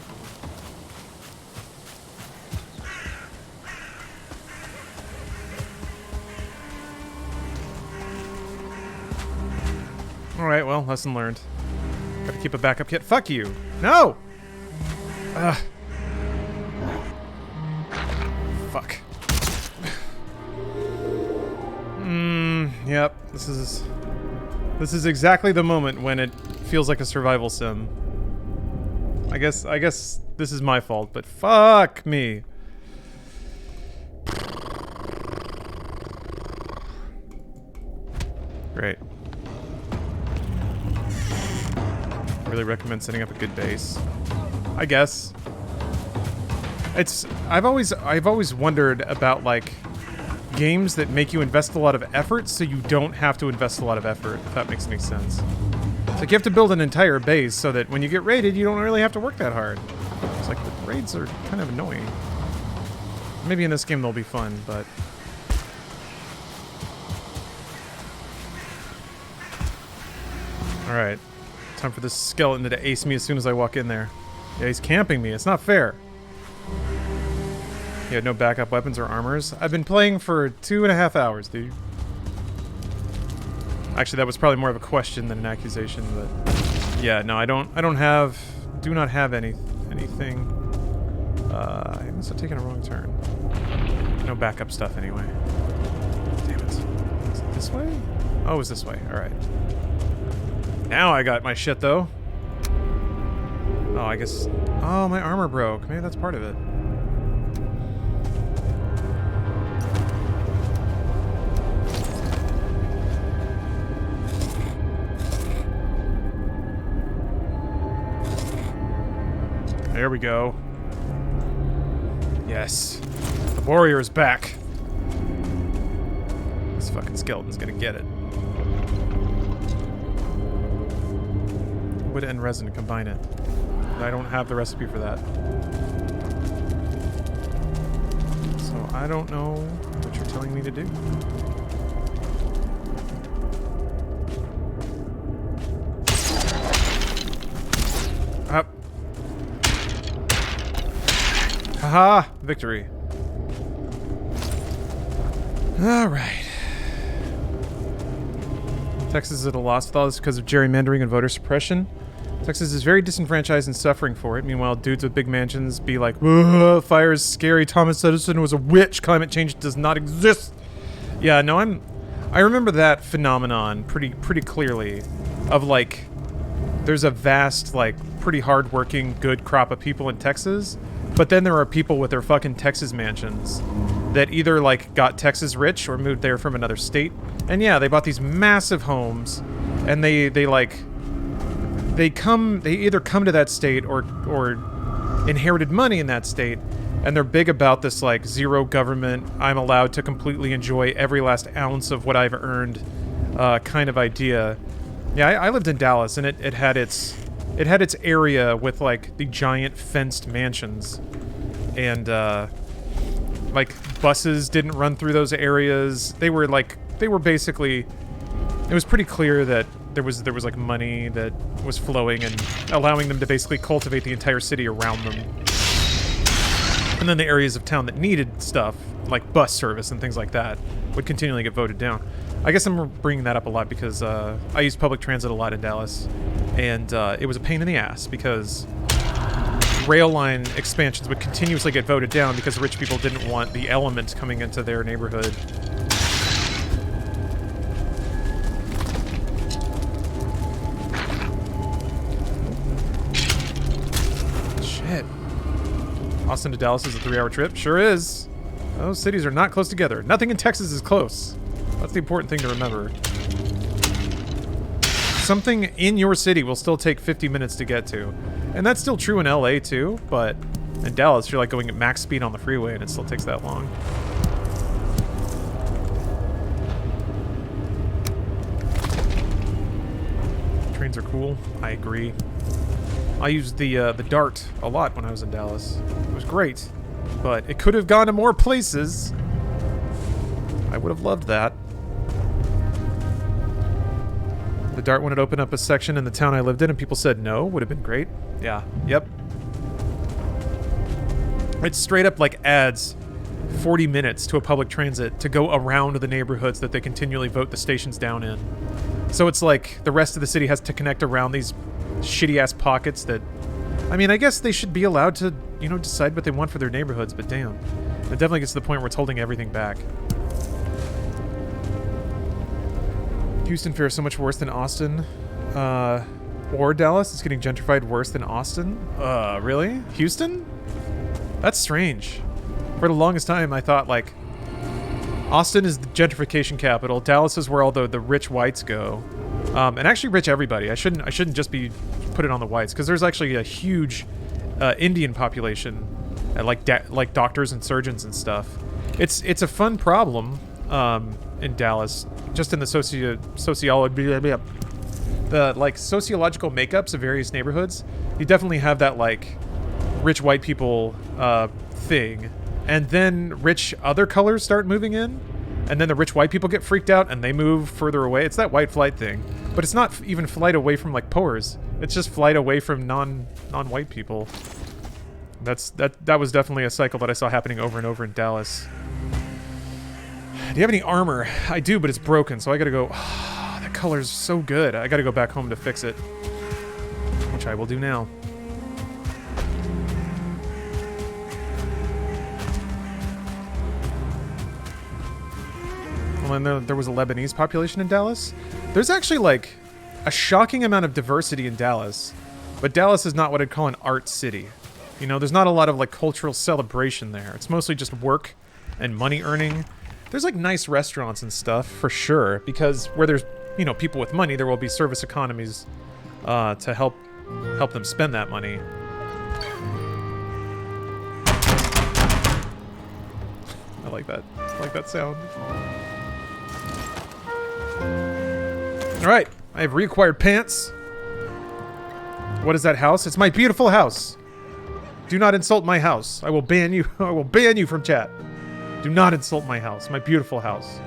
Alright, well, lesson learned. Gotta keep a backup kit. Fuck you! No! Ugh. Fuck. Yep. This is exactly the moment when it feels like a survival sim. I guess this is my fault, but fuck me. Great. Really recommend setting up a good base. I guess. I've always wondered about like games that make you invest a lot of effort so you don't have to invest a lot of effort, if that makes any sense. It's like you have to build an entire base so that when you get raided, you don't really have to work that hard. It's like the raids are kind of annoying. Maybe in this game they'll be fun, but... Alright. Time for this skeleton to ace me as soon as I walk in there. Yeah, he's camping me. It's not fair. He had no backup weapons or armors. I've been playing for 2.5 hours, dude. Actually, that was probably more of a question than an accusation, but yeah, no, do not have anything. I must have taken a wrong turn. No backup stuff anyway. Damn it. Is it this way? Oh, it was this way. Alright. Now I got my shit, though. Oh, I guess... Oh, my armor broke. Maybe that's part of it. There we go. Yes. The warrior is back. This fucking skeleton's gonna get it. Wood and resin to combine it. I don't have the recipe for that. So I don't know what you're telling me to do. Up. Haha! Victory. Alright. Texas is at a loss with all this because of gerrymandering and voter suppression. Texas is very disenfranchised and suffering for it. Meanwhile, dudes with big mansions be like, "Ugh, fire is scary. Thomas Edison was a witch. Climate change does not exist." Yeah, no, I remember that phenomenon pretty clearly. Of like, there's a vast, like, pretty hardworking, good crop of people in Texas, but then there are people with their fucking Texas mansions that either like got Texas rich or moved there from another state. And yeah, they bought these massive homes, and they either come to that state or inherited money in that state, and they're big about this like zero government, I'm allowed to completely enjoy every last ounce of what I've earned kind of idea. Yeah, I lived in Dallas, and it had its area with like the giant fenced mansions, and like buses didn't run through those areas. They were basically, it was pretty clear that there was like money that was flowing and allowing them to basically cultivate the entire city around them. And then the areas of town that needed stuff, like bus service and things like that, would continually get voted down. I guess I'm bringing that up a lot because I used public transit a lot in Dallas, and it was a pain in the ass because rail line expansions would continuously get voted down because rich people didn't want the element coming into their neighborhood. Austin to Dallas is a 3-hour trip. Sure is. Those cities are not close together. Nothing in Texas is close. That's the important thing to remember. Something in your city will still take 50 minutes to get to. And that's still true in LA too, but in Dallas, you're like going at max speed on the freeway and it still takes that long. Trains are cool. I agree. I used the Dart a lot when I was in Dallas. It was great, but it could have gone to more places. I would have loved that. The Dart wanted to open up a section in the town I lived in, and people said no. Would have been great. Yeah. Yep. It's straight up like adds 40 minutes to a public transit to go around the neighborhoods that they continually vote the stations down in. So it's like the rest of the city has to connect around these shitty-ass pockets that... I mean, I guess they should be allowed to, you know, decide what they want for their neighborhoods, but damn. It definitely gets to the point where it's holding everything back. Houston fares so much worse than Austin. Or Dallas. It's getting gentrified worse than Austin. Really? Houston? That's strange. For the longest time, I thought, like, Austin is the gentrification capital. Dallas is where all the rich whites go. And actually rich everybody. I shouldn't just be put it on the whites, because there's actually a huge Indian population, like doctors and surgeons and stuff. It's a fun problem in Dallas, just in the sociological makeups of various neighborhoods. You definitely have that like rich white people thing, and then rich other colors start moving in, and then the rich white people get freaked out and they move further away. It's that white flight thing, but it's not even flight away from like poors. It's just flight away from non-white people. That was definitely a cycle that I saw happening over and over in Dallas. Do you have any armor? I do, but it's broken, so I gotta go... Oh, that color's so good. I gotta go back home to fix it. Which I will do now. Well, and there was a Lebanese population in Dallas. There's actually, like, a shocking amount of diversity in Dallas. But Dallas is not what I'd call an art city. You know, there's not a lot of, like, cultural celebration there. It's mostly just work and money earning. There's like nice restaurants and stuff for sure, because where there's, you know, people with money, there will be service economies to help them spend that money. I like that. I like that sound. All right, I have reacquired pants. What is that house? It's my beautiful house. Do not insult my house. I will ban you. I will ban you from chat. Do not insult my house, my beautiful house.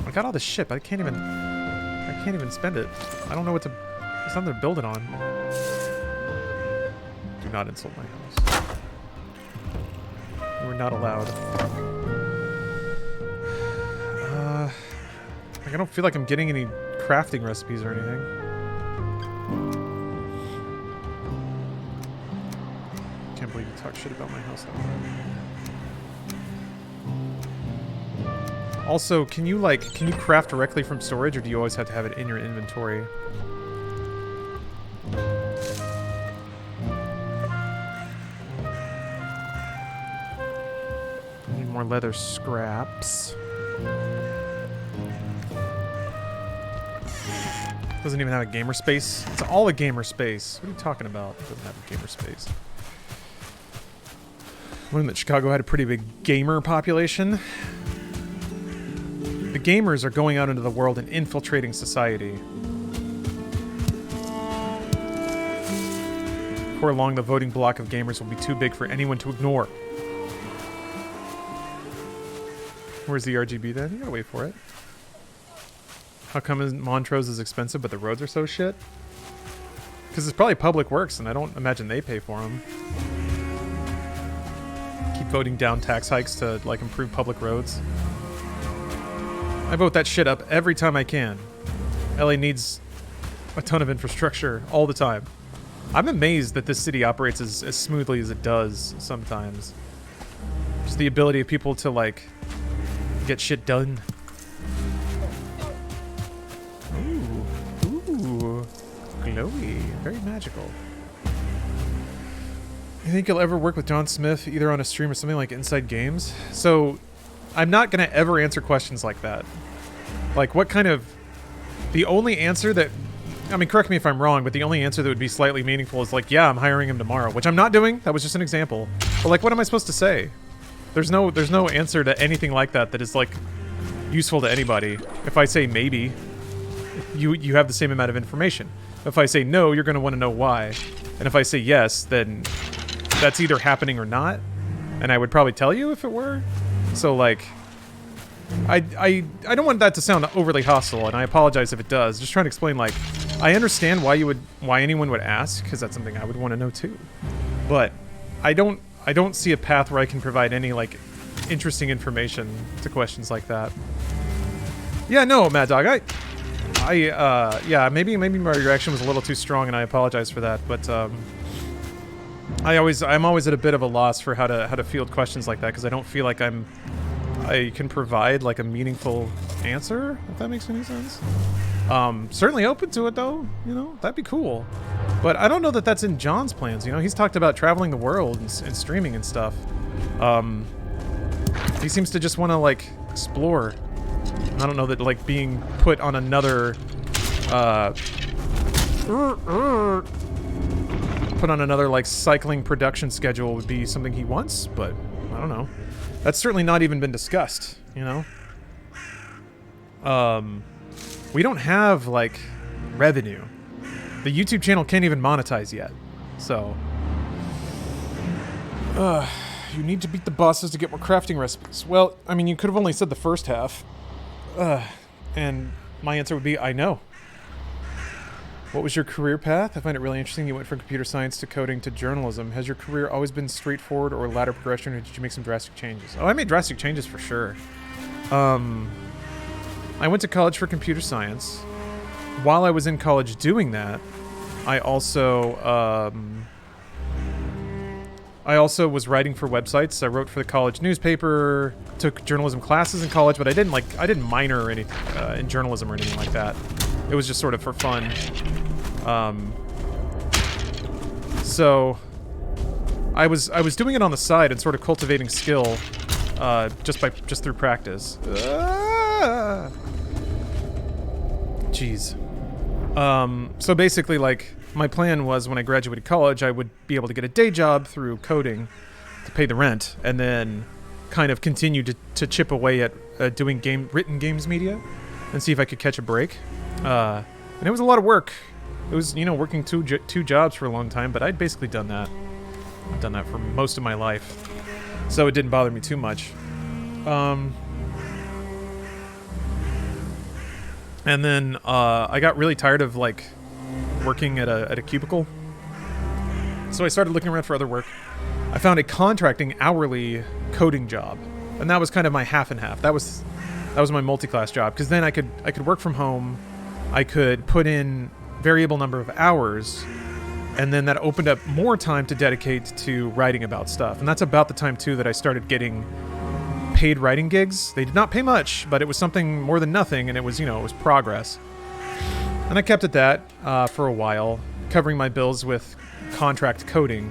I got all this shit, but I can't even spend it. I don't know what to... There's nothing to build it on. Do not insult my house. You are not allowed. Like, I don't feel like I'm getting any crafting recipes or anything. Can't believe you talk shit about my house that way. Also, can you craft directly from storage, or do you always have to have it in your inventory? Need more leather scraps. Doesn't even have a gamer space. It's all a gamer space. What are you talking about? It doesn't have a gamer space. Learned that Chicago had a pretty big gamer population. The gamers are going out into the world and infiltrating society. Before long, the voting block of gamers will be too big for anyone to ignore. Where's the RGB then? You gotta wait for it. How come Montrose is expensive but the roads are so shit? Because it's probably public works and I don't imagine they pay for them. Keep voting down tax hikes to, like, improve public roads. I vote that shit up every time I can. LA needs a ton of infrastructure all the time. I'm amazed that this city operates as smoothly as it does sometimes. Just the ability of people to, like, get shit done. Ooh, glowy, very magical. You think you'll ever work with John Smith, either on a stream or something like Inside Games? So, I'm not gonna ever answer questions like that. Like, what kind of... The only answer that... I mean, correct me if I'm wrong, but the only answer that would be slightly meaningful is like, yeah, I'm hiring him tomorrow, which I'm not doing. That was just an example. But like, what am I supposed to say? There's no answer to anything like that that is like useful to anybody. If I say maybe, you have the same amount of information. If I say no, you're gonna want to know why. And if I say yes, then that's either happening or not. And I would probably tell you if it were. So like, I don't want that to sound overly hostile, and I apologize if it does. Just trying to explain, like, I understand why anyone would ask, because that's something I would want to know too. But I don't see a path where I can provide any like interesting information to questions like that. Yeah, no, Mad Dog, yeah, maybe my reaction was a little too strong, and I apologize for that. But I'm always at a bit of a loss for how to field questions like that, because I don't feel like I can provide like a meaningful answer, if that makes any sense. Certainly open to it though, you know, that'd be cool. But I don't know that that's in John's plans, you know. He's talked about traveling the world and streaming and stuff. He seems to just want to like explore. I don't know that like being put on another like cycling production schedule would be something he wants, but I don't know. That's certainly not even been discussed, you know? We don't have, like, revenue. The YouTube channel can't even monetize yet. So... you need to beat the bosses to get more crafting recipes. Well, I mean, you could have only said the first half. And my answer would be, I know. What was your career path? I find it really interesting. You went from computer science to coding to journalism. Has your career always been straightforward or ladder progression, or did you make some drastic changes? Oh, I made drastic changes for sure. I went to college for computer science. While I was in college doing that, I also was writing for websites. I wrote for the college newspaper, took journalism classes in college, but I didn't minor or anything in journalism or anything like that. It was just sort of for fun. So I was doing it on the side and sort of cultivating skill, just through practice. Jeez. So basically, like, my plan was when I graduated college, I would be able to get a day job through coding to pay the rent, and then kind of continue to chip away at doing written games media and see if I could catch a break. And it was a lot of work. It was, you know, working two jobs for a long time, but I'd basically done that. I've done that for most of my life, so it didn't bother me too much. And then I got really tired of like working at a cubicle, so I started looking around for other work. I found a contracting hourly coding job, and that was kind of my half and half. That was my multi-class job, because then I could work from home. I could put in variable number of hours, and then that opened up more time to dedicate to writing about stuff. And that's about the time too that I started getting paid writing gigs. They did not pay much, but it was something more than nothing, and it was, you know, it was progress. And I kept at that for a while, covering my bills with contract coding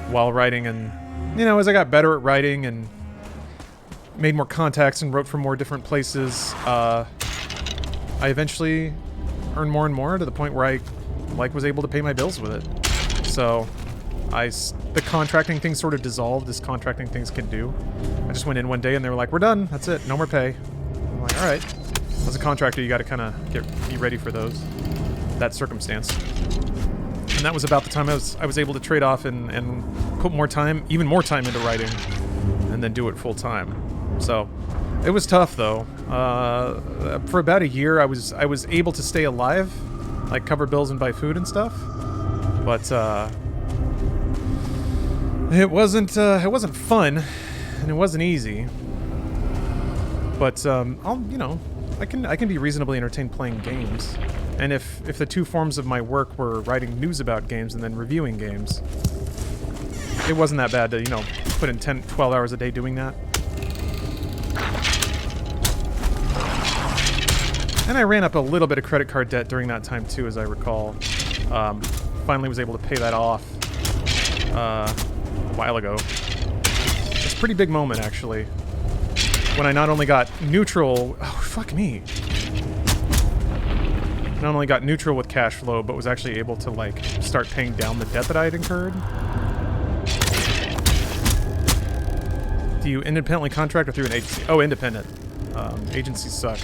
while writing. And, you know, as I got better at writing and made more contacts and wrote for more different places, I eventually earned more and more to the point where I was able to pay my bills with it. So the contracting thing sort of dissolved, as contracting things can do. I just went in one day and they were like, we're done, that's it, no more pay. I'm like, all right. As a contractor, you got to kind of be ready for that circumstance. And that was about the time I was able to trade off and put even more time into writing, and then do it full time. So it was tough though. For about a year, I was able to stay alive, like cover bills and buy food and stuff. But it wasn't fun, and it wasn't easy. But I can be reasonably entertained playing games. And if the two forms of my work were writing news about games and then reviewing games, it wasn't that bad to, you know, put in 10, 12 hours a day doing that. And I ran up a little bit of credit card debt during that time too, as I recall. Finally was able to pay that off. while ago. It's a pretty big moment, actually. When I not only got neutral... Oh, fuck me. Not only got neutral with cash flow, but was actually able to, like, start paying down the debt that I had incurred. Do you independently contract or through an agency? Oh, independent. Agencies suck.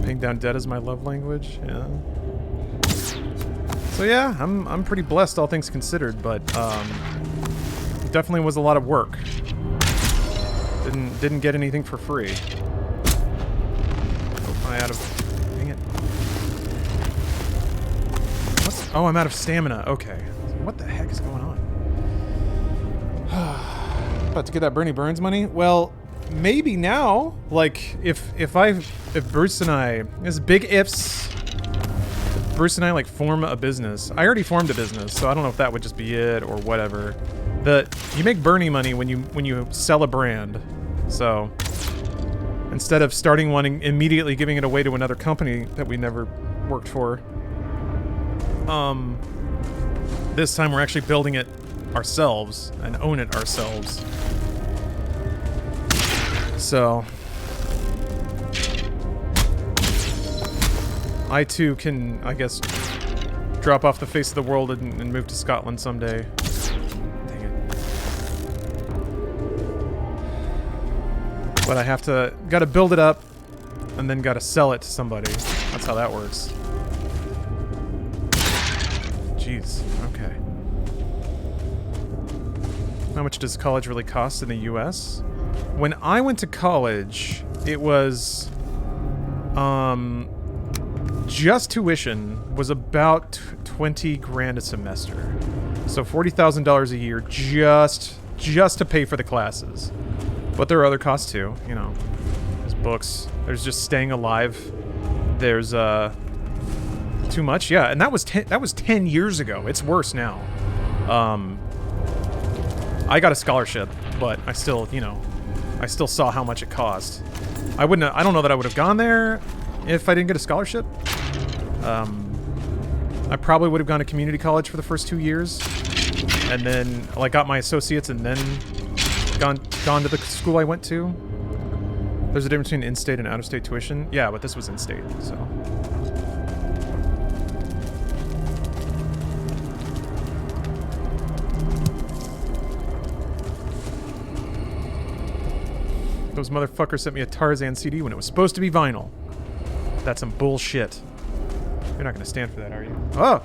Paying down debt is my love language. Yeah. So yeah, I'm pretty blessed, all things considered, but it definitely was a lot of work. Didn't get anything for free. Oh, am I out of? Dang it. What's? Oh, I'm out of stamina. Okay. What the heck is going on? About to get that Bernie Burns money? Well, maybe now. Like, if Bruce and I, there's big ifs. If Bruce and I like form a business. I already formed a business, so I don't know if that would just be it or whatever. You make Bernie money when you sell a brand. So instead of starting one and immediately giving it away to another company that we never worked for, this time we're actually building it ourselves and own it ourselves. So I too can, I guess, drop off the face of the world and move to Scotland someday. Dang it. But I gotta build it up and then gotta sell it to somebody. That's how that works. Jeez, okay. How much does college really cost in the US? When I went to college, it was, just tuition was about 20 grand a semester. So $40,000 a year just to pay for the classes. But there are other costs too, you know. There's books, there's just staying alive. There's too much, yeah, and that was 10 years ago. It's worse now. I got a scholarship, but I still, you know, I still saw how much it cost. I don't know that I would have gone there if I didn't get a scholarship. I probably would have gone to community college for the first 2 years, and then like got my associates, and then gone to the school I went to. There's a difference between in-state and out-of-state tuition. Yeah, but this was in-state, so. Those motherfuckers sent me a Tarzan CD when it was supposed to be vinyl. That's some bullshit. You're not gonna stand for that, are you? Oh!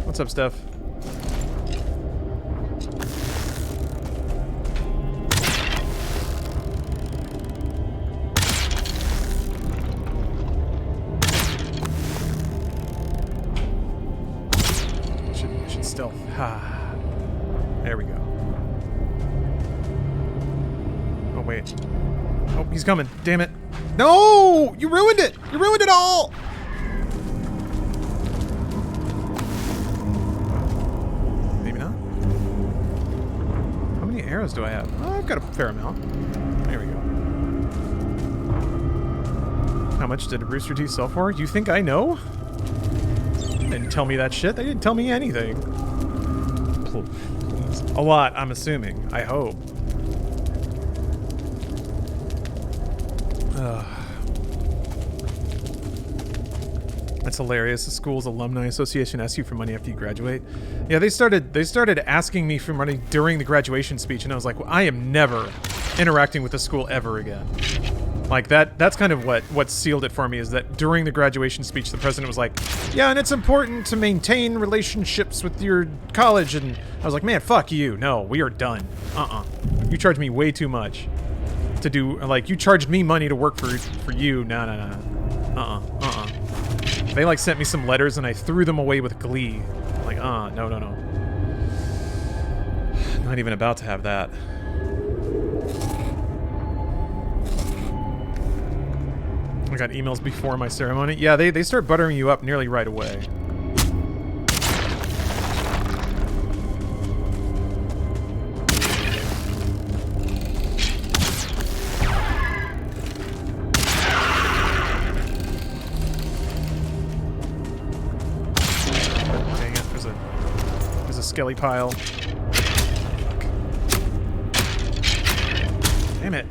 What's up, Steph? Should stealth. Ah. There we go. Oh, wait. Oh, he's coming. Damn it. No! You ruined it! You ruined it all! Maybe not? How many arrows do I have? Oh, I've got a fair amount. There we go. How much did Rooster Teeth sell for? You think I know? They didn't tell me that shit. They didn't tell me anything. A lot, I'm assuming. I hope. That's hilarious. The school's alumni association asks you for money after you graduate. Yeah, they started asking me for money during the graduation speech, and I was like, well, I am never interacting with the school ever again. Like that's kind of what sealed it for me, is that during the graduation speech the president was like, yeah, and it's important to maintain relationships with your college, and I was like, man, fuck you. No, we are done. You charge me way too much to do, like, you charged me money to work for you. No. They like sent me some letters and I threw them away with glee. Like, no. Not even about to have that. I got emails before my ceremony. Yeah, they start buttering you up nearly right away. skelly pile. Fuck. Damn it.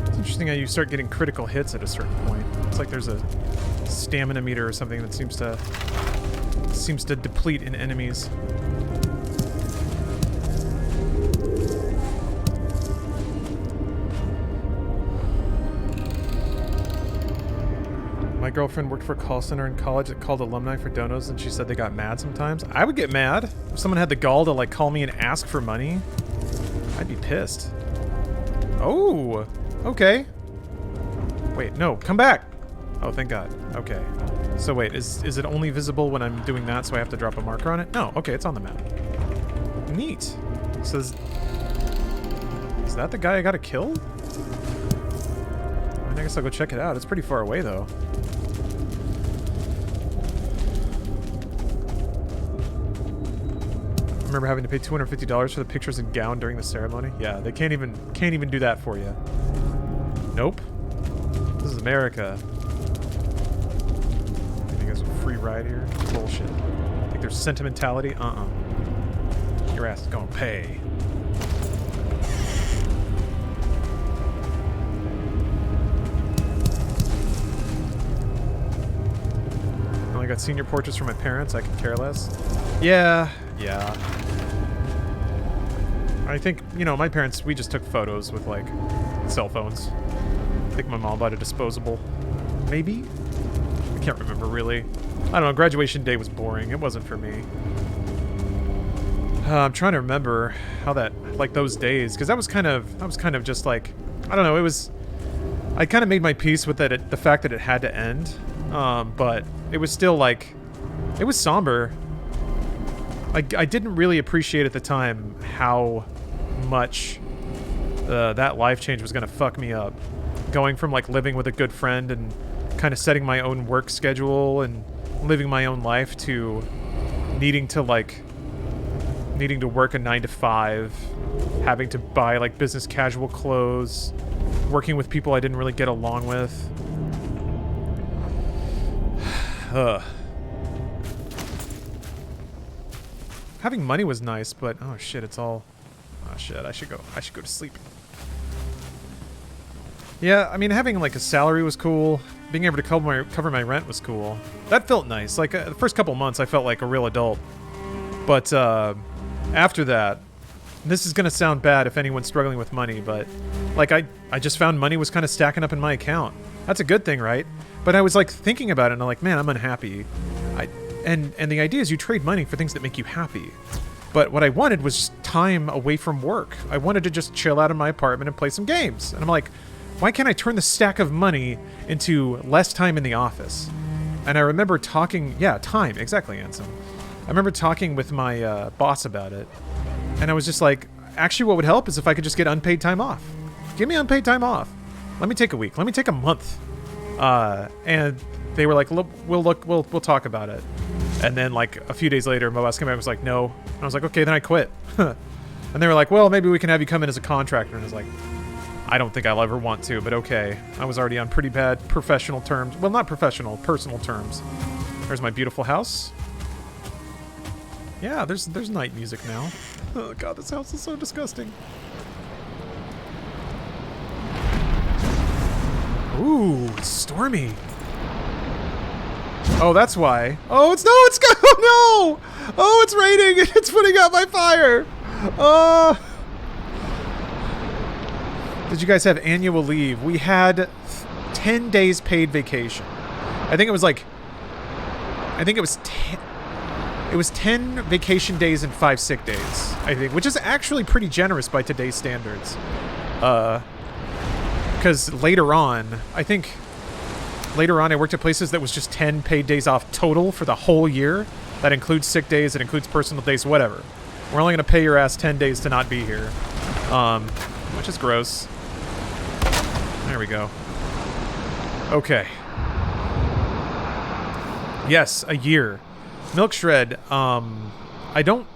It's interesting how you start getting critical hits at a certain point. It's like there's a stamina meter or something that seems to deplete in enemies. My girlfriend worked for a call center in college that called alumni for donos, and she said they got mad sometimes. I would get mad if someone had the gall to like call me and ask for money. I'd be pissed. Oh, okay. Wait, no, come back. Oh, thank God. Okay. So wait, is it only visible when I'm doing that, so I have to drop a marker on it? No, okay, it's on the map. Neat. So is that the guy I gotta kill? I guess I'll go check it out. It's pretty far away, though. I remember having to pay $250 for the pictures and gown during the ceremony. Yeah, they can't even do that for you. Nope. This is America. You think there's a free ride here? Bullshit. Think there's sentimentality? Your ass is gonna pay. I got senior portraits from my parents. I could care less. Yeah. I think, you know, my parents, we just took photos with, like, cell phones. I think my mom bought a disposable. Maybe? I can't remember, really. I don't know, graduation day was boring. It wasn't for me. I'm trying to remember how that, like, those days, because that was kind of just, like, I don't know, it was... I kind of made my peace with the fact that it had to end. But it was still, like, it was somber. I didn't really appreciate at the time how much that life change was going to fuck me up. Going from, like, living with a good friend and kind of setting my own work schedule and living my own life to needing to work a 9-to-5, having to buy, like, business casual clothes, working with people I didn't really get along with. Having money was nice, but oh shit, it's all... Oh shit, I should go to sleep. Yeah, I mean, having like a salary was cool. Being able to cover my rent was cool. That felt nice. Like, the first couple months I felt like a real adult. But after that, this is gonna sound bad if anyone's struggling with money, but like I just found money was kind of stacking up in my account. That's a good thing, right? But I was like thinking about it and I'm like, man, I'm unhappy. And the idea is you trade money for things that make you happy. But what I wanted was just time away from work. I wanted to just chill out in my apartment and play some games. And I'm like, why can't I turn the stack of money into less time in the office? And I remember talking, yeah, time, exactly, Ansem. I remember talking with my boss about it. And I was just like, actually what would help is if I could just get unpaid time off. Give me unpaid time off. Let me take a week. Let me take a month. And they were like, we'll talk about it. And then like a few days later, my boss came back and was like, no. And I was like, okay, then I quit. And they were like, well, maybe we can have you come in as a contractor. And I was like, I don't think I'll ever want to, but okay. I was already on pretty bad professional terms. Well, not professional, personal terms. There's my beautiful house. Yeah, there's night music now. Oh god, this house is so disgusting. Ooh, it's stormy. Oh, that's why. Oh, it's oh no! Oh, it's raining and it's putting out my fire. Did you guys have annual leave? We had 10 days paid vacation. I think it was 10 vacation days and 5 sick days, I think, which is actually pretty generous by today's standards. Because later on, I worked at places that was just 10 paid days off total for the whole year. That includes sick days, it includes personal days, whatever. We're only going to pay your ass 10 days to not be here. Which is gross. There we go. Okay. Yes, a year. Milk Shred, I don't...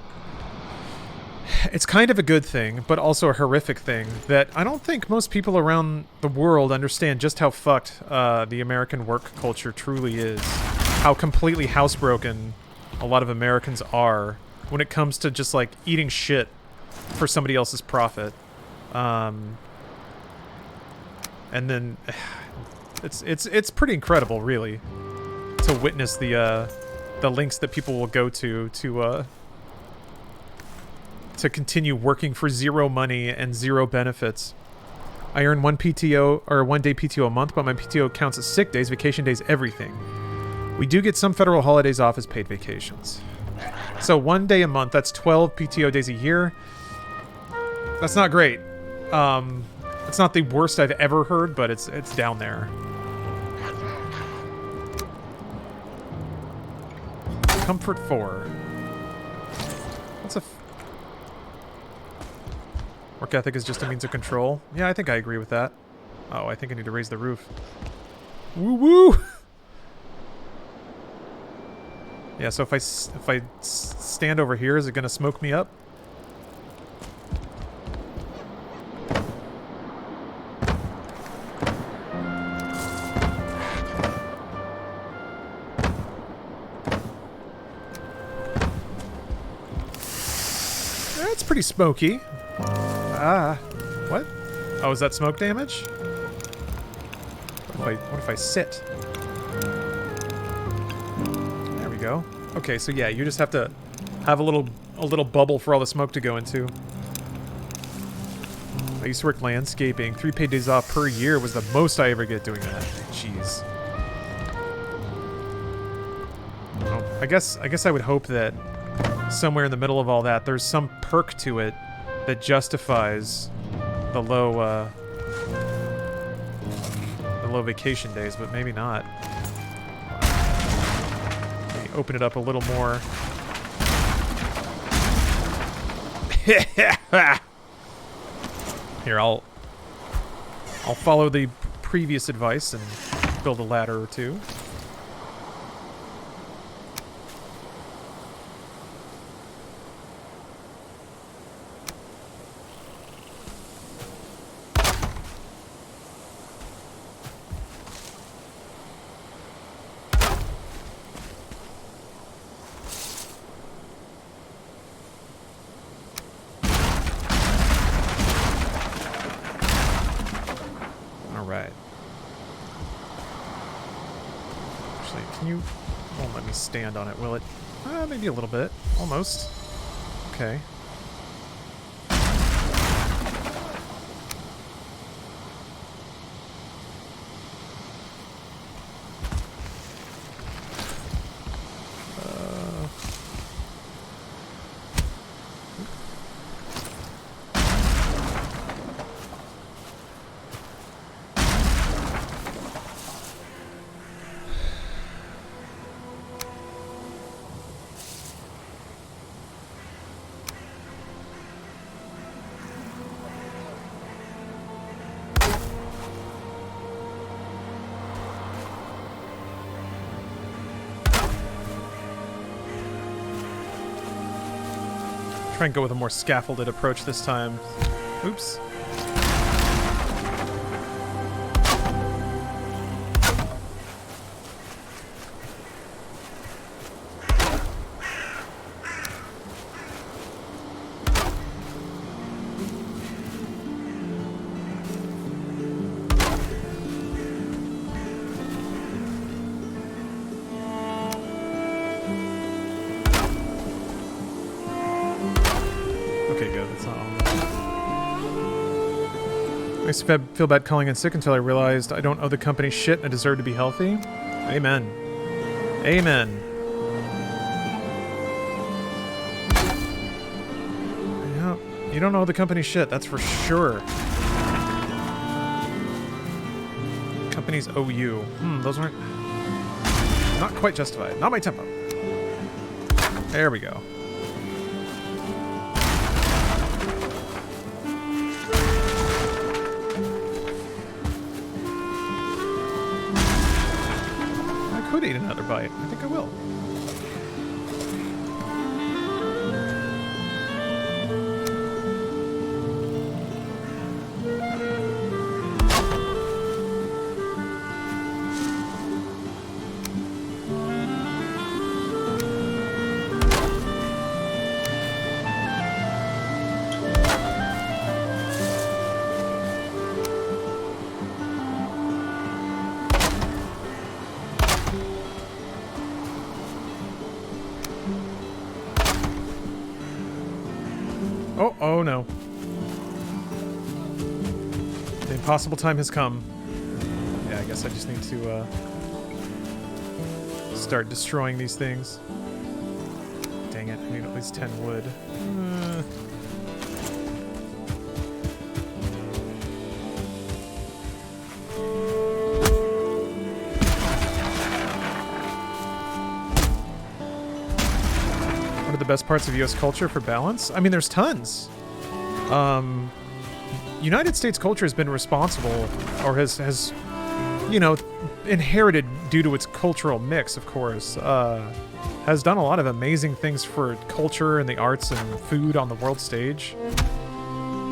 It's kind of a good thing, but also a horrific thing that I don't think most people around the world understand just how fucked the American work culture truly is. How completely housebroken a lot of Americans are when it comes to just like eating shit for somebody else's profit. And then it's pretty incredible, really, to witness the lengths that people will go to continue working for zero money and zero benefits. I earn one PTO or 1 day PTO a month, but my PTO counts as sick days, vacation days, everything. We do get some federal holidays off as paid vacations. So 1 day a month, that's 12 PTO days a year. That's not great. It's not the worst I've ever heard, but it's down there. Comfort 4. What's a... Work ethic is just a means of control. Yeah, I think I agree with that. Oh, I think I need to raise the roof. Woo woo! Yeah, so if I stand over here, is it gonna smoke me up? That's pretty smoky. Ah, what? Oh, is that smoke damage? What if I sit? There we go. Okay, so yeah, you just have to have a little bubble for all the smoke to go into. I used to work landscaping. 3 paid days off per year was the most I ever get doing that. Jeez. Oh, I guess I would hope that somewhere in the middle of all that, there's some perk to it that justifies the low vacation days, but maybe not. Let me open it up a little more. Here, I'll follow the previous advice and build a ladder or two. Stand on it, will it? Maybe a little bit. Almost. Okay. Try and go with a more scaffolded approach this time. Oops. I used to feel bad calling in sick until I realized I don't owe the company shit and I deserve to be healthy. Amen. Amen. Yeah, you don't owe the company shit, that's for sure. Companies owe you. Those aren't... Not quite justified. Not my tempo. There we go. I could eat another bite. I think I will. Oh no. The impossible time has come. Yeah, I guess I just need to start destroying these things. Dang it, I need at least 10 wood. What are the best parts of US culture for balance? I mean, there's tons. United States culture has been responsible, or has you know, inherited due to its cultural mix, of course, has done a lot of amazing things for culture and the arts and food on the world stage.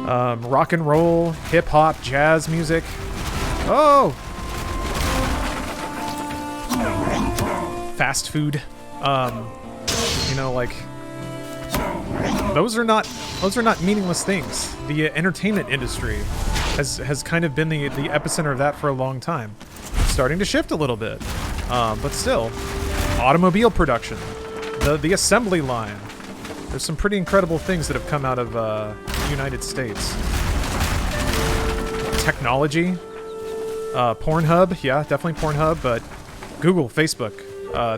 Rock and roll, hip hop, jazz music. Oh! Fast food. You know, like, those are not meaningless things. The entertainment industry has kind of been the epicenter of that for a long time. Starting to shift a little bit, but still, automobile production, the assembly line. There's some pretty incredible things that have come out of the United States. Technology, Pornhub, yeah, definitely Pornhub, but Google, Facebook,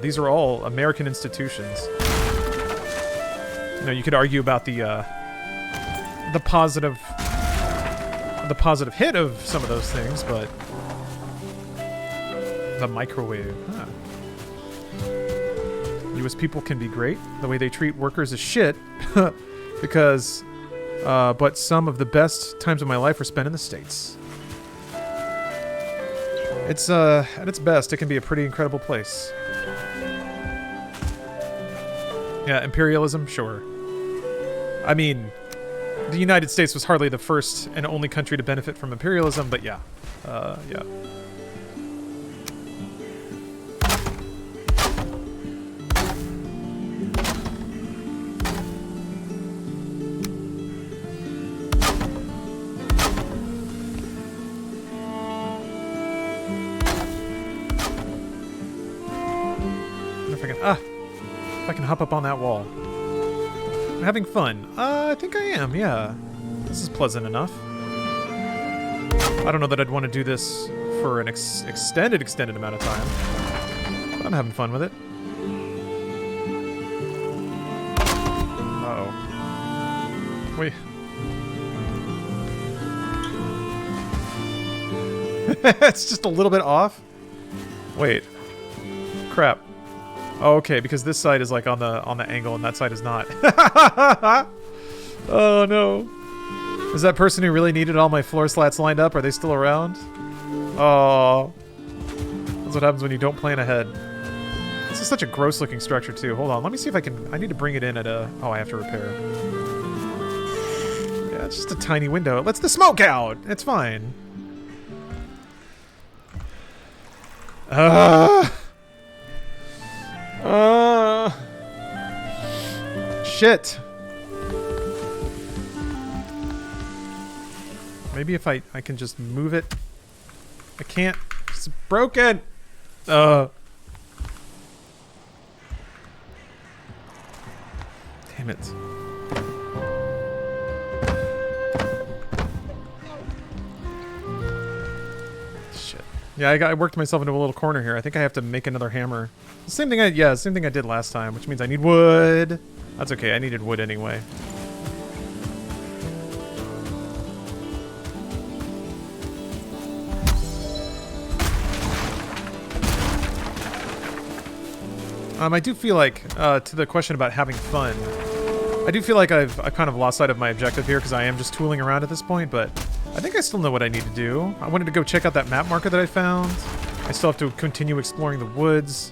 these are all American institutions. You know, you could argue about the positive hit of some of those things, but the microwave, huh. US people can be great. The way they treat workers is shit, because, but some of the best times of my life were spent in the States. It's, at its best, it can be a pretty incredible place. Yeah, imperialism, sure. I mean, the United States was hardly the first and only country to benefit from imperialism, but yeah. Yeah. If I can hop up on that wall. I'm having fun. I think I am, yeah. This is pleasant enough. I don't know that I'd want to do this for an extended amount of time. But I'm having fun with it. Uh-oh. Wait. It's just a little bit off. Wait. Crap. Oh, okay, because this side is like on the angle and that side is not. Oh no. Is that person who really needed all my floor slats lined up? Are they still around? Oh. That's what happens when you don't plan ahead. This is such a gross looking structure too. Hold on, let me see if I can. I need to bring it in at a. Oh, I have to repair. Yeah, it's just a tiny window. It lets the smoke out. It's fine. Shit. Maybe if I can just move it. I can't. It's broken. Damn it. Shit. Yeah, I worked myself into a little corner here. I think I have to make another hammer. Same thing I did last time, which means I need wood. That's okay, I needed wood anyway. I do feel like, to the question about having fun, I do feel like I've kind of lost sight of my objective here because I am just tooling around at this point, but I think I still know what I need to do. I wanted to go check out that map marker that I found. I still have to continue exploring the woods.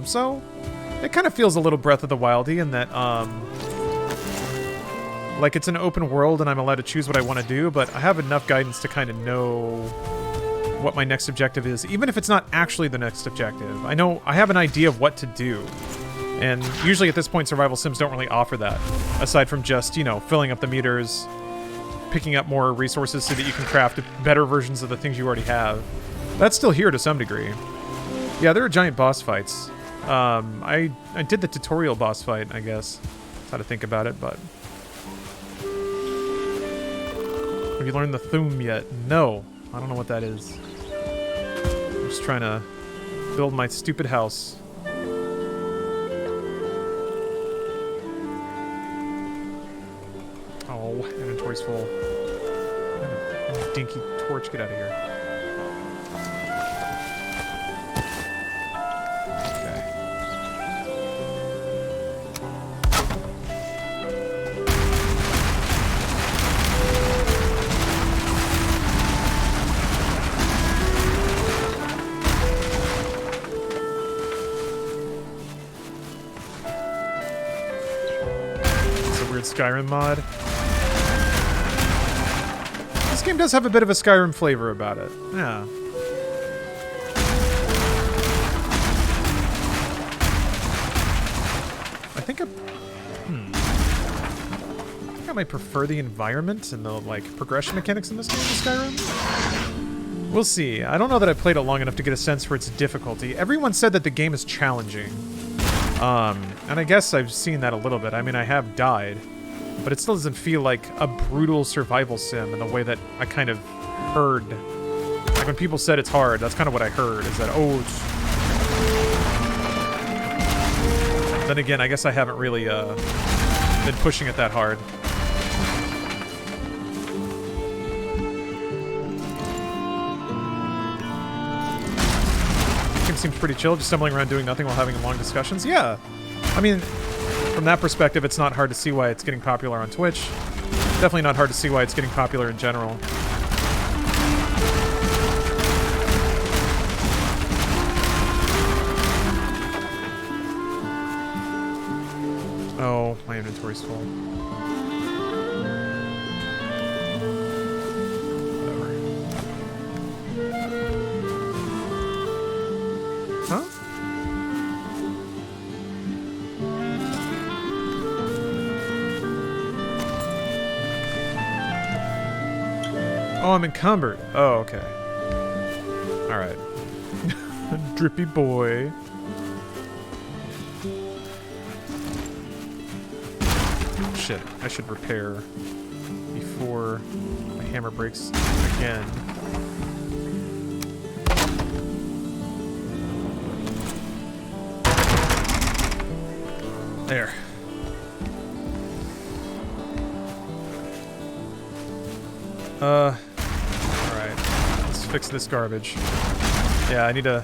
So it kind of feels a little Breath of the Wildy in that, like it's an open world and I'm allowed to choose what I want to do, but I have enough guidance to kind of know what my next objective is, even if it's not actually the next objective. I know I have an idea of what to do. And usually at this point, survival sims don't really offer that, aside from just, you know, filling up the meters, picking up more resources so that you can craft better versions of the things you already have. That's still here to some degree. Yeah, there are giant boss fights. I did the tutorial boss fight, I guess. That's how to think about it, but Have you learned the Thum yet? No. I don't know what that is. I'm just trying to build my stupid house. Oh, inventory's full. Dinky torch, get out of here. Okay. It's a weird Skyrim mod. This game does have a bit of a Skyrim flavor about it. Yeah. I think I might prefer the environment and the like progression mechanics in this game to Skyrim. We'll see. I don't know that I played it long enough to get a sense for its difficulty. Everyone said that the game is challenging. And I guess I've seen that a little bit. I mean, I have died. But it still doesn't feel like a brutal survival sim in the way that I kind of heard. Like when people said it's hard, that's kind of what I heard, is that, oh, it's... Then again, I guess I haven't really been pushing it that hard. The game seems pretty chill, just stumbling around doing nothing while having long discussions. Yeah, I mean... From that perspective, it's not hard to see why it's getting popular on Twitch. Definitely not hard to see why it's getting popular in general. Oh, my inventory's full. Whatever. Huh? Oh, I'm encumbered. Oh, okay. Alright. Drippy boy. Shit, I should repair before my hammer breaks again. There. Alright. Let's fix this garbage. Yeah, I need to...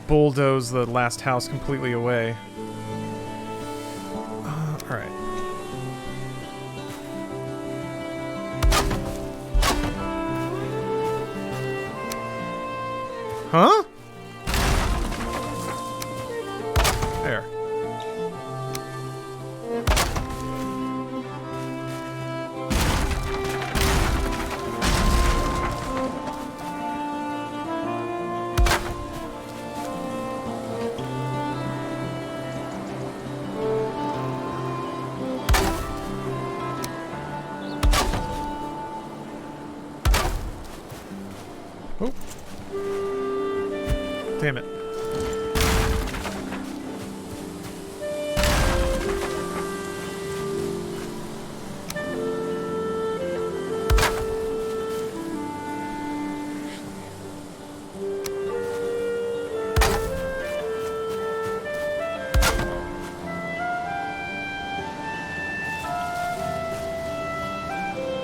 bulldoze the last house completely away. Alright. Huh? There. Oh. Damn it.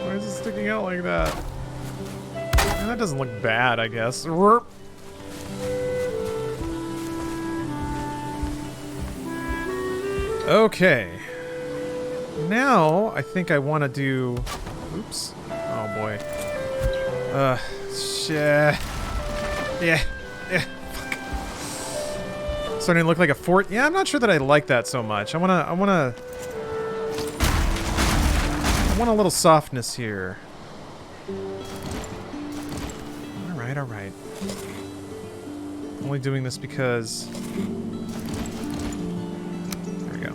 Why is it sticking out like that? That doesn't look bad, I guess. Okay. Now, I think I want to do... Oops. Oh, boy. Shit. Yeah. Fuck. Starting to look like a fort. Yeah, I'm not sure that I like that so much. I want a little softness here. Alright. Only doing this because... There we go.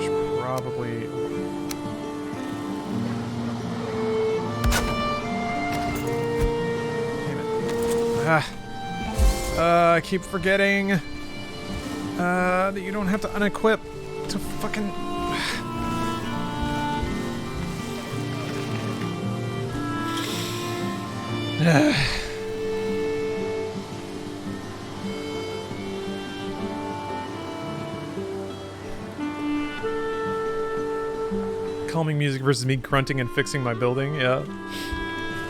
Should probably... I keep forgetting that you don't have to unequip to fucking... Calming music versus me grunting and fixing my building, yeah.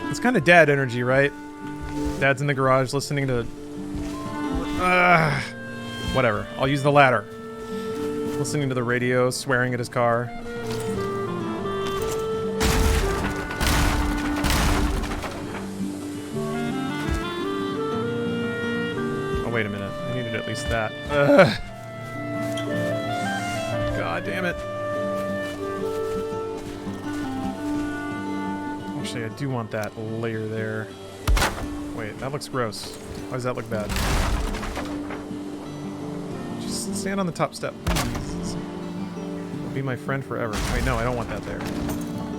It's kind of dad energy, right? Dad's in the garage listening to... whatever, I'll use the latter. Listening to the radio, swearing at his car. Oh, wait a minute. I needed at least that. God damn it. Actually, I do want that layer there. Wait, that looks gross. Why does that look bad? Just stand on the top step, please. Be my friend forever. Wait, no, I don't want that there.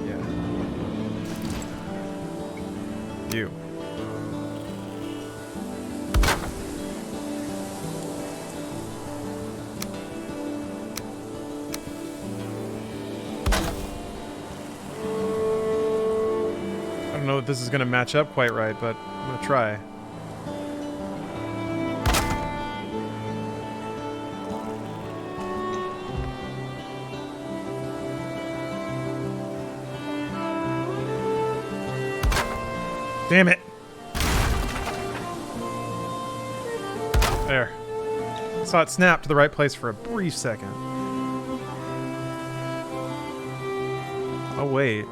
Yeah. You. I don't know if this is going to match up quite right, but I'm going to try. Damn it! There. I saw it snap to the right place for a brief second. Oh, wait.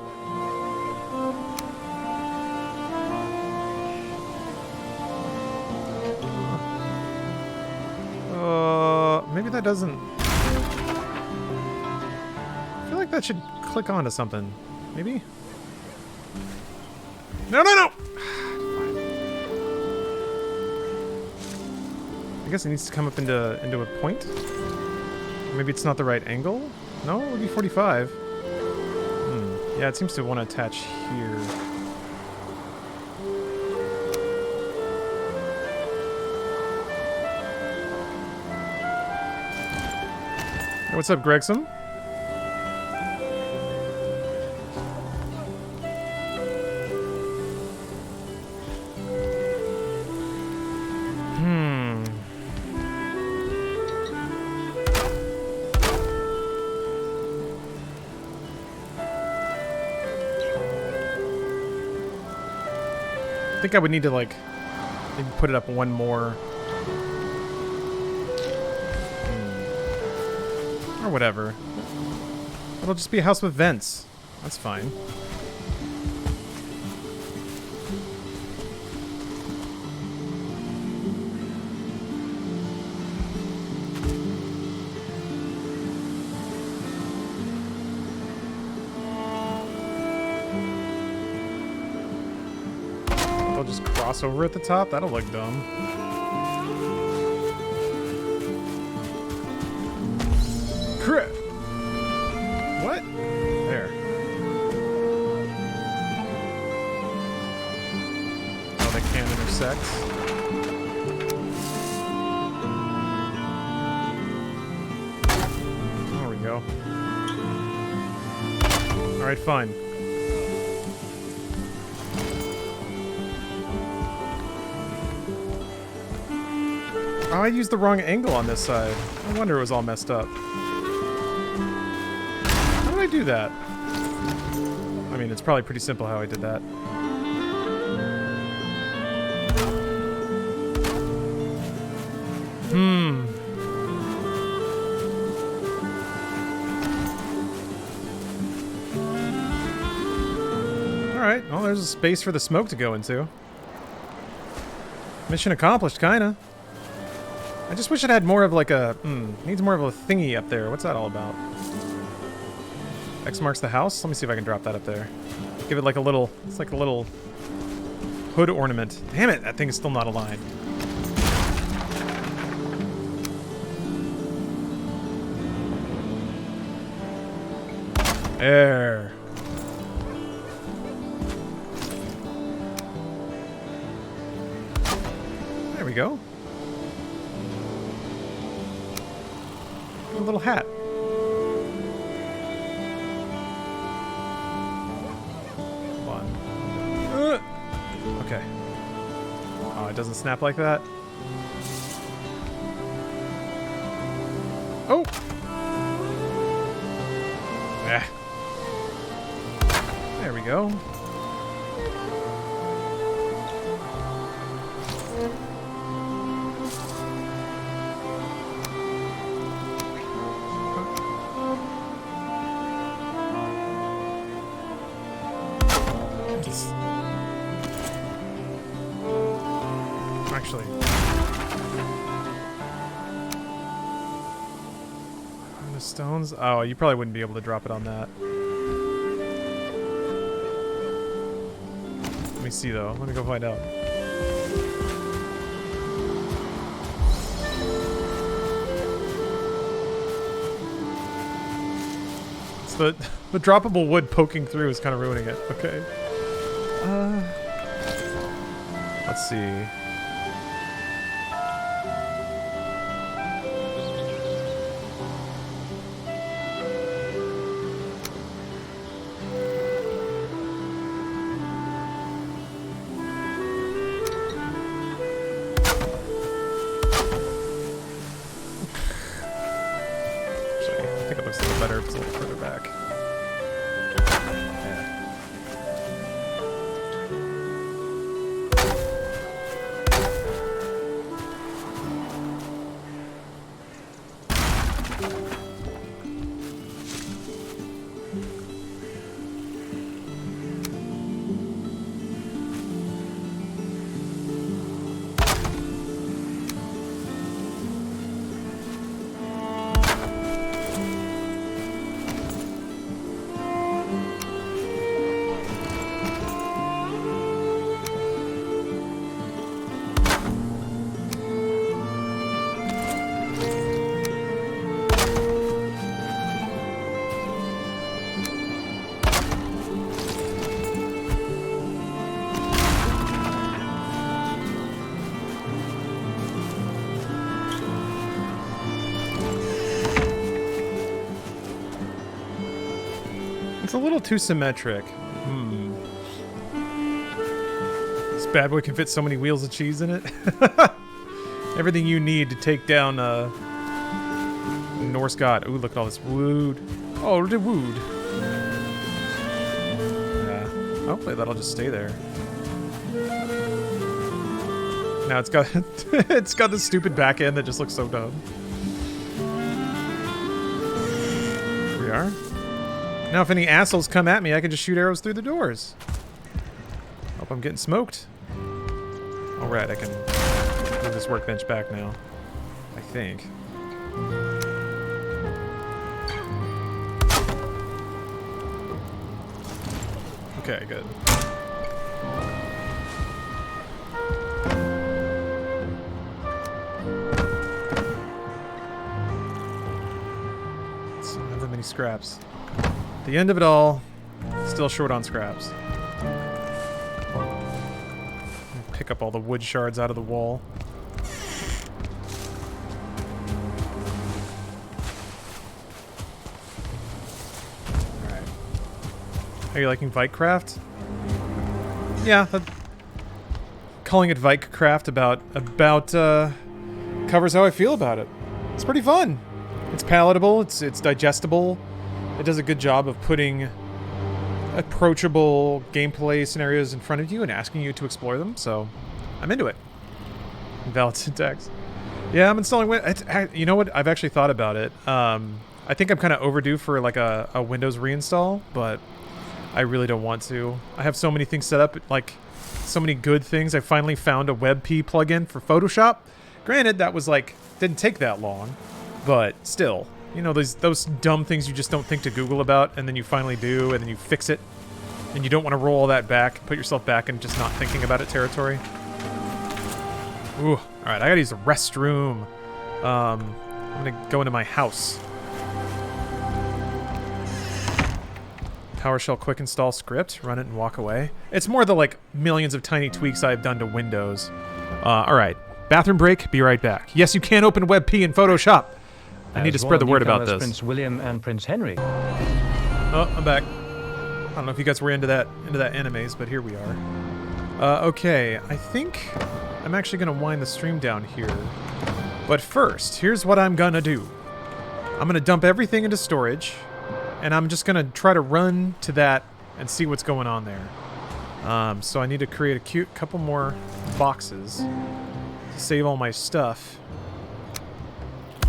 Maybe that doesn't... I feel like that should click onto something. Maybe? No, no, no! I guess it needs to come up into a point? Or maybe it's not the right angle? No, it would be 45. Yeah, it seems to want to attach here. Hey, what's up, Gregson? I think I would need to, like, maybe put it up one more. Or whatever. It'll just be a house with vents. That's fine. I'll just cross over at the top? That'll look dumb. Crap! What? There. Oh, they can't intersect. There we go. Alright, fine. Oh, I used the wrong angle on this side. No wonder it was all messed up. How did I do that? I mean, it's probably pretty simple how I did that. Alright, well, there's a space for the smoke to go into. Mission accomplished, kinda. I just wish it had more of like a... needs more of a thingy up there. What's that all about? X marks the house? Let me see if I can drop that up there. Give it like a little... It's like a little hood ornament. Damn it, that thing is still not aligned. There. we go. A little hat. Come on. Okay. Oh, it doesn't snap like that. Oh! Eh. There we go. Actually. On the stones? Oh, you probably wouldn't be able to drop it on that. Let me see though. Let me go find out. It's the droppable wood poking through is kind of ruining it. Okay. Let's see. Better if it's a little further back. Yeah. It's a little too symmetric. This bad boy can fit so many wheels of cheese in it. Everything you need to take down Norse god. Ooh, look at all this wood. Oh, the wood. Yeah. Hopefully that'll just stay there. Now it's got it's got this stupid back end that just looks so dumb. Here we are. Now, if any assholes come at me, I can just shoot arrows through the doors. Hope I'm getting smoked. Alright, I can move this workbench back now. I think. Okay, good. So, I don't have that many scraps. The end of it all, still short on scraps. Pick up all the wood shards out of the wall. Alright. Are you liking Vikecraft? Yeah, calling it Vikecraft about covers how I feel about it. It's pretty fun. It's palatable, it's digestible. It does a good job of putting approachable gameplay scenarios in front of you and asking you to explore them, so I'm into it. Valid syntax. Yeah, I'm installing you know what? I've actually thought about it. I think I'm kind of overdue for like a Windows reinstall, but I really don't want to. I have so many things set up, like so many good things. I finally found a WebP plugin for Photoshop. Granted, that was like, didn't take that long, but still. You know, those dumb things you just don't think to Google about, and then you finally do, and then you fix it. And you don't want to roll all that back, put yourself back in just not thinking about it territory. Ooh, alright, I gotta use the restroom. I'm gonna go into my house. PowerShell quick install script, run it and walk away. It's more the like millions of tiny tweaks I've done to Windows. Alright, Bathroom break, be right back. Yes, you can open WebP in Photoshop. I need to spread the word about this. Prince William and Prince Henry. Oh, I'm back. I don't know if you guys were into that animes, but here we are. Okay, I think I'm actually gonna wind the stream down here. But first, here's what I'm gonna do. I'm gonna dump everything into storage, and I'm just gonna try to run to that and see what's going on there. So I need to create a couple more boxes to save all my stuff.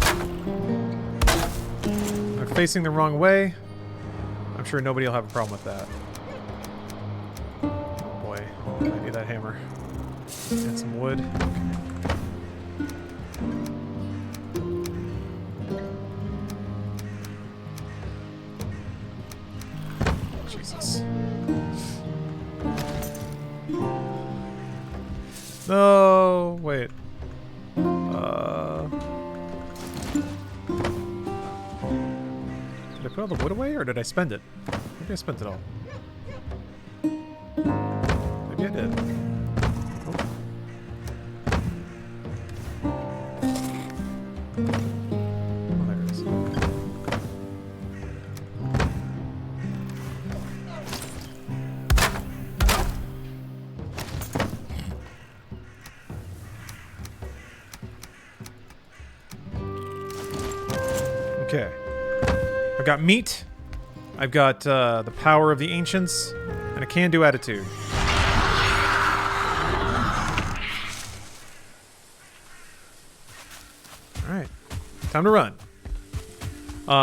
I'm facing the wrong way. I'm sure nobody will have a problem with that. Oh boy, I need that hammer. And some wood. Okay. Jesus. No, wait. Did I put all the wood away, or did I spend it? Maybe I spent it all. Maybe I did. Oh. Oh, there it is. Okay. I've got meat, I've got the power of the ancients, and a can-do attitude. Alright, time to run.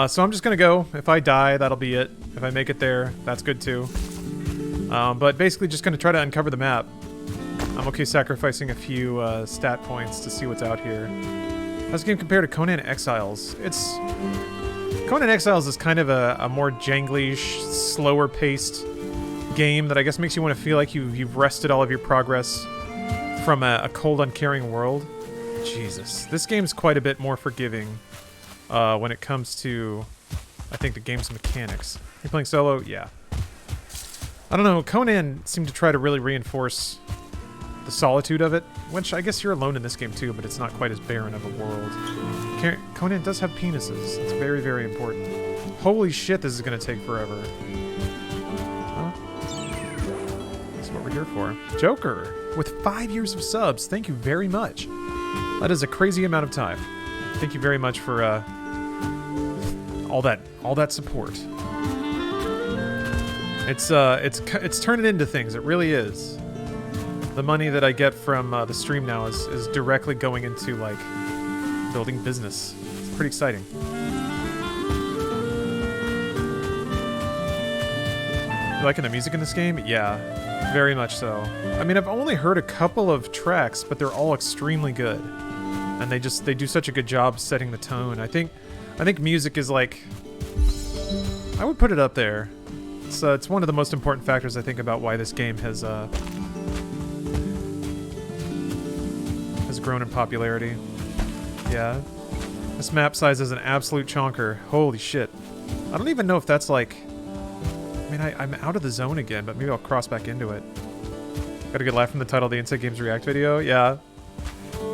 So I'm just gonna go. If I die, that'll be it. If I make it there, that's good too. But basically just gonna try to uncover the map. I'm okay sacrificing a few stat points to see what's out here. How's the game compared to Conan Exiles? Conan Exiles is kind of a more jangly, slower-paced game that I guess makes you want to feel like you've wrested all of your progress from a cold, uncaring world. Jesus. This game's quite a bit more forgiving when it comes to, I think, the game's mechanics. You're playing solo? Yeah. I don't know. Conan seemed to try to really reinforce the solitude of it, which I guess you're alone in this game too, but it's not quite as barren of a world. Conan does have penises. It's very, very important. Holy shit, this is going to take forever. Huh? That's what we're here for. Joker, with 5 years of subs. Thank you very much. That is a crazy amount of time. Thank you very much for all that support. It's turning into things. It really is. The money that I get from the stream now is directly going into, like, building business. It's pretty exciting. You liking the music in this game? Yeah, very much so. I mean, I've only heard a couple of tracks, but they're all extremely good. And they do such a good job setting the tone. I think music is, like, I would put it up there. It's one of the most important factors, I think, about why this game has grown in popularity. Yeah. This map size is an absolute chonker. Holy shit. I don't even know if that's like... I mean, I'm out of the zone again, but maybe I'll cross back into it. Got a good laugh from the title of the Inside Games React video. Yeah.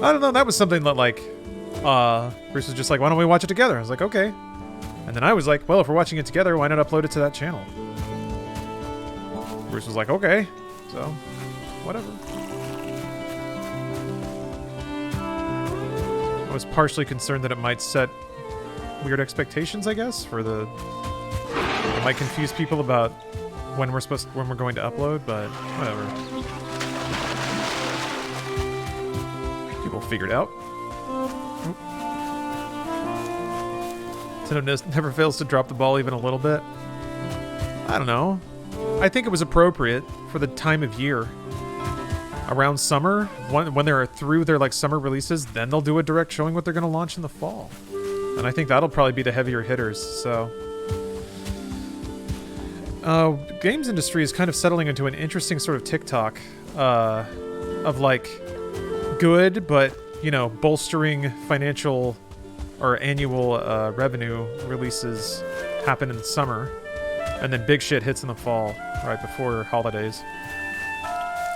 I don't know, that was something that, like... Bruce was just like, why don't we watch it together? I was like, okay. And then I was like, well, if we're watching it together, why not upload it to that channel? Bruce was like, okay. So, whatever. I was partially concerned that it might set weird expectations, I guess, for the... It might confuse people about when we're going to upload, but whatever. People figure it out. Nintendo never fails to drop the ball even a little bit. I don't know. I think it was appropriate for the time of year. Around summer, when they're through their, like, summer releases, then they'll do a direct showing what they're going to launch in the fall. And I think that'll probably be the heavier hitters, so... games industry is kind of settling into an interesting sort of TikTok of, like, good, but, you know, bolstering financial or annual revenue releases happen in the summer, and then big shit hits in the fall, right before holidays.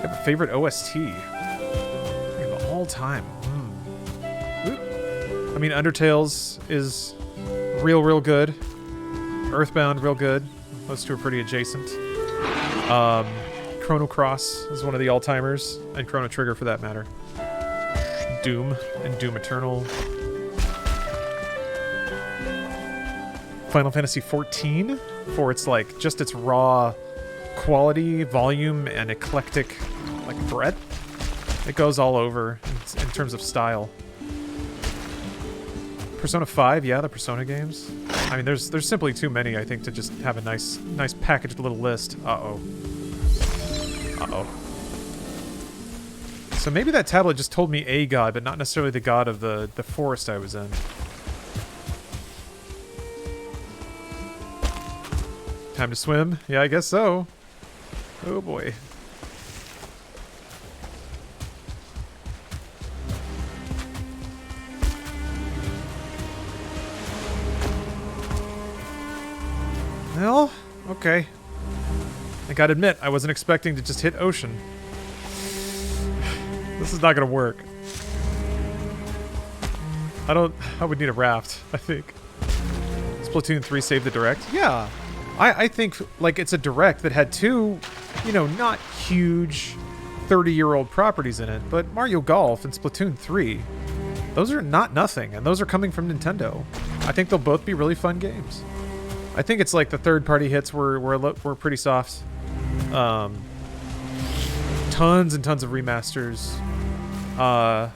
You have a favorite OST? You have all time. I mean, Undertale's is real good. Earthbound, real good. Those two are pretty adjacent. Chrono Cross is one of the all-timers, and Chrono Trigger for that matter. Doom and Doom Eternal. Final Fantasy XIV for its like just its raw quality, volume, and eclectic like breadth. It goes all over in terms of style. Persona 5, yeah, the Persona games. I mean, there's simply too many, I think, to just have a nice packaged little list. Uh-oh. So maybe that tablet just told me a god, but not necessarily the god of the forest I was in. Time to swim? Yeah, I guess so. Oh boy. Well, okay. I gotta admit, I wasn't expecting to just hit ocean. This is not gonna work. I would need a raft, I think. Splatoon 3 saved the direct? Yeah. I think, like, it's a direct that had two, you know, not huge 30-year-old properties in it, but Mario Golf and Splatoon 3, those are not nothing, and those are coming from Nintendo. I think they'll both be really fun games. I think it's like the third-party hits were pretty soft. Tons and tons of remasters. The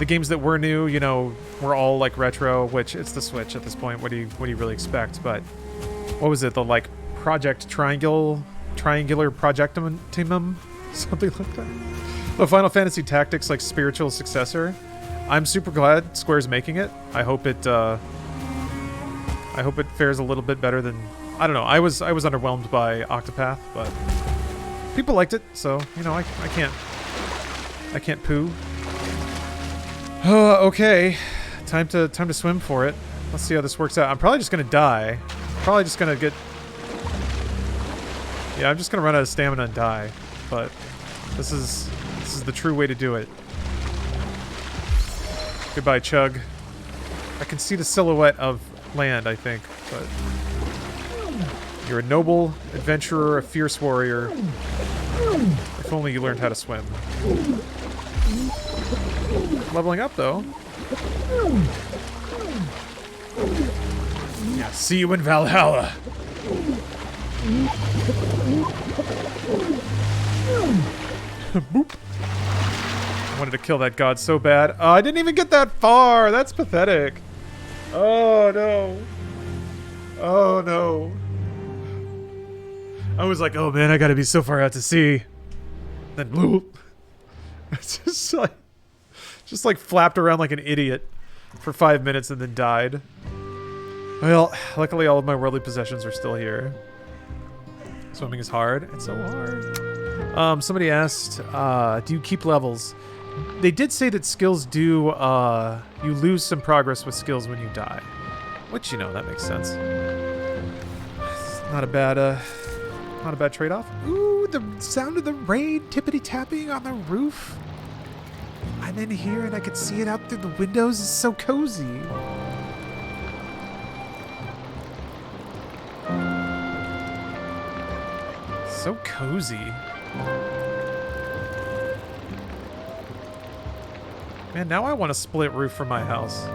games that were new, you know, were all like retro, which it's the Switch at this point. What do you really expect? But what was it? The like Project Triangular Projectimum, something like that. The Final Fantasy Tactics like spiritual successor. I'm super glad Square's making it. I hope it fares a little bit better than, I don't know. I was underwhelmed by Octopath, but people liked it, so you know I can't poo. Okay, time to swim for it. Let's see how this works out. I'm probably just gonna die. Probably just gonna get. Yeah, I'm just gonna run out of stamina and die. But this is the true way to do it. Goodbye, Chug. I can see the silhouette of land, I think, but you're a noble adventurer, a fierce warrior. If only you learned how to swim. Leveling up, though. Yeah, see you in Valhalla. Boop. I wanted to kill that god so bad. Oh, I didn't even get that far. That's pathetic. Oh, no. Oh, no. I was like, oh, man, I gotta be so far out to sea. Then bloop. It's just like flapped around like an idiot for 5 minutes and then died. Well, luckily all of my worldly possessions are still here. Swimming is hard. It's so hard. Somebody asked, do you keep levels? They did say that skills do, you lose some progress with skills when you die. Which, you know, that makes sense. It's not a bad trade-off. Ooh, the sound of the rain tippity-tapping on the roof. I'm in here and I can see it out through the windows. It's so cozy. So cozy. Man, now I want a split roof for my house.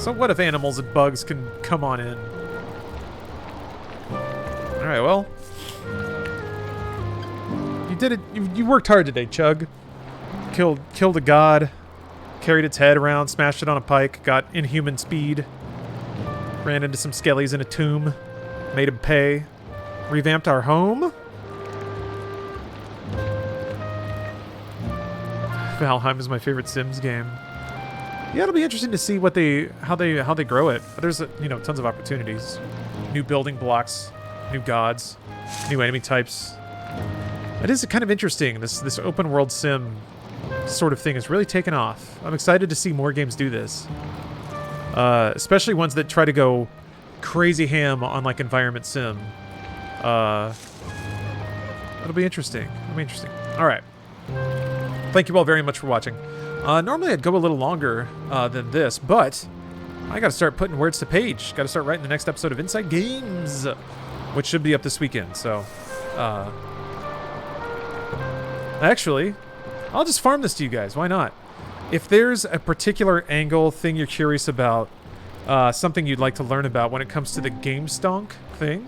So what if animals and bugs can come on in? Alright, well. You did it. You worked hard today, Chug. Killed a god. Carried its head around, smashed it on a pike, got inhuman speed. Ran into some skellies in a tomb. Made him pay. Revamped our home. Valheim is my favorite Sims game. Yeah, it'll be interesting to see how they grow it. But there's tons of opportunities, new building blocks, new gods, new enemy types. It is kind of interesting. This open world sim sort of thing has really taken off. I'm excited to see more games do this, especially ones that try to go crazy ham on like environment sim. It'll be interesting. All right. Thank you all very much for watching. Normally I'd go a little longer than this, but I got to start putting words to page. Got to start writing the next episode of Inside Games, which should be up this weekend. So, actually, I'll just farm this to you guys. Why not? If there's a particular angle, thing you're curious about, something you'd like to learn about when it comes to the game stonk thing,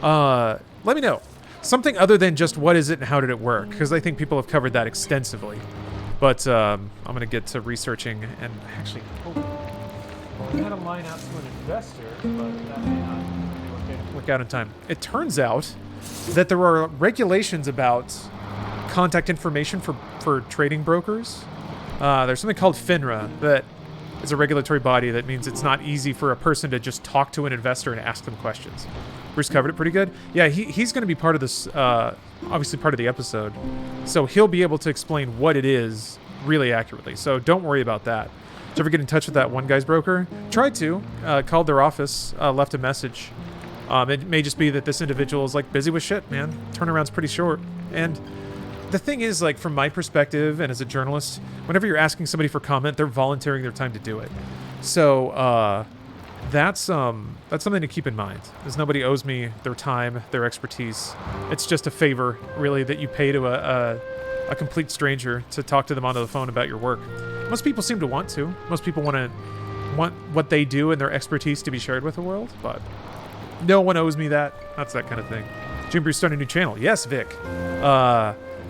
let me know. Something other than just what is it and how did it work, because I think people have covered that extensively. But I'm going to get to researching and actually... I had a line out to an investor, but that may not work out in time. It turns out that there are regulations about contact information for trading brokers. There's something called FINRA that is a regulatory body that means it's not easy for a person to just talk to an investor and ask them questions. Bruce covered it pretty good. Yeah, he's going to be part of this, obviously part of the episode. So he'll be able to explain what it is really accurately. So don't worry about that. Did you ever get in touch with that one guy's broker? Tried to. Called their office, left a message. It may just be that this individual is like busy with shit, man. Turnaround's pretty short. And the thing is, like, from my perspective and as a journalist, whenever you're asking somebody for comment, they're volunteering their time to do it. So that's something to keep in mind. Because nobody owes me their time, their expertise. It's just a favor, really, that you pay to a complete stranger to talk to them on the phone about your work. Most people seem to want to. Most people want what they do and their expertise to be shared with the world, but no one owes me that. That's that kind of thing. Jim Bruce started a new channel. Yes, Vic.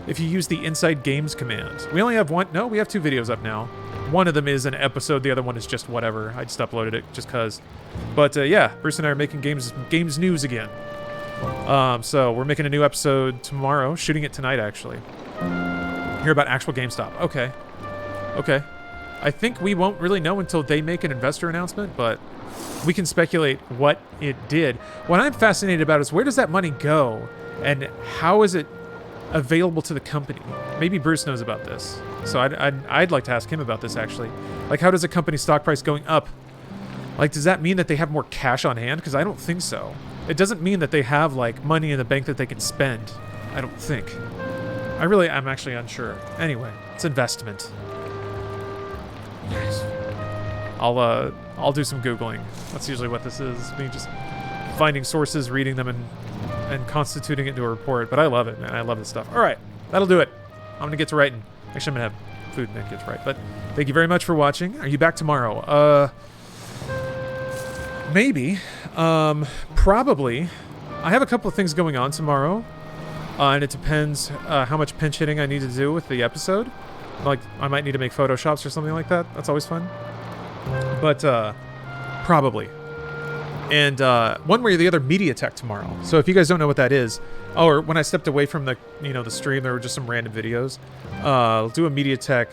If you use the Inside Games command. We only have one. No, we have 2 videos up now. One of them is an episode. The other one is just whatever. I just uploaded it just because. But yeah, Bruce and I are making games news again. So we're making a new episode tomorrow. Shooting it tonight, actually. Hear about actual GameStop. Okay. Okay. I think we won't really know until they make an investor announcement, but we can speculate what it did. What I'm fascinated about is where does that money go, and how is it available to the company? Maybe Bruce knows about this, so I'd like to ask him about this, actually. Like, how does a company stock price going up? Like, does that mean that they have more cash on hand? Because I don't think so. It doesn't mean that they have, like, money in the bank that they can spend. I don't think. I'm actually unsure. Anyway, it's investment. I'll do some Googling. That's usually what this is. Me just finding sources, reading them, and constituting it into a report. But I love it, man. I love this stuff. All right, that'll do it. I'm going to get to writing. Actually, I'm going to have food and then get to write. But thank you very much for watching. Are you back tomorrow? Maybe. Probably. I have a couple of things going on tomorrow. And it depends how much pinch hitting I need to do with the episode. Like, I might need to make Photoshops or something like that. That's always fun. But, probably. And, one way or the other, Media Tech tomorrow. So if you guys don't know what that is, or when I stepped away from the, the stream, there were just some random videos. I'll do a Media Tech,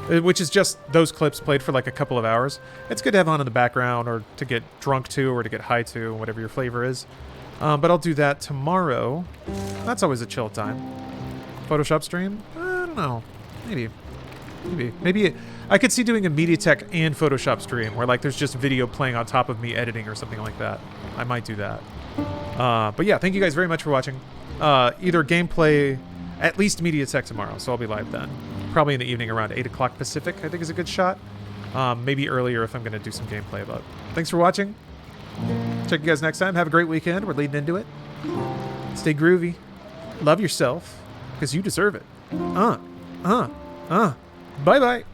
which is just those clips played for like a couple of hours. It's good to have on in the background, or to get drunk to, or to get high to, whatever your flavor is. But I'll do that tomorrow. That's always a chill time. Photoshop stream? I don't know. Maybe I could see doing a MediaTek and Photoshop stream where, like, there's just video playing on top of me editing or something like that. I might do that. But yeah, thank you guys very much for watching. Either gameplay, at least MediaTek tomorrow, so I'll be live then. Probably in the evening around 8 o'clock Pacific, I think is a good shot. Maybe earlier if I'm going to do some gameplay. But thanks for watching. Check you guys next time. Have a great weekend. We're leading into it. Stay groovy. Love yourself, because you deserve it. Bye-bye.